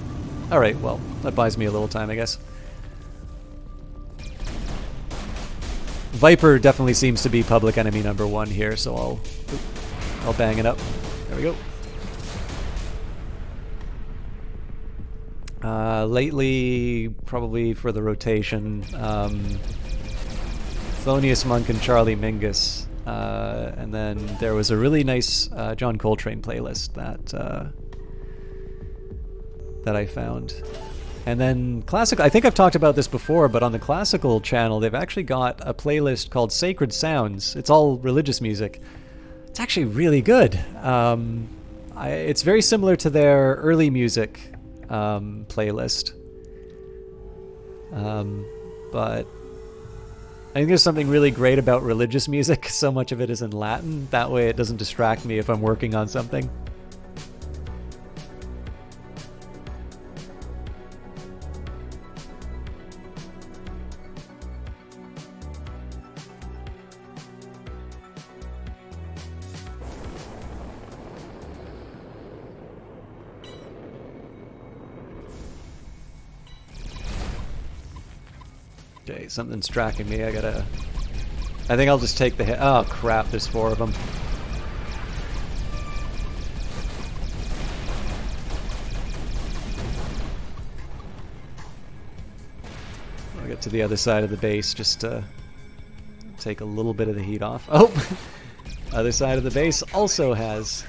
S1: Alright, well, that buys me a little time, I guess. Viper definitely seems to be public enemy number 1 here, so I'll bang it up. There we go. Lately, probably for the rotation, Thelonious Monk and Charlie Mingus. And then there was a really nice John Coltrane playlist that I found. And then classical, I think I've talked about this before, but on the classical channel, they've actually got a playlist called Sacred Sounds. It's all religious music. It's actually really good. It's very similar to their early music playlist. But I think there's something really great about religious music. So much of it is in Latin. That way it doesn't distract me if I'm working on something. Okay, something's tracking me. I think I'll just take the hit. Oh crap, there's 4 of them. I'll get to the other side of the base just to take a little bit of the heat off. Oh! Other side of the base also has...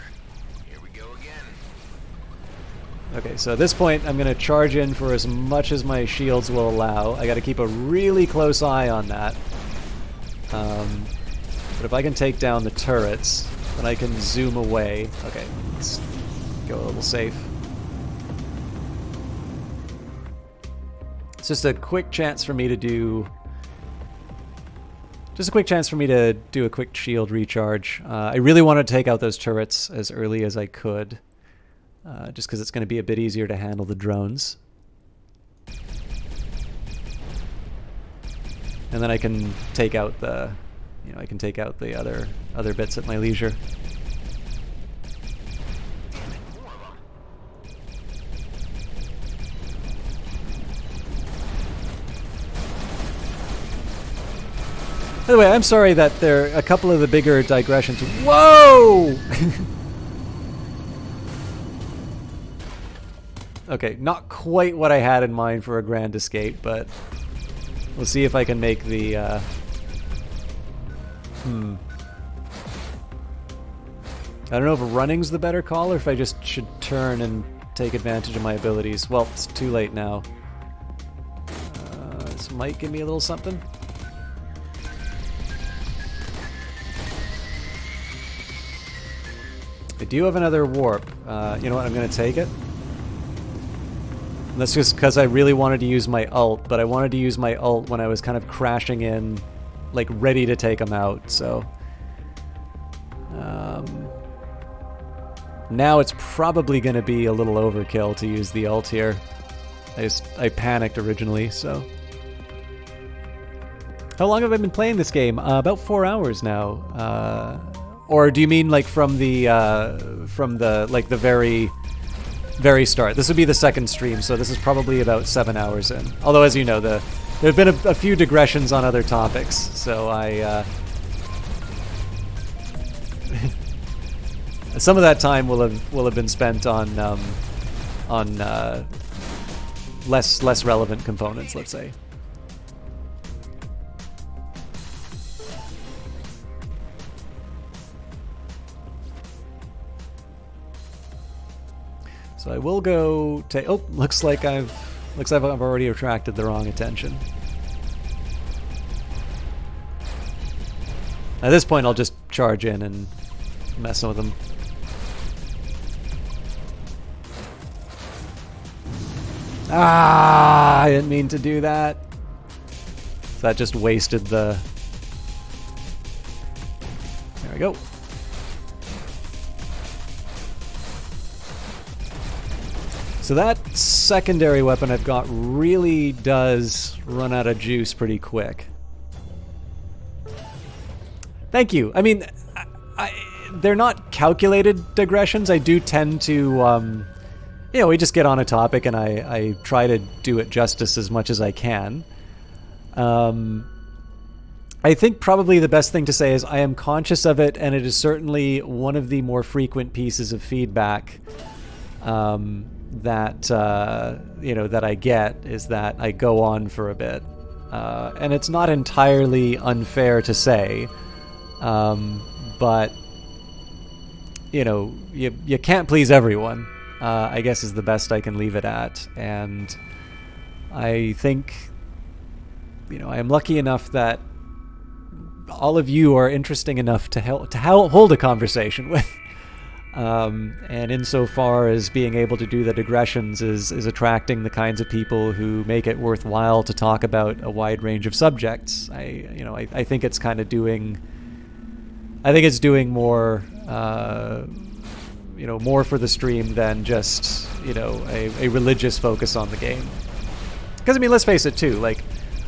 S1: Okay, so at this point, I'm going to charge in for as much as my shields will allow. I got to keep a really close eye on that. But if I can take down the turrets, then I can zoom away. Okay, let's go a little safe. It's just a quick chance for me to do... Just a quick chance for me to do a quick shield recharge. I really want to take out those turrets as early as I could. Just because it's going to be a bit easier to handle the drones. And then I can take out the, I can take out the other bits at my leisure. By the way, I'm sorry that there are a couple of the bigger digressions. Whoa! Okay, not quite what I had in mind for a grand escape, but we'll see if I can make the, I don't know if running's the better call or if I just should turn and take advantage of my abilities. Well, it's too late now. This might give me a little something. I do have another warp. You know what, I'm going to take it. And that's just because I really wanted to use my ult, but I wanted to use my ult when I was kind of crashing in, like ready to take them out, so... now it's probably going to be a little overkill to use the ult here. I panicked originally, so... How long have I been playing this game? About 4 hours now. Or do you mean like from the like the very start? This would be the second stream, so this is probably about 7 hours in. Although, as you know, there have been a few digressions on other topics, so some of that time will have been spent on less relevant components, let's say. So I will go take... Oh, looks like I've already attracted the wrong attention. At this point, I'll just charge in and mess with them. Ah! I didn't mean to do that. That just wasted the... There we go. So that secondary weapon I've got really does run out of juice pretty quick. Thank you. I mean, they're not calculated digressions. I do tend to, we just get on a topic and I try to do it justice as much as I can. I think probably the best thing to say is I am conscious of it, and it is certainly one of the more frequent pieces of feedback that I get, is that I go on for a bit, and it's not entirely unfair to say, but you can't please everyone, I guess, is the best I can leave it at. And I think I am lucky enough that all of you are interesting enough to hold a conversation with. And insofar as being able to do the digressions is attracting the kinds of people who make it worthwhile to talk about a wide range of subjects, I think it's kind of doing... I think it's doing more, more for the stream than just, a religious focus on the game. Because, I mean, let's face it, too, like,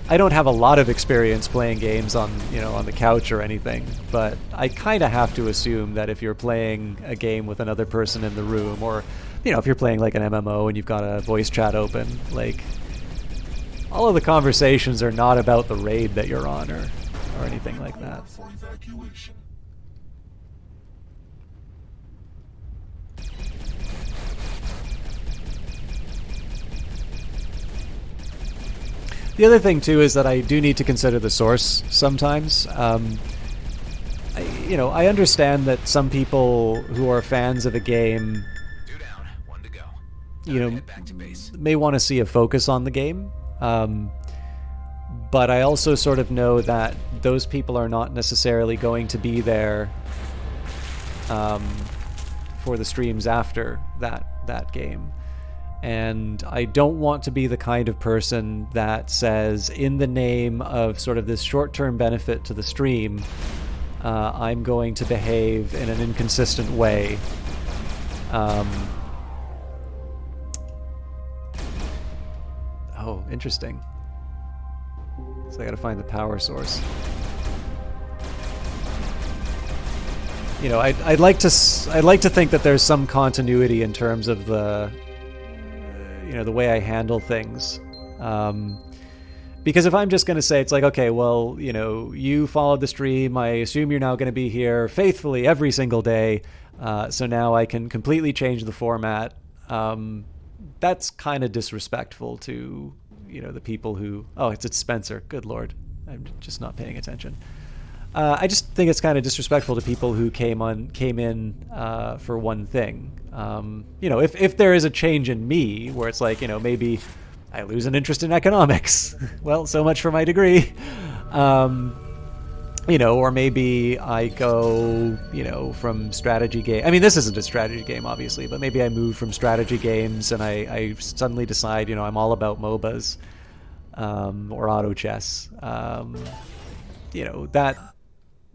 S1: I don't have a lot of experience playing games on the couch or anything, but I kind of have to assume that if you're playing a game with another person in the room, or, if you're playing like an MMO and you've got a voice chat open, like, all of the conversations are not about the raid that you're on or anything like that. The other thing, too, is that I do need to consider the source sometimes. I understand that some people who are fans of a game, may want to see a focus on the game. But I also sort of know that those people are not necessarily going to be there for the streams after that game. And I don't want to be the kind of person that says, in the name of sort of this short-term benefit to the stream, I'm going to behave in an inconsistent way. Oh, interesting. So I gotta find the power source. I'd like to think that there's some continuity in terms of the way I handle things. Because if I'm just going to say, it's like, okay, well, you followed the stream, I assume you're now going to be here faithfully every single day, so now I can completely change the format. That's kind of disrespectful to, the people who... Oh, it's Spencer. Good Lord. I'm just not paying attention. I just think it's kind of disrespectful to people who came in for one thing. If there is a change in me where it's like, maybe I lose an interest in economics. Well, so much for my degree. Or maybe I go, from strategy game. I mean, this isn't a strategy game, obviously, but maybe I move from strategy games and I suddenly decide, I'm all about MOBAs or auto chess.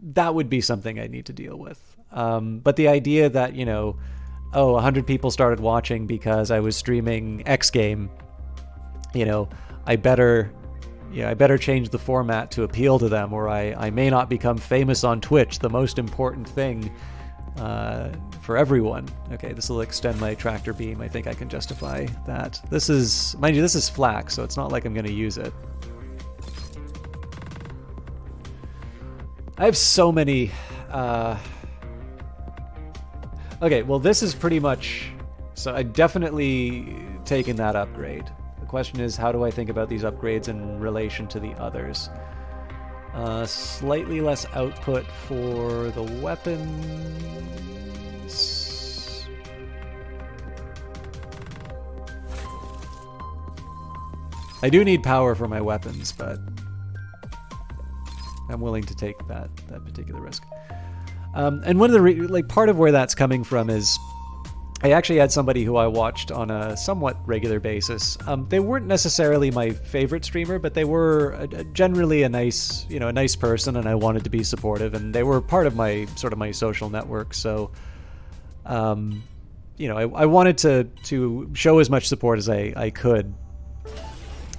S1: That would be something I need to deal with. But the idea that, 100 people started watching because I was streaming X game, I better change the format to appeal to them, or I may not become famous on Twitch, the most important thing for everyone. Okay, this will extend my tractor beam. I think I can justify that. This is, mind you, this is flak, so it's not like I'm going to use it. I have so many... Okay, well, this is pretty much... So I definitely taken that upgrade. The question is, how do I think about these upgrades in relation to the others? Slightly less output for the weapons. I do need power for my weapons, but I'm willing to take that particular risk. And one of the part of where that's coming from is, I actually had somebody who I watched on a somewhat regular basis. They weren't necessarily my favorite streamer, but they were generally a nice, a nice person, and I wanted to be supportive, and they were part of my sort of my social network. So, I wanted to show as much support as I could.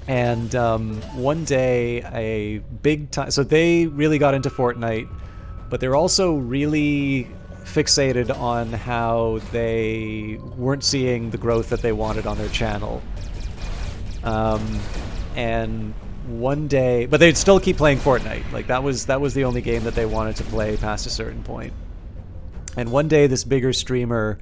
S1: And one day, a big time. So they really got into Fortnite, but they're also really fixated on how they weren't seeing the growth that they wanted on their channel. And one day, but they'd still keep playing Fortnite. Like that was the only game that they wanted to play past a certain point. And one day, this bigger streamer,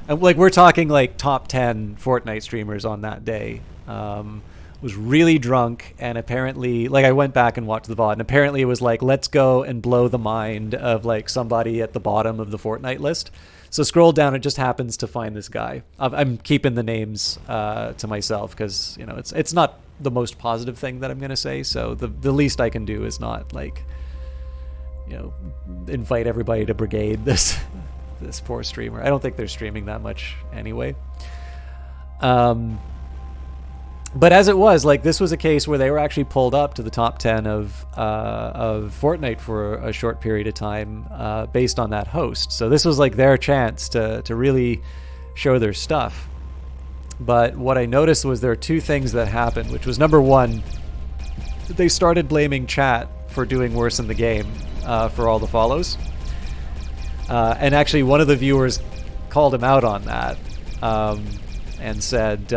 S1: and like we're talking like top 10 Fortnite streamers on that day, was really drunk, and apparently, like I went back and watched the VOD, and apparently it was like, let's go and blow the mind of like somebody at the bottom of the Fortnite list. So scroll down, it just happens to find this guy. I'm keeping the names to myself because it's not the most positive thing that I'm gonna say. So the least I can do is not like invite everybody to brigade this poor streamer. I don't think they're streaming that much anyway. But as it was, like this was a case where they were actually pulled up to the top 10 of Fortnite for a short period of time based on that host. So this was like their chance to really show their stuff. But what I noticed was there are two things that happened, which was number one, they started blaming chat for doing worse in the game for all the follows. And actually one of the viewers called him out on that and said...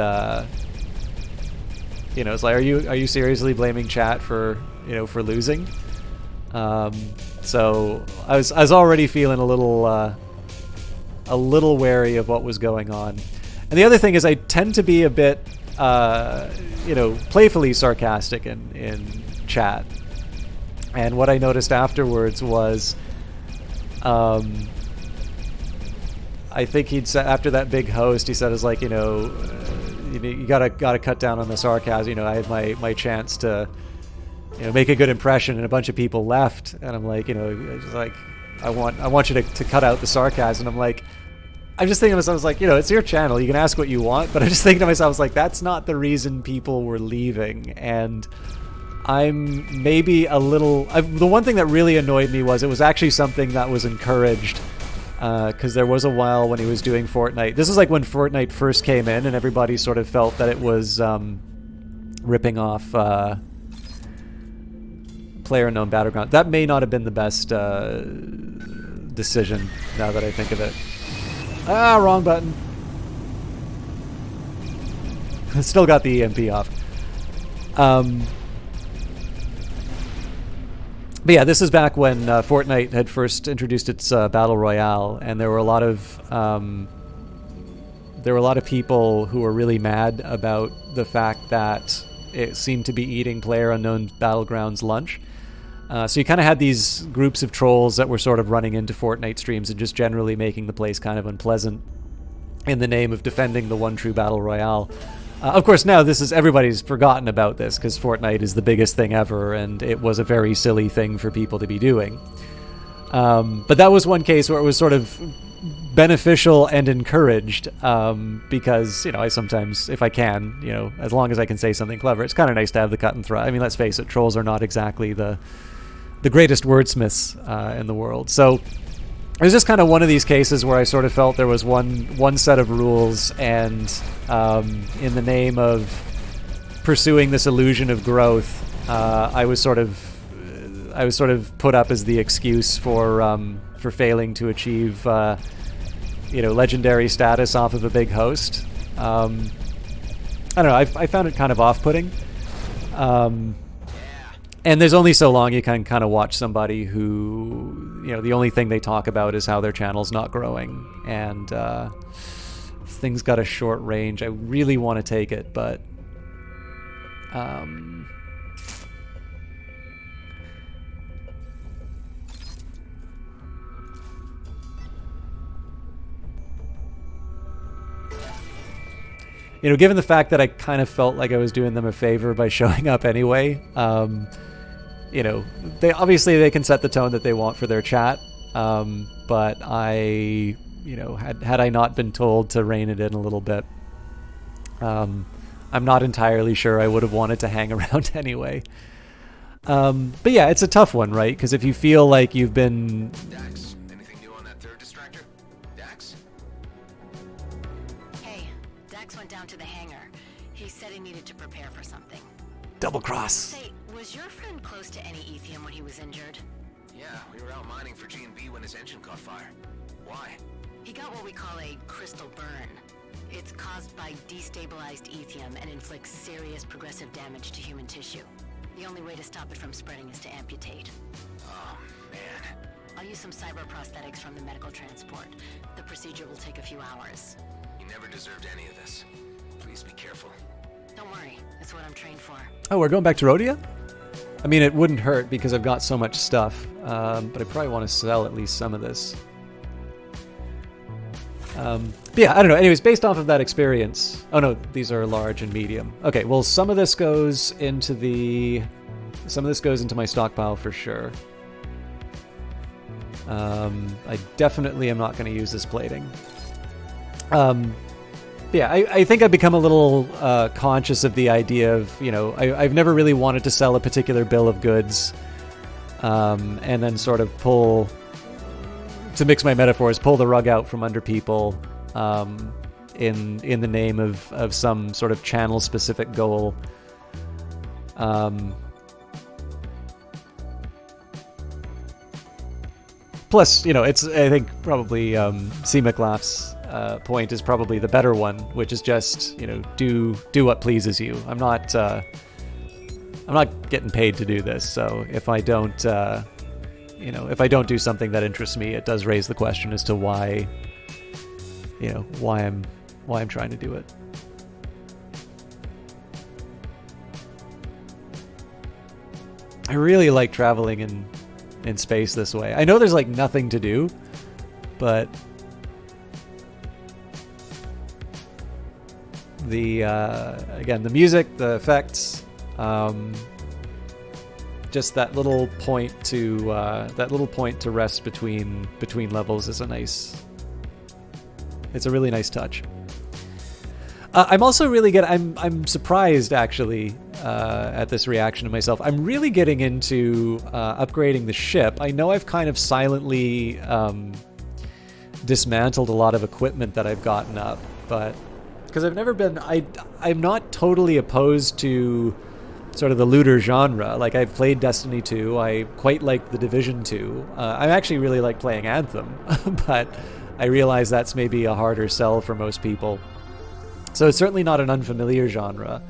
S1: it's like, are you seriously blaming chat for losing? So I was already feeling a little wary of what was going on. And the other thing is I tend to be a bit playfully sarcastic in chat. And what I noticed afterwards was I think he'd said after that big host, he said is like, you gotta cut down on the sarcasm. I had my chance to make a good impression, and a bunch of people left, and I'm like, just like I want you to cut out the sarcasm. And I'm like, I'm just thinking to myself, I was like, it's your channel, you can ask what you want, but I'm just thinking to myself, I was like, that's not the reason people were leaving. And I'm maybe a little. The one thing that really annoyed me was it was actually something that was encouraged. Because there was a while when he was doing Fortnite. This is like when Fortnite first came in, and everybody sort of felt that it was ripping off PlayerUnknown Battleground. That may not have been the best decision, now that I think of it. Ah, wrong button. Still got the EMP off. But yeah, this is back when Fortnite had first introduced its Battle Royale, and there were a lot of people who were really mad about the fact that it seemed to be eating PlayerUnknown Battleground's lunch. So you kind of had these groups of trolls that were sort of running into Fortnite streams and just generally making the place kind of unpleasant in the name of defending the one true Battle Royale. Of course, now everybody's forgotten about this because Fortnite is the biggest thing ever, and it was a very silly thing for people to be doing. But that was one case where it was sort of beneficial and encouraged because, I sometimes, if I can, as long as I can say something clever, it's kind of nice to have the cut and thrust. I mean, let's face it, trolls are not exactly the greatest wordsmiths in the world. So it was just kind of one of these cases where I sort of felt there was one set of rules, and in the name of pursuing this illusion of growth, I was sort of put up as the excuse for failing to achieve legendary status off of a big host. I don't know. I found it kind of off-putting. And there's only so long you can kind of watch somebody who, the only thing they talk about is how their channel's not growing. And this thing's got a short range. I really want to take it, but... given the fact that I kind of felt like I was doing them a favor by showing up anyway, they can set the tone that they want for their chat, but I had I not been told to rein it in a little bit. I'm not entirely sure I would have wanted to hang around anyway. But yeah, it's a tough one, right? Because if you feel like you've been...
S2: Dax, anything new on that third distractor? Dax?
S7: Hey, Dax went down to the hangar. He said he needed to prepare for something.
S1: Double cross.
S7: Say, was your friend close to any ethium when he was injured?
S2: Yeah, we were out mining for G&B when his engine caught fire. Why?
S7: He got what we call a crystal burn. It's caused by destabilized ethium and inflicts serious progressive damage to human tissue. The only way to stop it from spreading is to amputate.
S2: Oh, man.
S7: I'll use some cyber prosthetics from the medical transport. The procedure will take a few hours.
S2: You never deserved any of this. Please be careful.
S7: Don't worry, that's what I'm trained for.
S1: Oh, we're going back to Rhodia? I mean, it wouldn't hurt because I've got so much stuff, but I probably want to sell at least some of this. But yeah, I don't know. Anyways, based off of that experience... Oh no, these are large and medium. Okay, well, some of this goes into my stockpile for sure. I definitely am not going to use this plating. Yeah, I think I've become a little conscious of the idea of, I've never really wanted to sell a particular bill of goods and then sort of to mix my metaphors, pull the rug out from under people in the name of some sort of channel-specific goal. Plus, it's, I think, probably C. McLaugh's point is probably the better one, which is just, do what pleases you. I'm not getting paid to do this, so if I don't, if I don't do something that interests me, it does raise the question as to why I'm trying to do it. I really like traveling in space this way. I know there's like nothing to do, but again, the music, the effects, just that little point to rest between levels is it's a really nice touch. I'm also really I'm surprised actually at this reaction to myself. I'm really getting into upgrading the ship. I know I've kind of silently dismantled a lot of equipment that I've gotten up, but because I've never been, I'm not totally opposed to sort of the looter genre. Like, I've played Destiny 2. I quite like The Division 2. I actually really like playing Anthem, but I realize that's maybe a harder sell for most people. So it's certainly not an unfamiliar genre.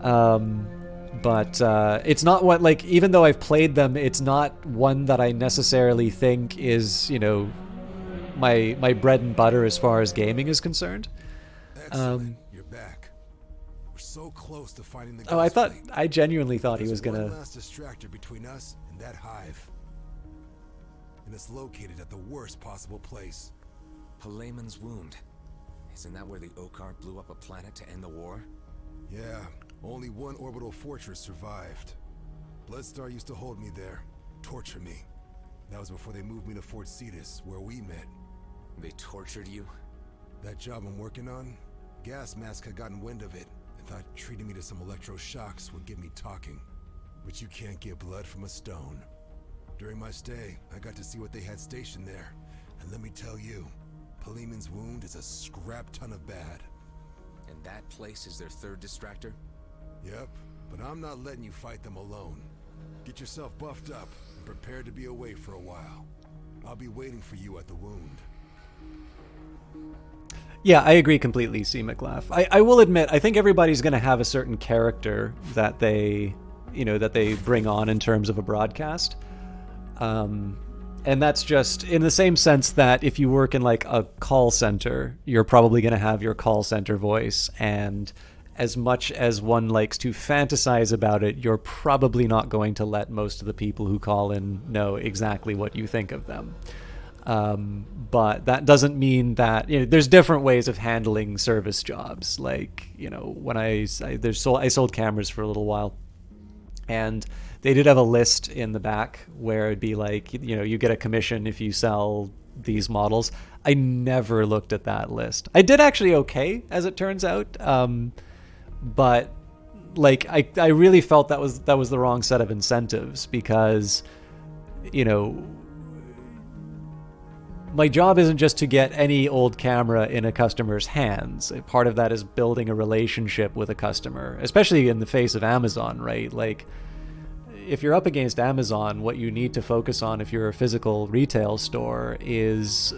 S1: But it's not what, like, even though I've played them, it's not one that I necessarily think is, my bread and butter as far as gaming is concerned.
S8: Excellent. You're back. We're so close to finding the
S1: I genuinely thought he was gonna...
S8: one last distractor between us and that hive. And it's located at the worst possible place.
S3: Palayman's wound. Isn't that where the Okar blew up a planet to end the war?
S8: Yeah, only one orbital fortress survived. Bloodstar used to hold me there, torture me. That was before they moved me to Fort Cetus, where we met.
S3: They tortured you?
S8: That job I'm working on, Gas Mask had gotten wind of it and thought treating me to some electroshocks would get me talking. But you can't get blood from a stone. During my stay, I got to see what they had stationed there. And let me tell you, Palayman's wound is a scrap ton of bad.
S3: And that place is their third distractor?
S8: Yep, but I'm not letting you fight them alone. Get yourself buffed up and prepared to be away for a while. I'll be waiting for you at the wound.
S1: Yeah, I agree completely, C. McLaugh. I will admit, I think everybody's going to have a certain character that they bring on in terms of a broadcast. And that's just in the same sense that if you work in like a call center, you're probably going to have your call center voice. And as much as one likes to fantasize about it, you're probably not going to let most of the people who call in know exactly what you think of them. But that doesn't mean that, there's different ways of handling service jobs. Like, when I sold cameras for a little while, and they did have a list in the back where it'd be like, you get a commission if you sell these models. I never looked at that list. I did actually okay, as it turns out, but like I really felt that was the wrong set of incentives, because my job isn't just to get any old camera in a customer's hands. Part of that is building a relationship with a customer, especially in the face of Amazon, right? Like, if you're up against Amazon, what you need to focus on if you're a physical retail store is,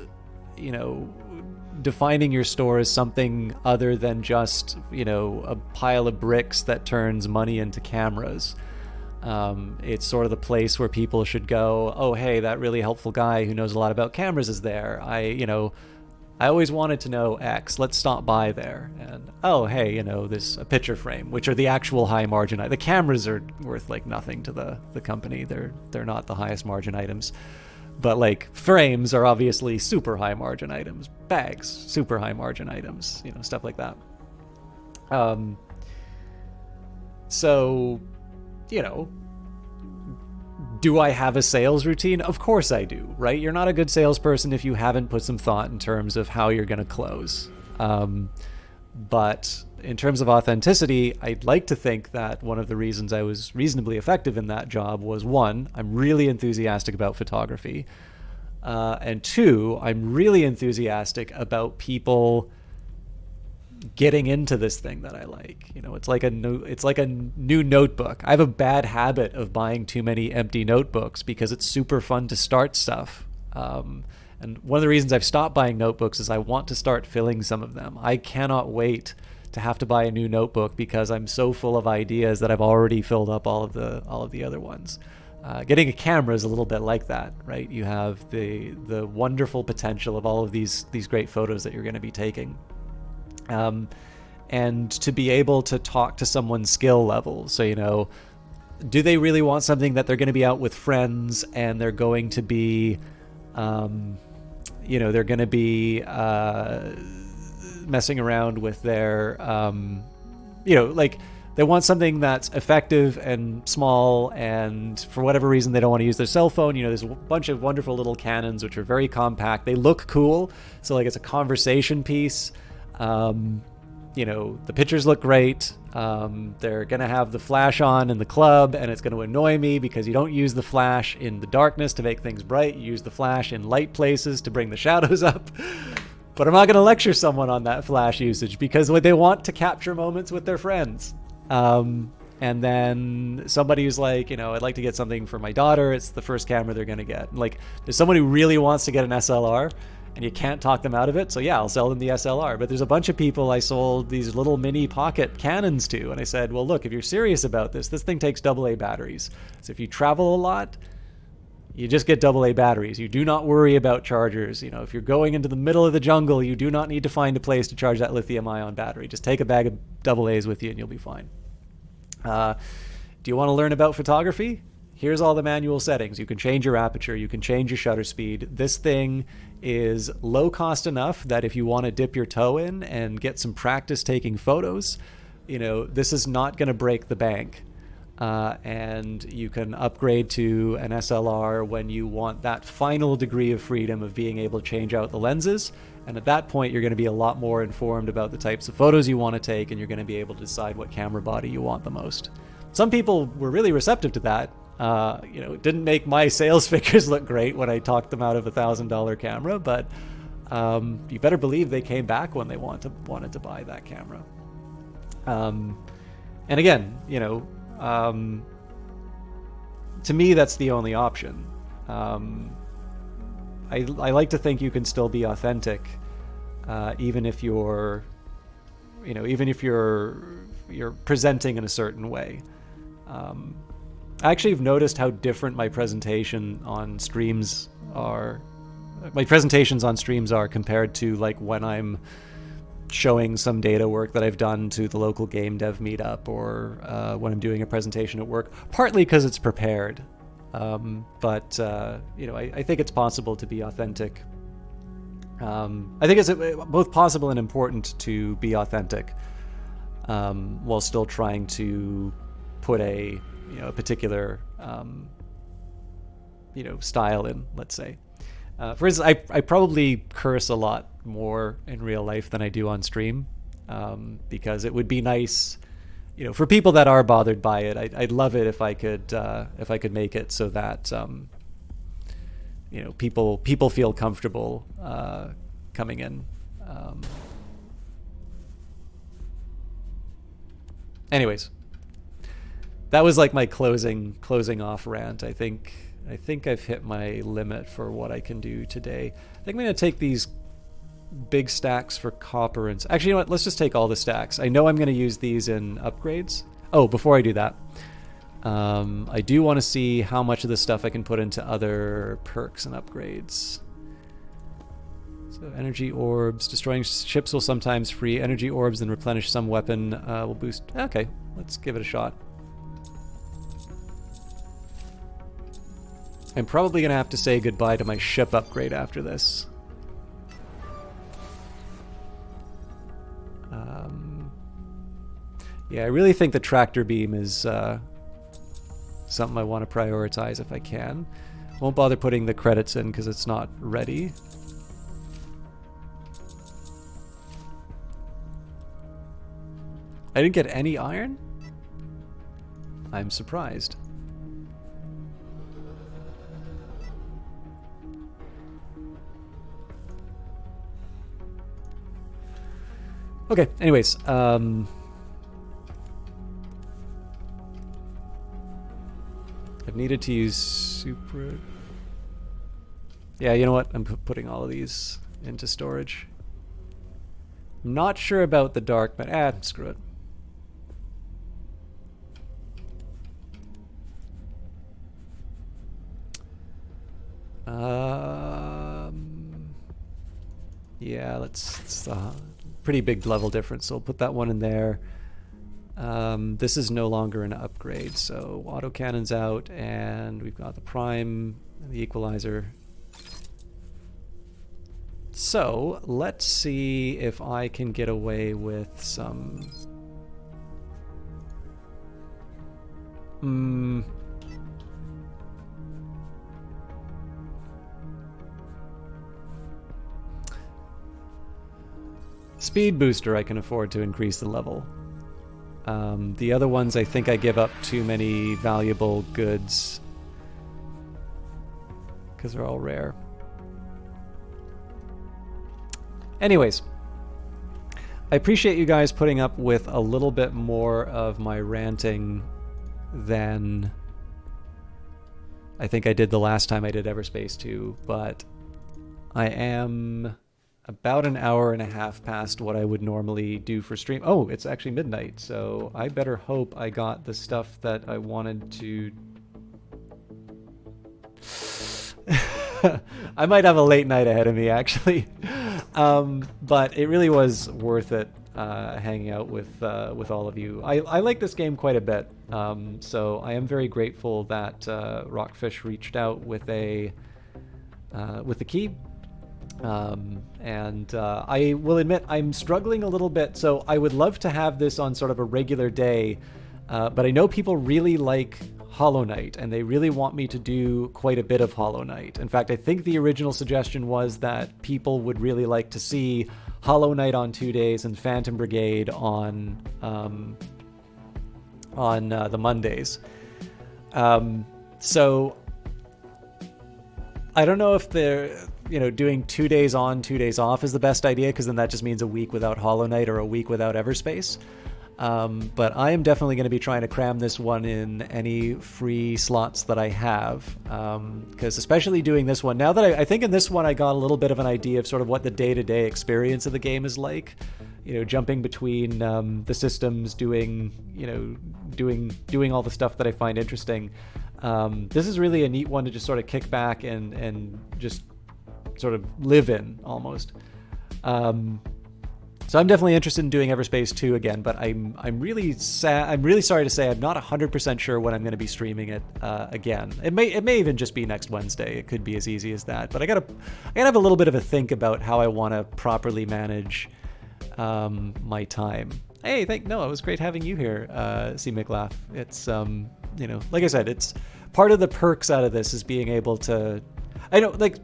S1: defining your store as something other than just, a pile of bricks that turns money into cameras. It's sort of the place where people should go, oh, hey, that really helpful guy who knows a lot about cameras is there. I always wanted to know X. Let's stop by there. And, oh, hey, there's a picture frame, which are the actual high margin. The cameras are worth like nothing to the company. They're not the highest margin items. But like frames are obviously super high margin items. Bags, super high margin items, stuff like that. So, do I have a sales routine? Of course I do, right? You're not a good salesperson if you haven't put some thought in terms of how you're going to close. But in terms of authenticity, I'd like to think that one of the reasons I was reasonably effective in that job was, one, I'm really enthusiastic about photography. And two, I'm really enthusiastic about people getting into this thing that I like. It's like a new notebook. I have a bad habit of buying too many empty notebooks because it's super fun to start stuff. And one of the reasons I've stopped buying notebooks is I want to start filling some of them. I cannot wait to have to buy a new notebook because I'm so full of ideas that I've already filled up all of the other ones. Getting a camera is a little bit like that, right? You have the wonderful potential of all of these great photos that you're going to be taking. And to be able to talk to someone's skill level. So, do they really want something that they're going to be out with friends and they're going to be, they're going to be messing around with their, like they want something that's effective and small, and for whatever reason they don't want to use their cell phone. There's a bunch of wonderful little Canons which are very compact. They look cool, so like it's a conversation piece. The pictures look great. They're going to have the flash on in the club, and it's going to annoy me because you don't use the flash in the darkness to make things bright. You use the flash in light places to bring the shadows up. But I'm not going to lecture someone on that flash usage because they want to capture moments with their friends. And then somebody who's like, I'd like to get something for my daughter. It's the first camera they're going to get. Like, there's someone who really wants to get an SLR, and you can't talk them out of it. So yeah, I'll sell them the SLR. But there's a bunch of people I sold these little mini pocket Canons to. And I said, well, look, if you're serious about this thing takes AA batteries. So if you travel a lot, you just get AA batteries. You do not worry about chargers. If you're going into the middle of the jungle, you do not need to find a place to charge that lithium ion battery. Just take a bag of AA's with you and you'll be fine. Do you want to learn about photography? Here's all the manual settings. You can change your aperture. You can change your shutter speed. This thing is low cost enough that if you want to dip your toe in and get some practice taking photos, this is not going to break the bank. And you can upgrade to an SLR when you want that final degree of freedom of being able to change out the lenses. And at that point, you're going to be a lot more informed about the types of photos you want to take, and you're going to be able to decide what camera body you want the most. Some people were really receptive to that. It didn't make my sales figures look great when I talked them out of $1,000 camera, but you better believe they came back when they wanted to buy that camera. And again, to me, that's the only option. I like to think you can still be authentic, even if you're presenting in a certain way. I actually have noticed how different my presentations on streams are compared to like when I'm showing some data work that I've done to the local game dev meetup, or when I'm doing a presentation at work, partly because it's prepared. But I think it's possible to be authentic. I think it's both possible and important to be authentic while still trying to put a particular style in, let's say. For instance, I probably curse a lot more in real life than I do on stream, because it would be nice, for people that are bothered by it. I'd love it if I could make it so that people feel comfortable coming in. Anyways, that was like my closing off rant. I think I've hit my limit for what I can do today. I think I'm gonna take these big stacks for copper and actually, you know what? Let's just take all the stacks. I know I'm gonna use these in upgrades. Oh, before I do that, I do want to see how much of this stuff I can put into other perks and upgrades. So energy orbs, destroying ships will sometimes free energy orbs and replenish some weapon will boost. Okay, let's give it a shot. I'm probably going to have to say goodbye to my ship upgrade after this. Yeah, I really think the tractor beam is something I want to prioritize if I can. Won't bother putting the credits in because it's not ready. I didn't get any iron? I'm surprised. Okay, anyways, I've needed to use super... Yeah, you know what? I'm putting all of these into storage. I'm not sure about the dark, but screw it. Yeah, it's a pretty big level difference, so we'll put that one in there. This is no longer an upgrade, so autocannon's out, and we've got the prime and the equalizer. So let's see if I can get away with some... Speed booster I can afford to increase the level. The other ones I think I give up too many valuable goods because they're all rare. Anyways, I appreciate you guys putting up with a little bit more of my ranting than I think I did the last time I did Everspace 2, but I am about an hour and a half past what I would normally do for stream. Oh, it's actually midnight, so I better hope I got the stuff that I wanted to... I might have a late night ahead of me, actually. But it really was worth it hanging out with all of you. I like this game quite a bit, so I am very grateful that Rockfish reached out with the key. I will admit I'm struggling a little bit, so I would love to have this on sort of a regular day, but I know people really like Hollow Knight, and they really want me to do quite a bit of Hollow Knight. In fact, I think the original suggestion was that people would really like to see Hollow Knight on 2 days and Phantom Brigade on the Mondays. So I don't know if they're... doing 2 days on, 2 days off is the best idea, because then that just means a week without Hollow Knight or a week without Everspace. But I am definitely going to be trying to cram this one in any free slots that I have, because especially doing this one, now that I think in this one I got a little bit of an idea of sort of what the day-to-day experience of the game is like, jumping between the systems, doing all the stuff that I find interesting. This is really a neat one to just sort of kick back and just sort of live in almost. So I'm definitely interested in doing Everspace 2 again, but I'm really sad. I'm really sorry to say I'm not 100% sure when I'm going to be streaming it again. It may even just be next Wednesday. It could be as easy as that. But I gotta have a little bit of a think about how I want to properly manage my time. Hey, no, it was great having you here, C. McLaugh. It's like I said, it's part of the perks out of this is being able to. I know, like,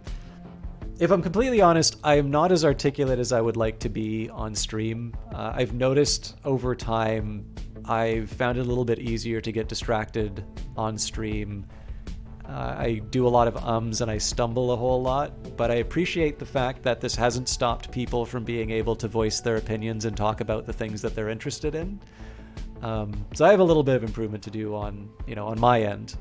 S1: if I'm completely honest, I am not as articulate as I would like to be on stream. I've noticed over time, I've found it a little bit easier to get distracted on stream. I do a lot of ums and I stumble a whole lot, but I appreciate the fact that this hasn't stopped people from being able to voice their opinions and talk about the things that they're interested in. So I have a little bit of improvement to do on, on my end.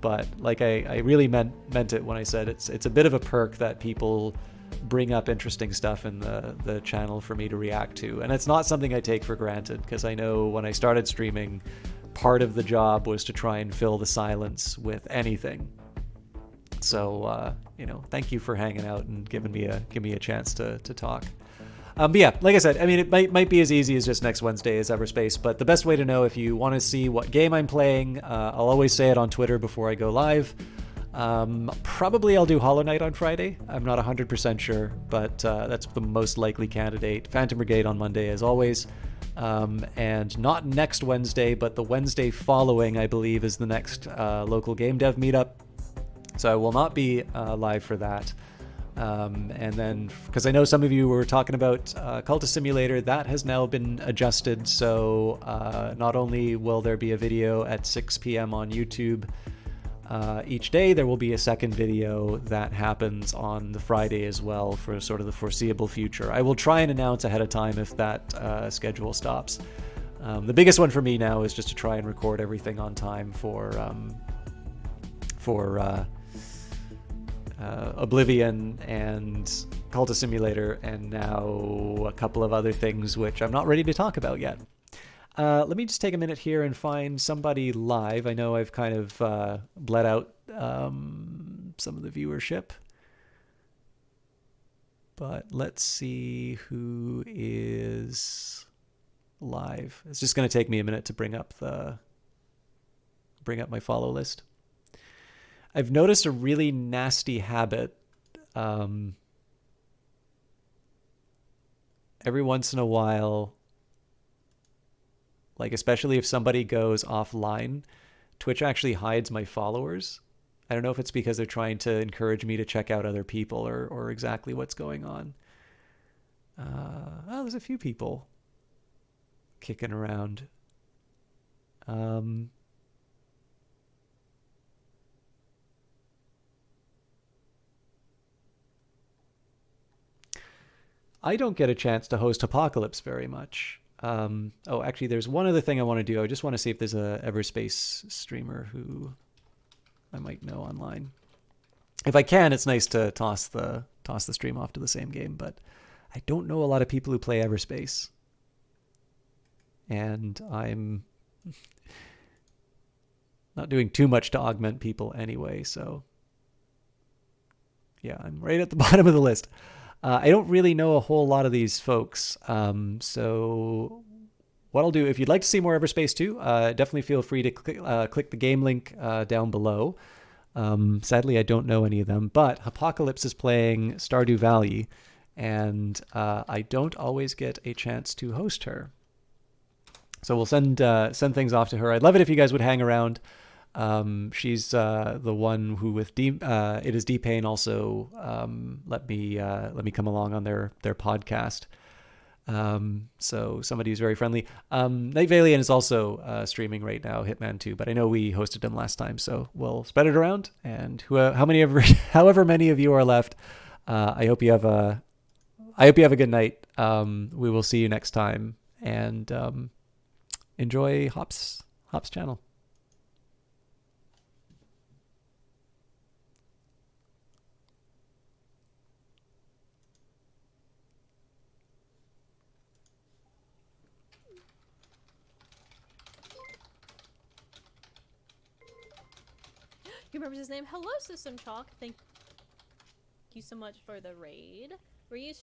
S1: But like I really meant it when I said it's a bit of a perk that people bring up interesting stuff in the channel for me to react to. And it's not something I take for granted, because I know when I started streaming, part of the job was to try and fill the silence with anything. So, thank you for hanging out and giving me a chance to talk. But yeah, like I said, I mean, it might be as easy as just next Wednesday as Everspace, but the best way to know if you want to see what game I'm playing, I'll always say it on Twitter before I go live. Probably I'll do Hollow Knight on Friday. I'm not 100% sure, but that's the most likely candidate. Phantom Brigade on Monday, as always. And not next Wednesday, but the Wednesday following, I believe, is the next local game dev meetup. So I will not be live for that. And then, because I know some of you were talking about Cultist Simulator, that has now been adjusted. So not only will there be a video at 6 p.m. on YouTube each day, there will be a second video that happens on the Friday as well for sort of the foreseeable future. I will try and announce ahead of time if that schedule stops. The biggest one for me now is just to try and record everything on time for Oblivion and Cultist Simulator, and now a couple of other things which I'm not ready to talk about yet. Let me just take a minute here and find somebody live. I know I've kind of bled out some of the viewership, but let's see who is live. It's just going to take me a minute to bring up my follow list. I've noticed a really nasty habit. Every once in a while, like especially if somebody goes offline, Twitch actually hides my followers. I don't know if it's because they're trying to encourage me to check out other people or exactly what's going on. There's a few people kicking around. I don't get a chance to host Apocalypse very much. Actually, there's one other thing I want to do. I just want to see if there's a Everspace streamer who I might know online. If I can, it's nice to toss the stream off to the same game, but I don't know a lot of people who play Everspace. And I'm not doing too much to augment people anyway, so yeah, I'm right at the bottom of the list. I don't really know a whole lot of these folks. So what I'll do, if you'd like to see more Everspace too, definitely feel free to click the game link down below. Sadly, I don't know any of them, but Apocalypse is playing Stardew Valley, and I don't always get a chance to host her. So we'll send things off to her. I'd love it if you guys would hang around. She's the one who with it is D-Pain also let me come along on their podcast. So somebody who's very friendly. Night Valiant is also streaming right now, Hitman 2, but I know we hosted him last time, so we'll spread it around. And however many of you are left, I hope you have a good night. We will see you next time, and enjoy Hop's channel.
S9: He remembers his name. Hello, System Chalk. Thank you so much for the raid. Were you